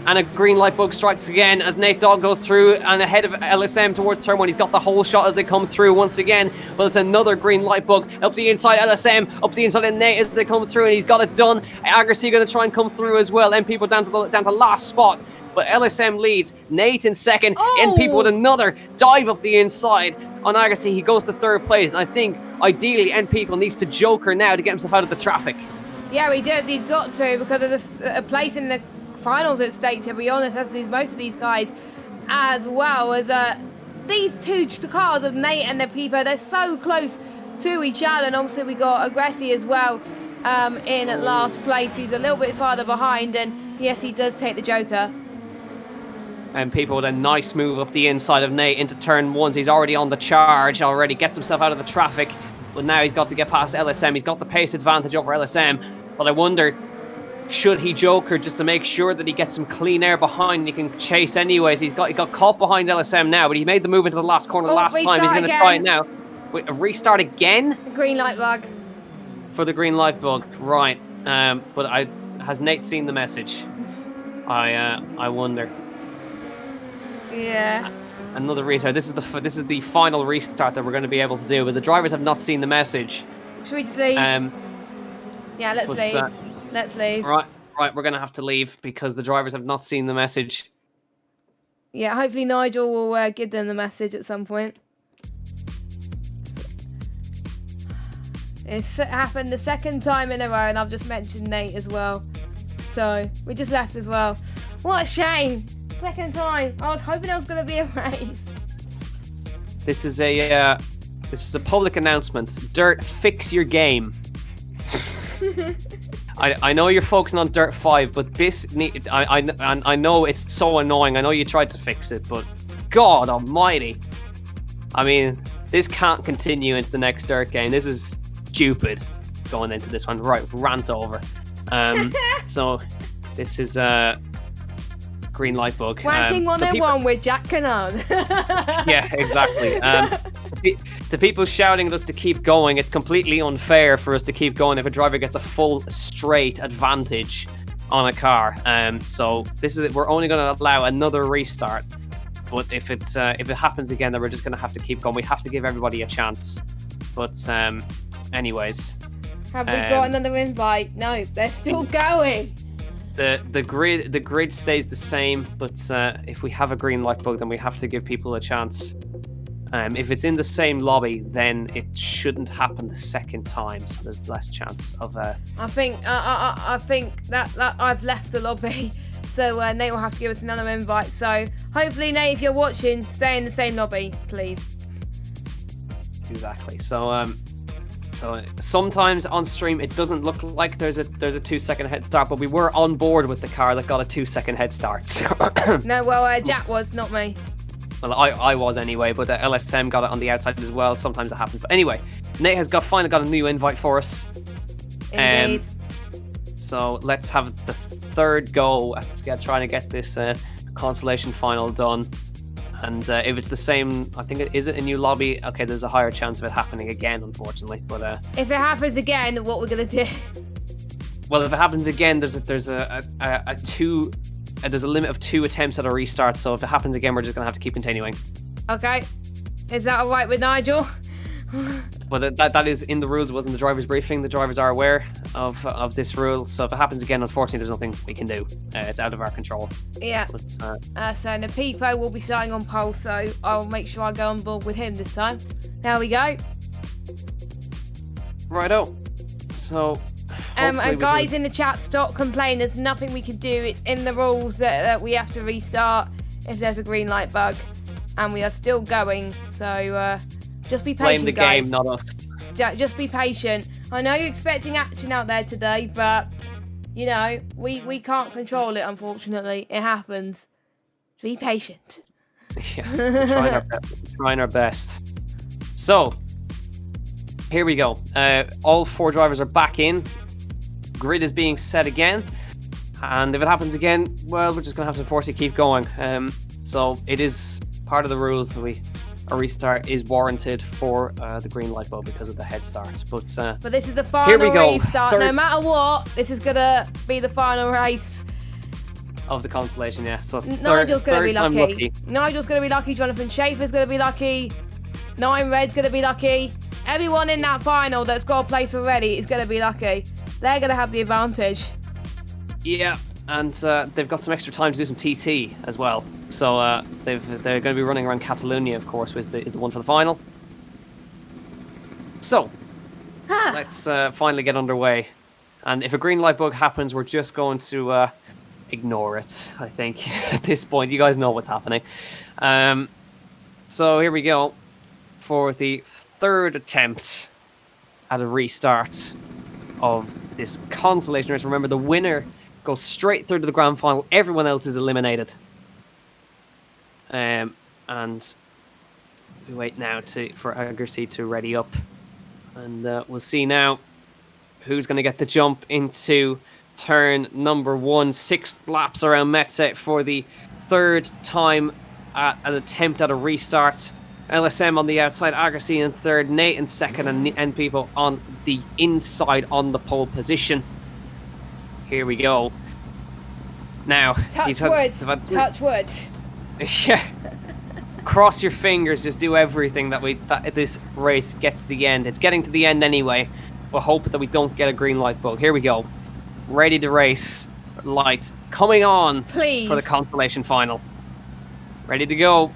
And a green light bug strikes again as Nate Dogg goes through and ahead of LSM towards turn 1. He's got the whole shot as they come through once again. But it's another green light bug up the inside. LSM up the inside of Nate as they come through, and he's got it done. Agassi going to try and come through as well. And people down to last spot. But LSM leads. Nate in second. And people with another dive up the inside on Agassi. He goes to third place. And I think ideally N people needs to joker now to get himself out of the traffic. Yeah, he does. He's got to, because of the place in the finals at stake, to be honest, as most of these guys, as well as these two cars of Nate and the Peepo, they're so close to each other. And obviously we got Agassi as well in at last place. He's a little bit farther behind, and yes, he does take the joker. And people with a nice move up the inside of Nate into turn 1. He's already on the charge, already gets himself out of the traffic, but now he's got to get past LSM. He's got the pace advantage over LSM, but I wonder, should he joker just to make sure that he gets some clean air behind and he can chase anyways? He got caught behind LSM now, but he made the move into the last corner last time. He's going to try it now. Wait, a restart again? Green light bug. For the green light bug, right. But has Nate seen the message? I wonder. Yeah. Another restart. This is the final restart that we're going to be able to do, but the drivers have not seen the message. Should we just leave? Yeah, let's leave. Let's leave. Right, we're going to have to leave because the drivers have not seen the message. Yeah, hopefully Nigel will give them the message at some point. It's happened the second time in a row, and I've just mentioned Nate as well. So, we just left as well. What a shame. Second time. I was hoping there was going to be a race. This is a public announcement. DiRT, fix your game. I know you're focusing on DiRT 5, but I know it's so annoying. I know you tried to fix it, but God almighty. I mean, this can't continue into the next DiRT game. This is stupid going into this one. Right, rant over. So this is green light bug. Ranting 101 with Jack Cannon. Yeah, exactly. To people shouting at us to keep going, it's completely unfair for us to keep going if a driver gets a full straight advantage on a car. So this is it. We're only going to allow another restart. But if it happens again, then we're just going to have to keep going. We have to give everybody a chance. But anyways, have we got another invite? No, they're still going. The grid stays the same, but if we have a green light bug, then we have to give people a chance. If it's in the same lobby, then it shouldn't happen the second time, so there's less chance of. I think that I've left the lobby, so Nate will have to give us another invite. So hopefully, Nate, if you're watching, stay in the same lobby, please. Exactly. So sometimes on stream it doesn't look like there's a 2-second head start, but we were on board with the car that got a 2-second head start. So no, well, Jack was, not me. Well, I was anyway, but LSM got it on the outside as well. Sometimes it happens. But anyway, Nate has finally got a new invite for us. Indeed. So let's have the third go at trying to get this consolation final done. And if it's the same, I think is it a new lobby? Okay, there's a higher chance of it happening again, unfortunately. But if it happens again, what we're gonna do? Well, if it happens again, there's a limit of 2 attempts at a restart. So if it happens again, we're just gonna have to keep continuing. Okay, is that all right with Nigel? Well, that is in the rules. It wasn't the driver's briefing. The drivers are aware of this rule. So if it happens again, unfortunately, there's nothing we can do. It's out of our control. Yeah. So Napipo will be starting on pole, so I'll make sure I go on board with him this time. There we go. Righto. So. And guys in the chat, stop complaining. There's nothing we can do. It's in the rules that we have to restart if there's a green light bug, and we are still going. So just be patient, blame the guys. game, not us. Just be patient. I know you're expecting action out there today, but you know we can't control it. Unfortunately, it happens. Be patient. Yeah, we're trying our best. So here we go. All 4 drivers are back in. Grid is being set again, and if it happens again, well, we're just gonna have to force it keep going. So it is part of the rules that a restart is warranted for the green light bulb because of the head start. But this is the final restart. No matter what, this is gonna be the final race of the consolation. Yeah. So Nigel's gonna be lucky. Nigel's gonna be lucky. Jonathan Schaefer's gonna be lucky. 9 Red's gonna be lucky. Everyone in that final that's got a place already is gonna be lucky. They're going to have the advantage. Yeah, and they've got some extra time to do some TT as well. So they're going to be running around Catalunya, of course, is the one for the final. So, let's finally get underway. And if a green light bug happens, we're just going to ignore it, I think, at this point. You guys know what's happening. So here we go for the 3rd attempt at a restart of this consolation race. Remember, the winner goes straight through to the grand final. Everyone else is eliminated. And we wait now for Agassi to ready up. And we'll see now who's going to get the jump into turn number 1. 6 laps around Mettet for the 3rd time at an attempt at a restart. LSM on the outside, Agassi in 3rd, Nate in 2nd, and NPeople on the inside on the pole position. Here we go. Now, touch wood. Yeah. Cross your fingers. Just do everything that this race gets to the end. It's getting to the end anyway. We'll hope that we don't get a green light bug. Here we go. Ready to race. Light coming on. Please. For the consolation final. Ready to go.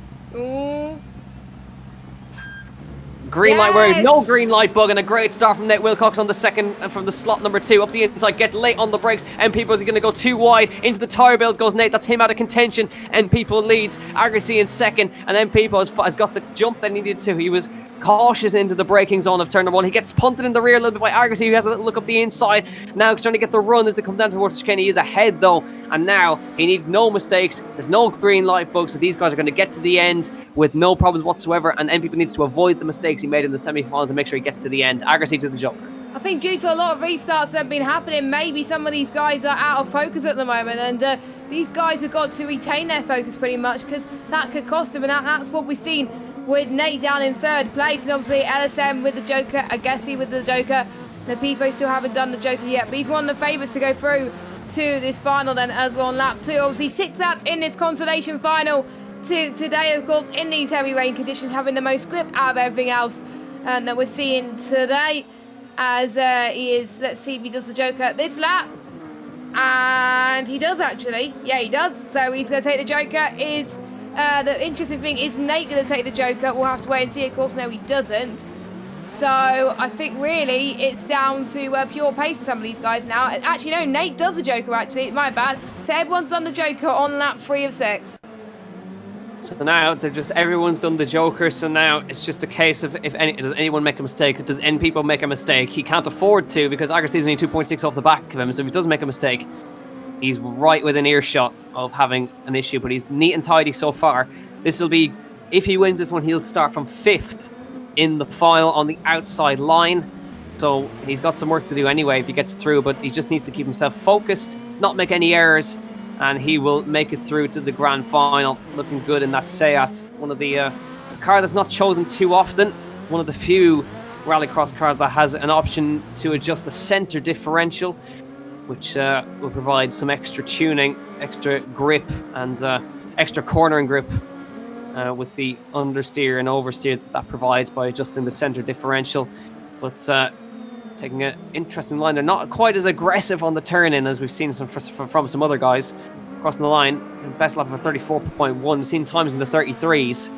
Green light, where no green light bug, and a great start from Nate Wilcox on the second, from the slot number 2 up the inside, gets late on the brakes, and people is going to go too wide into the tire builds. Goes Nate, that's him out of contention, and people leads. Agassi in 2nd, and then people has got the jump that he needed to. He was cautious into the braking zone of turn number 1. He gets punted in the rear a little bit by Agassi, who has a little look up the inside. Now he's trying to get the run as they come down towards chicane. He is ahead though, and now he needs no mistakes. There's no green light bug, so these guys are going to get to the end with no problems whatsoever, and NPeople needs to avoid the mistakes he made in the semi-final to make sure he gets to the end. Agassi to the jump. I think due to a lot of restarts that have been happening, maybe some of these guys are out of focus at the moment, and these guys have got to retain their focus pretty much, because that could cost them, and that's what we've seen with Nate down in 3rd place, and obviously LSM with the Joker, Agassi with the Joker. The Napipo still haven't done the Joker yet, but he's one of the favourites to go through to this final then, as we're on lap 2. Obviously 6 laps in this consolation final today, of course, in these heavy rain conditions, having the most grip out of everything else that we're seeing today, as he is, let's see if he does the Joker this lap. And he does actually. Yeah, he does. So he's going to take the Joker. The interesting thing is Nate going to take the Joker. We'll have to wait and see. Of course, no, he doesn't. So I think really it's down to pure pace for some of these guys now. Actually, no, Nate does the Joker, actually. My bad. So everyone's done the Joker on lap 3 of 6. So now everyone's done the Joker. So now it's just a case of does anyone make a mistake? Does NPeople make a mistake? He can't afford to, because Agassi's only 2.6 off the back of him. So if he does make a mistake, he's right within earshot of having an issue. But he's neat and tidy so far. This will be, if he wins this one, he'll start from 5th in the final on the outside line. So he's got some work to do anyway if he gets through, but he just needs to keep himself focused, not make any errors, and he will make it through to the grand final. Looking good in that Seat, one of the car that's not chosen too often, one of the few Rallycross cars that has an option to adjust the center differential, which will provide some extra tuning, extra grip, and extra cornering grip with the understeer and oversteer that provides by adjusting the center differential. But taking an interesting line. They're not quite as aggressive on the turn-in as we've seen from some other guys. Crossing the line, best lap of a 34.1, seen times in the 33s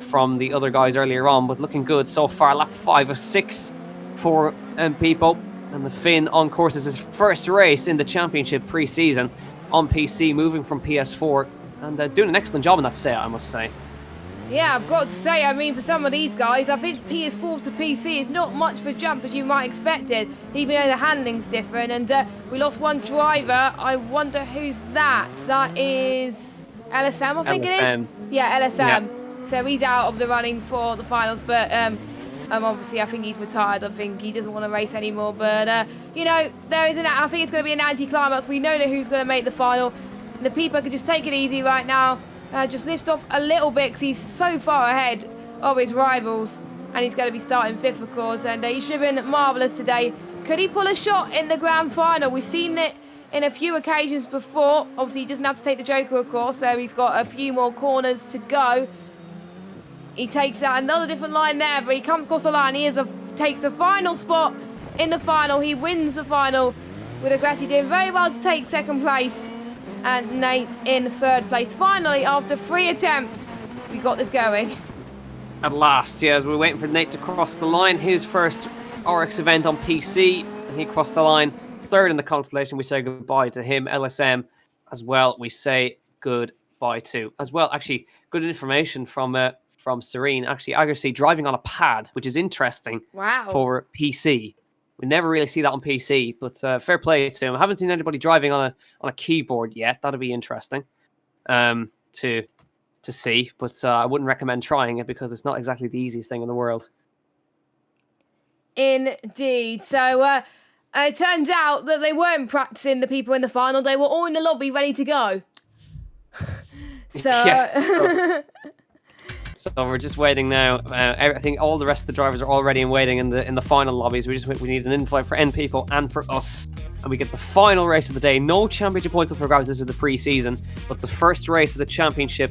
from the other guys earlier on, but looking good so far. Lap 5 of 6 for people. And the Finn on course is his first race in the championship pre-season on PC, moving from PS4, and doing an excellent job in that set, I must say. Yeah, I've got to say, I mean, for some of these guys, I think PS4 to PC is not much of a jump as you might expect it, even though the handling's different. And we lost one driver. I wonder who's that. That is LSM, I think it is. Yeah, LSM. Yeah. So he's out of the running for the finals, but obviously I think he's retired. I think he doesn't want to race anymore. But you know, I think it's going to be an anti-climax. We know who's going to make the final. The people can just take it easy right now. Just lift off a little bit because he's so far ahead of his rivals, and he's going to be starting 5th, of course. And he should have been marvellous today. Could he pull a shot in the grand final? We've seen it in a few occasions before. Obviously, he doesn't have to take the Joker, of course, so he's got a few more corners to go. He takes out another different line there, but he comes across the line. He takes the final spot in the final. He wins the final with Agrassi doing very well to take 2nd place. And Nate in 3rd place. Finally, after 3 attempts, we got this going. At last, yeah, as we're waiting for Nate to cross the line. His first RX event on PC, and he crossed the line 3rd in the constellation. We say goodbye to him. LSM as well, we say goodbye to. As well, actually, good information from Serene. Actually, Agrassi driving on a pad, which is interesting. Wow. For PC. We never really see that on PC, but fair play to him. I haven't seen anybody driving on a keyboard yet. That'll be interesting to see, but I wouldn't recommend trying it because it's not exactly the easiest thing in the world. Indeed. So it turns out that they weren't practicing, the people in the final. They were all in the lobby ready to go. So we're just waiting now. I think all the rest of the drivers are already waiting in the final lobbies. We need an invite for N people and for us, and we get the final race of the day. No championship points up for grabs. This is the pre-season, but the first race of the championship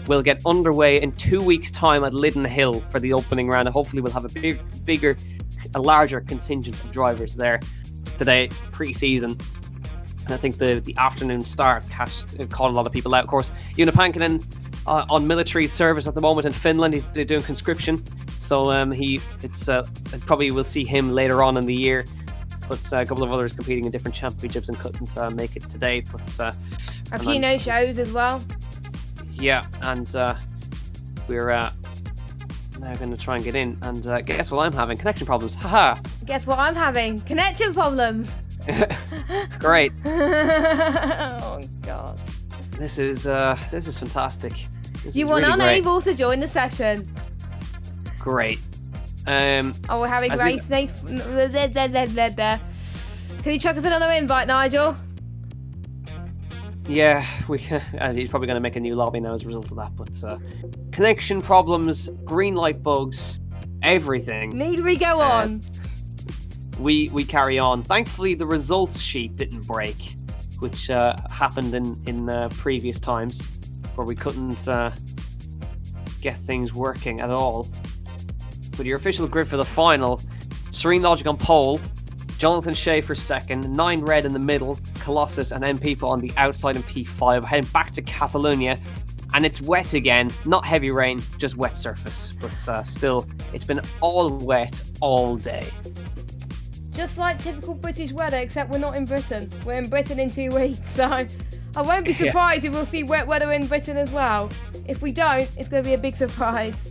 will get underway in 2 weeks' time at Liddon Hill for the opening round. And hopefully, we'll have a larger contingent of drivers there. Just today, pre-season. And I think the afternoon start caught a lot of people out. Of course, Joona Pankinen on military service at the moment in Finland. He's doing conscription, so probably we'll see him later on in the year. But a couple of others competing in different championships and couldn't make it today. But a few no-shows as well. Yeah, and we're now going to try and get in. And guess what I'm having? Connection problems. Haha. Guess what I'm having? Connection problems. Great. Oh God. This is fantastic. You were really unable to join the session. Great. We're having race names. Can you chuck us another invite, Nigel? Yeah, we can. He's probably going to make a new lobby now as a result of that. But connection problems, green light bugs, everything. Need we go on? We carry on. Thankfully, the results sheet didn't break, which happened in previous times where we couldn't get things working at all. With your official grid for the final, Serene Logic on pole, Jonathan Schaefer second, 9 Red in the middle, Colossus and M People on the outside in P5, heading back to Catalunya. And it's wet again, not heavy rain, just wet surface. But still, it's been all wet all day. Just like typical British weather, except we're not in Britain. We're in Britain in 2 weeks, so I won't be surprised if we'll see wet weather in Britain as well. If we don't, it's going to be a big surprise.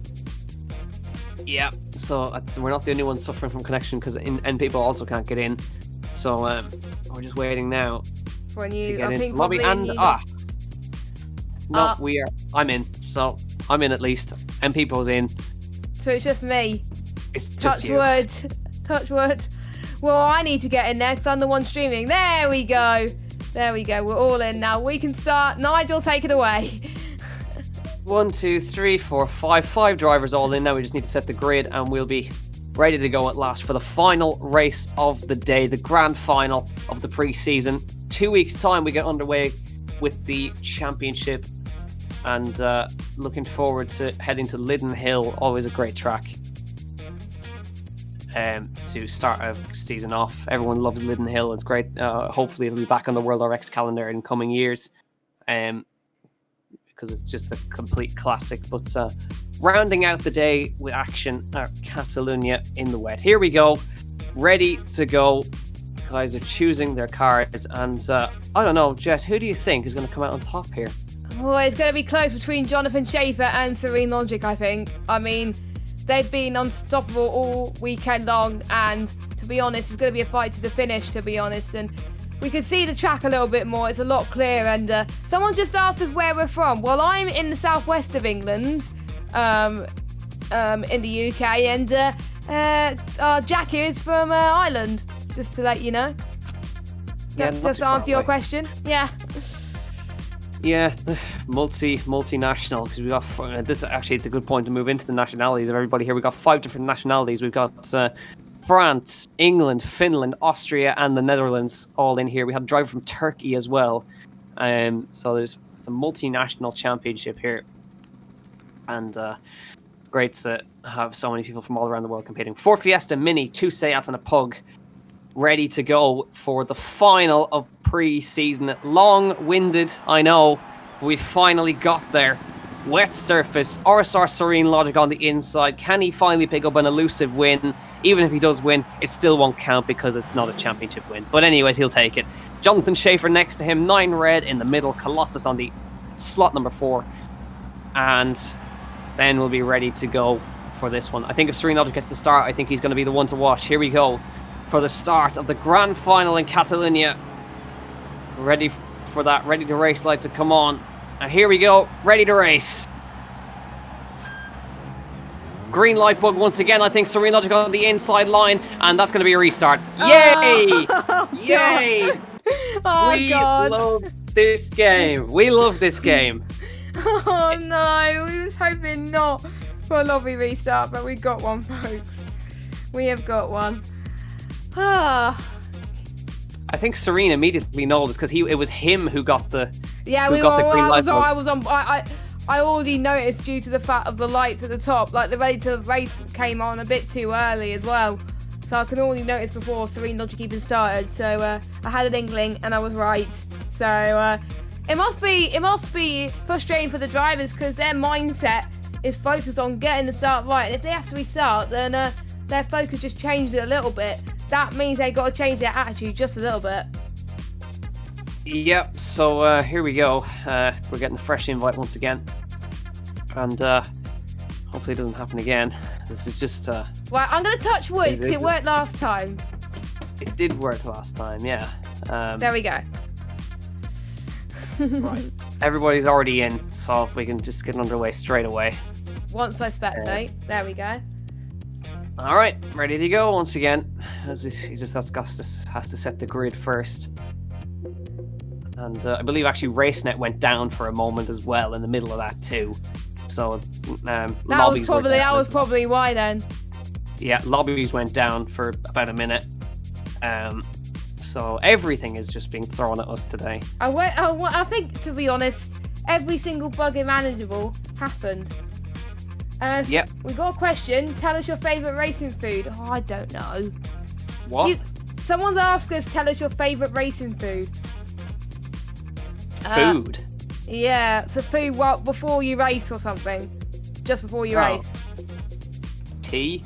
Yeah, so we're not the only ones suffering from connection because N people also can't get in. So we're just waiting now for a new, I think lobby and we are. I'm in, so I'm in at least. N people's in. So it's just me. It's just you. Touch wood. Well, I need to get in there because I'm the one streaming. There we go. There we go. We're all in now. We can start. Nigel, take it away. 1, 2, 3, 4, 5. 5 drivers all in now. We just need to set the grid and we'll be ready to go at last for the final race of the day, the grand final of the pre-season. 2 weeks' time we get underway with the championship, and looking forward to heading to Lydden Hill, always a great track to start a season off. Everyone loves Lydden Hill. It's great. Hopefully it'll be back on the World RX calendar in coming years, because it's just a complete classic. But rounding out the day with action at Catalunya in the wet. Here we go, ready to go. Guys are choosing their cars, and I don't know, Jess, who do you think is going to come out on top here? Oh, it's going to be close between Jonathan Schaefer and Serene Logic, I think. I mean, they've been unstoppable all weekend long, and to be honest, it's going to be a fight to the finish, to be honest. And we can see the track a little bit more. It's a lot clearer. And someone just asked us where we're from. Well, I'm in the southwest of England, in the UK, and Jack is from Ireland, just to let you know. Yeah, just to answer your question. Yeah. Yeah, multinational, because we got this. Actually, it's a good point to move into the nationalities of everybody here. We got 5 different nationalities. We've got France, England, Finland, Austria, and the Netherlands all in here. We have a driver from Turkey as well. So it's a multinational championship here, and great to have so many people from all around the world competing. 4 Fiesta Mini, 2 Seat, and a Pug, ready to go for the final of pre-season. Long-winded, I know. We finally got there. Wet surface. RSR Serene Logic on the inside. Can he finally pick up an elusive win? Even if he does win, it still won't count because it's not a championship win. But anyways, he'll take it. Jonathan Schaefer next to him. 9 red in the middle. Colossus on the slot number 4. And then we'll be ready to go for this one. I think if Serene Logic gets the start, I think he's going to be the one to watch. Here we go for the start of the grand final in Catalunya. Ready for that, ready to race light to come on. And here we go, ready to race. Green light bug once again. I think Serene Logic on the inside line, and that's going to be a restart. Yay! Oh, Yay! Oh, we God. love this game. We love this game. Oh, no. We was hoping not for a lobby restart, but we got one, folks. We have got one. Ah. I think Serene immediately knows because it was him who got the Yeah, the green light bug. I already noticed due to the fact of the lights at the top, like the ready to race came on a bit too early as well. So I can already notice before Serene Logic even started. So I had an inkling and I was right. So it must be frustrating for the drivers because their mindset is focused on getting the start right. And if they have to restart, then their focus just changed it a little bit. That means they got to change their attitude just a little bit. Yep, so here we go. We're getting a fresh invite once again. And hopefully it doesn't happen again. This is just... Right, I'm going to touch wood because it worked last time. It did work last time, yeah. There we go. Right. Everybody's already in, so we can just get underway straight away. Once I spectate. There we go. Alright, ready to go once again. He just has to set the grid first. And I believe actually RaceNet went down for a moment as well in the middle of that too. So that was probably why then. Yeah, lobbies went down for about a minute. So everything is just being thrown at us today. I think, to be honest, every single bug imaginable happened. Yep. We got a question. Tell us your favourite racing food. Oh, I don't know. What? Someone's asked us, tell us your favourite racing food. Food? Yeah, so food before you race or something. Just before you race. Tea?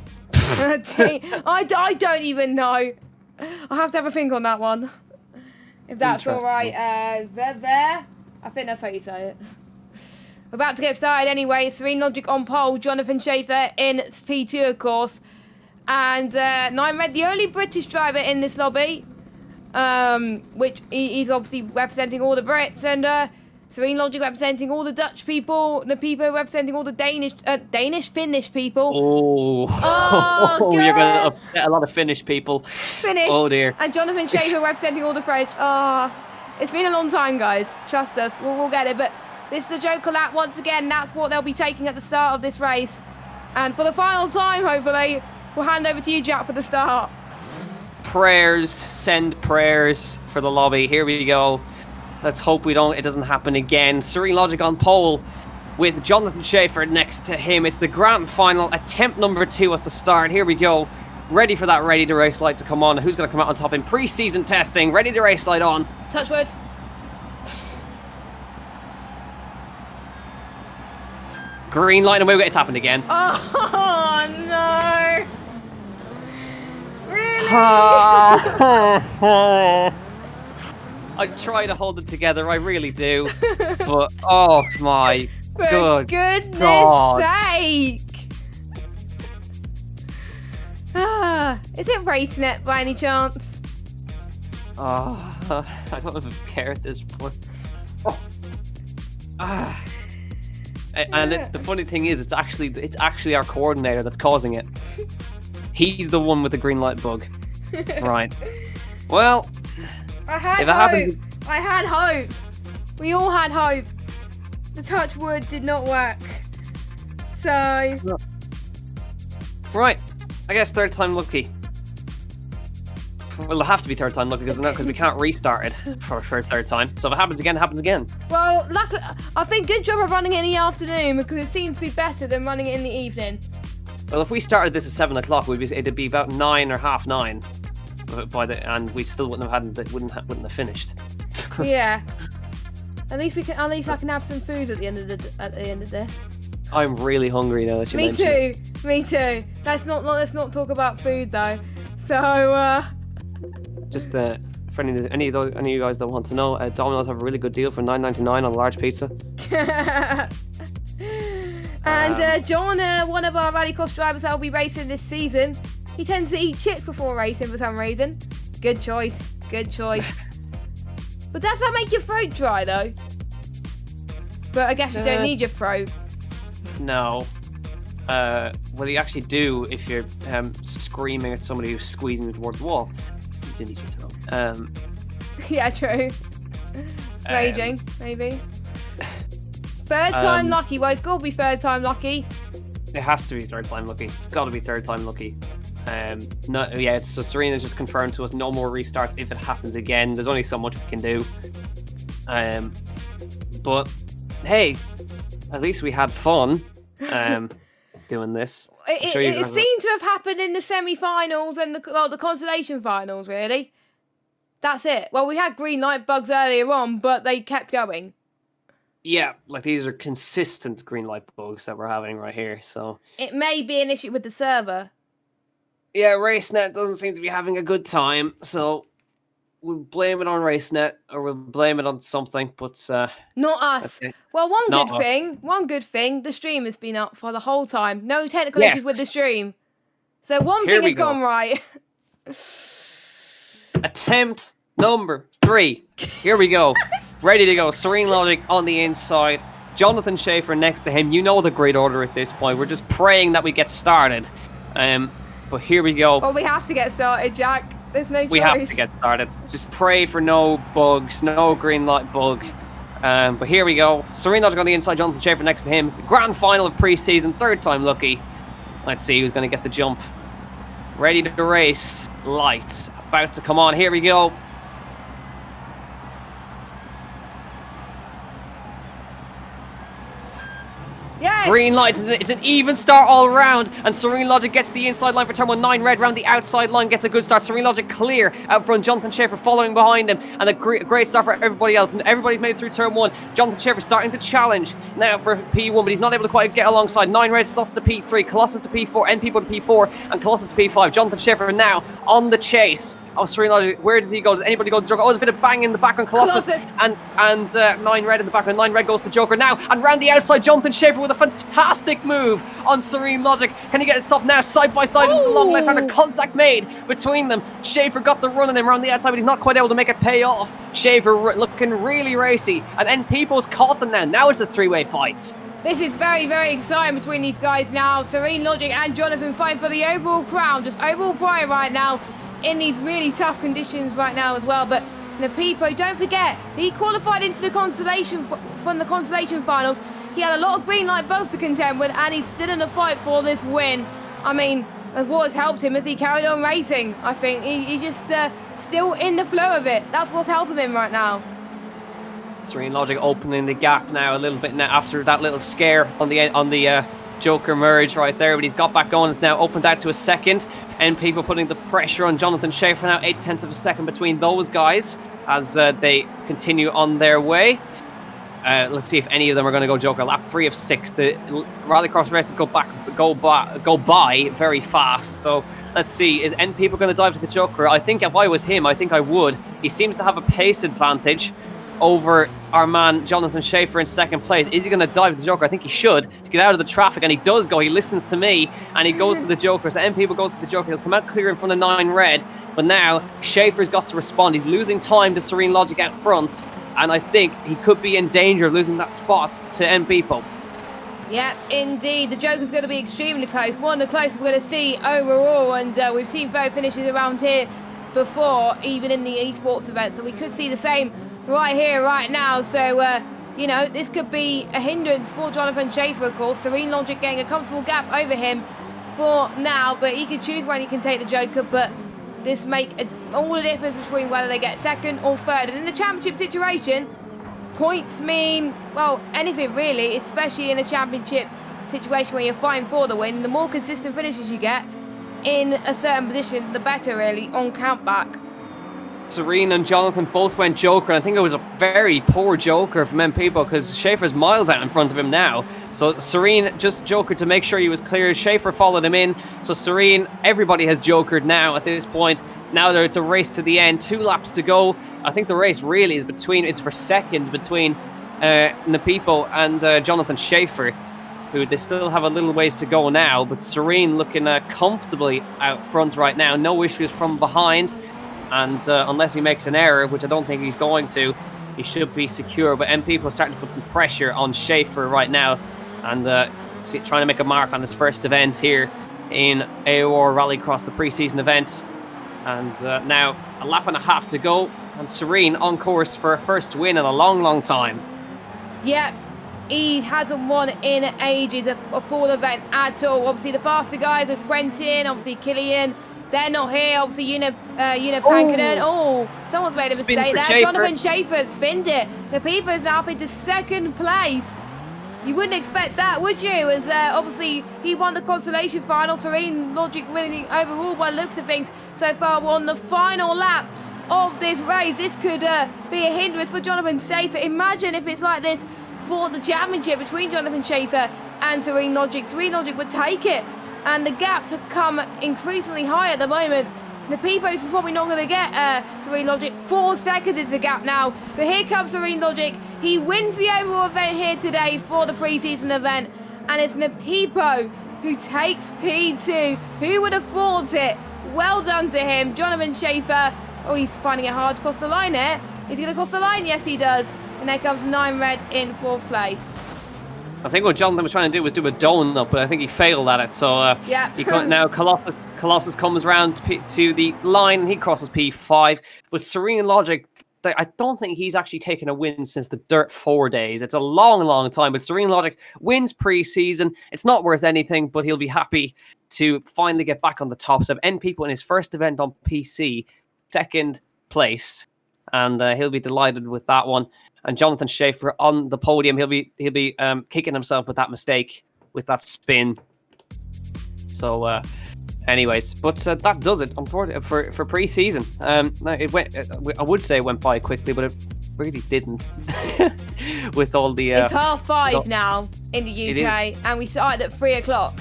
Tea? I don't even know. I'll have to have a think on that one. If that's alright. There. I think that's how you say it. We're about to get started anyway. Serene Logic on pole. Jonathan Schaefer in P2, of course. And Nine Red, the only British driver in this lobby. Which he's obviously representing all the Brits. And Serene Logic representing all the Dutch people, the people representing all the Finnish people. Oh, Oh, you're going to God. upset a lot of Finnish people. Finnish. Oh, dear. And Jonathan Schaefer representing all the French. Oh, it's been a long time, guys. Trust us, we'll get it. But this is the Joker lap once again. That's what they'll be taking at the start of this race. And for the final time, hopefully, we'll hand over to you, Jack, for the start. Prayers, send prayers for the lobby. Here we go. Let's hope it doesn't happen again. Serene Logic on pole with Jonathan Schaefer next to him. It's the grand final, attempt number 2 at the start. Here we go. Ready for that ready to race light to come on. Who's going to come out on top in pre-season testing? Ready to race light on. Touch wood. Green light and away. It's happened again. Oh, no. Really? I try to hold it together, I really do. But, oh my For good goodness God. sake. Is it RaceNet by any chance? Oh, I don't even care at this point. Oh. And the funny thing is, it's actually our coordinator that's causing it. He's the one with the green light bug. Right. Well, I had if it hope. happens, I had hope. We all had hope. The touch wood did not work. So, right. I guess third time lucky. Well, it'll have to be third time lucky because we can't restart it for a third time. So if it happens again, it happens again. well, luckily, I think good job of running it in the afternoon because it seems to be better than running it in the evening. Well, if we started this at 7 o'clock, it'd be about 9 or half 9 and we still wouldn't have finished. Yeah. At least I can have some food at the end of this. I'm really hungry now that you Me mention it. too. Me too. Let's not talk about food though. So Just for any of you guys that want to know, Domino's have a really good deal for $9.99 on a large pizza. and John, one of our Rallycross drivers that will be racing this season, he tends to eat chips before racing for some reason. Good choice. Good choice. But does that make your throat dry though? But I guess you don't need your throat. No. Well, you actually do if you're screaming at somebody who's squeezing you towards the wall. You do need your throat. Yeah, true. Raging, maybe. Third time lucky. Well, it's got to be third time lucky. It has to be third time lucky. It's got to be third time lucky. No, yeah. So Serena's just confirmed to us no more restarts if it happens again. There's only so much we can do. But hey, at least we had fun doing this. It seemed to have happened in the semi-finals and the consolation finals, really. That's it. Well, we had green light bugs earlier on, but they kept going. Yeah, like these are consistent green light bugs that we're having right here, so... It may be an issue with the server. Yeah, RaceNet doesn't seem to be having a good time, so we'll blame it on RaceNet, or we'll blame it on something, but... Not us. Okay. Well, one good thing, the stream has been up for the whole time. No technical issues with the stream. So one thing has gone right. Attempt number 3. Here we go. Ready to go. Serene Logic on the inside. Jonathan Schaefer next to him. You know the grid order at this point. We're just praying that we get started. But here we go. Well, we have to get started, Jack. There's no choice. We have to get started. Just pray for no bugs, no green light bug. But here we go. Serene Logic on the inside. Jonathan Schaefer next to him. Grand final of pre-season. Third time lucky. Let's see who's going to get the jump. Ready to race. Lights about to come on. Here we go. Yes! Green lights, it's an even start all around, and Serene Logic gets the inside line for turn 1, 9 red round the outside line, gets a good start. Serene Logic clear out front, Jonathan Schaefer following behind him, and a great start for everybody else, and everybody's made it through turn 1. Jonathan Schaefer starting to challenge now for P1, but he's not able to quite get alongside. 9 red slots to P3, Colossus to P4, N people to P4, and Colossus to P5. Jonathan Schaefer now on the chase of Serene Logic. Where does he go? Does anybody go to the Joker? Oh, there's a bit of bang in the background. Colossus. And 9 red in the background. 9 red goes to the Joker now. And round the outside, Jonathan Schaefer with a fantastic move on Serene Logic. Can he get it stopped now? Side by side, long left-hander contact made between them. Schaefer got the run on him around the outside, but he's not quite able to make it pay off. Schaefer looking really racy. And then People's caught them now. Now it's a three-way fight. This is very, very exciting between these guys now. Serene Logic and Jonathan fight for the overall crown. Just overall pride right now in these really tough conditions right now as well. But Napipo, don't forget, he qualified into the consolation from the consolation finals. He had a lot of green light bolts to contend with, and he's still in the fight for this win. I mean, what has helped him as he carried on racing. I think he's just still in the flow of it. That's what's helping him right now. Serene Logic opening the gap now a little bit now after that little scare on the Joker merge right there, but he's got back going. It's now opened out to a second, and people putting the pressure on Jonathan Schaefer now. 0.8 of a second between those guys as they continue on their way. Let's see if any of them are going to go Joker. Lap 3 of 6. The Rallycross races go by very fast. So let's see. Is any people going to dive to the Joker? I think if I was him, I think I would. He seems to have a pace advantage over our man Jonathan Schaefer in second place. Is he going to dive to the Joker? I think he should to get out of the traffic, and he does go. He listens to me, and he goes to the Joker. So M People goes to the Joker. He'll come out clear in front of 9 red, but now Schaefer's got to respond. He's losing time to Serene Logic out front, and I think he could be in danger of losing that spot to M People. Yeah, indeed. The Joker's going to be extremely close. One of the closest we're going to see overall, and we've seen photo finishes around here before, even in the esports event, so we could see the same right here, right now. So, you know, this could be a hindrance for Jonathan Schaefer, of course. Serene Logic getting a comfortable gap over him for now, but he can choose when he can take the Joker, but this make all the difference between whether they get second or third. And in the championship situation, points mean, well, anything really, especially in a championship situation where you're fighting for the win. The more consistent finishes you get in a certain position, the better, really, on countback. Serene and Jonathan both went Joker, and I think it was a very poor Joker from M People because Schaefer's miles out in front of him now. So Serene just Jokered to make sure he was clear. Schaefer followed him in. So Serene, everybody has Jokered now at this point. Now it's a race to the end. 2 laps to go. I think the race really is it's for second between Napipo and Jonathan Schaefer, who they still have a little ways to go now. But Serene looking comfortably out front right now. No issues from behind. And unless he makes an error, which I don't think he's going to, he should be secure. But M People are starting to put some pressure on Schaefer right now, and trying to make a mark on his first event here in AOR Rallycross, the pre-season event. And now a lap and a half to go, and Serene on course for a first win in a long, long time. Yep, he hasn't won in ages, a full event at all. Obviously, the faster guys are Quentin, obviously Killian. They're not here. Obviously, Una Pankinen. Oh, someone's made a mistake there. Schaefer. Jonathan Schaefer spinned it. The People's now up into second place. You wouldn't expect that, would you? As obviously he won the consolation final. Serene Logic winning overall by the looks of things so far. We're on the final lap of this race. This could be a hindrance for Jonathan Schaefer. Imagine if it's like this for the championship between Jonathan Schaefer and Serene Logic. Serene Logic would take it. And the gaps have come increasingly high at the moment. Napipo's probably not going to get Serene Logic. 4 seconds is the gap now. But here comes Serene Logic. He wins the overall event here today for the pre-season event. And it's Napipo who takes P2. Who would have thought it? Well done to him. Jonathan Schaefer. Oh, he's finding it hard to cross the line here. Is he going to cross the line? Yes, he does. And there comes 9 red in 4th place. I think what Jonathan was trying to do was do a donut, but I think he failed at it. So yeah. Now Colossus comes around to the line, and he crosses P5. But Serene Logic, I don't think he's actually taken a win since the Dirt 4 days. It's a long, long time. But Serene Logic wins pre-season. It's not worth anything, but he'll be happy to finally get back on the top. So N People in his first event on PC, 2nd place, and he'll be delighted with that one. And Jonathan Schaefer on the podium. He'll be kicking himself with that mistake, with that spin. So, anyways, but that does it. Unfortunately, for pre-season. It went. I would say it went by quickly, but it really didn't. With all the. It's 5:30 now in the UK, and we started at 3 o'clock.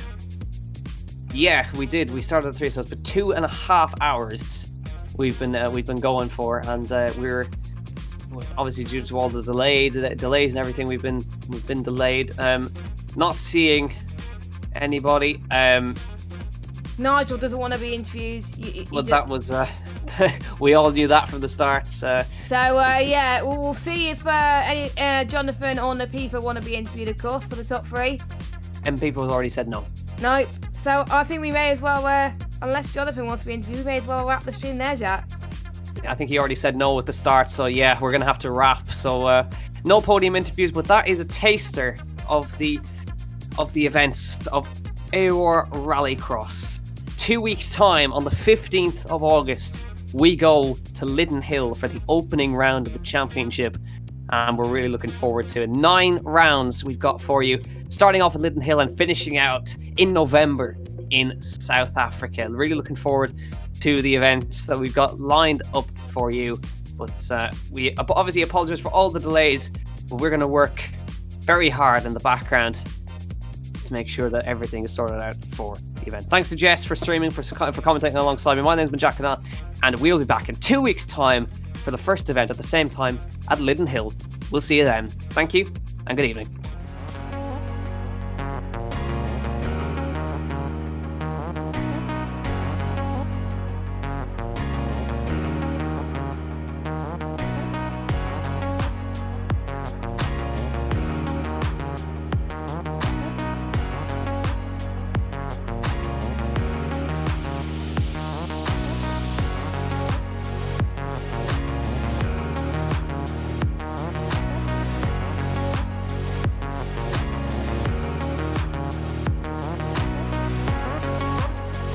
Yeah, we did. We started at 3, so it's been 2.5 hours. we've been going for, and we're obviously due to all the delays and everything. We've been delayed. Not seeing anybody. Nigel doesn't want to be interviewed. That was we all knew that from the start. So yeah, we'll see if any Jonathan or Napipa want to be interviewed, of course, for the top 3. And people have already said no. Nope. So I think we may as well, unless Jonathan wants to be interviewed, we may as well wrap the stream there, Jack. I think he already said no at the start, so yeah, we're gonna have to wrap. So no podium interviews, but that is a taster of the events of AOR Rallycross. 2 weeks time, on the 15th of August, we go to Lydden Hill for the opening round of the championship, and we're really looking forward to it. 9 rounds we've got for you, starting off at Lydden Hill and finishing out in November in South Africa. Really looking forward to the events that we've got lined up for you, but we obviously apologize for all the delays, but we're going to work very hard in the background to make sure that everything is sorted out for the event. Thanks to Jess for streaming, for commentating alongside me. My name's been Jack Canal, and we'll be back in 2 weeks' time for the first event at the same time at Lydden Hill. We'll see you then. Thank you, and good evening.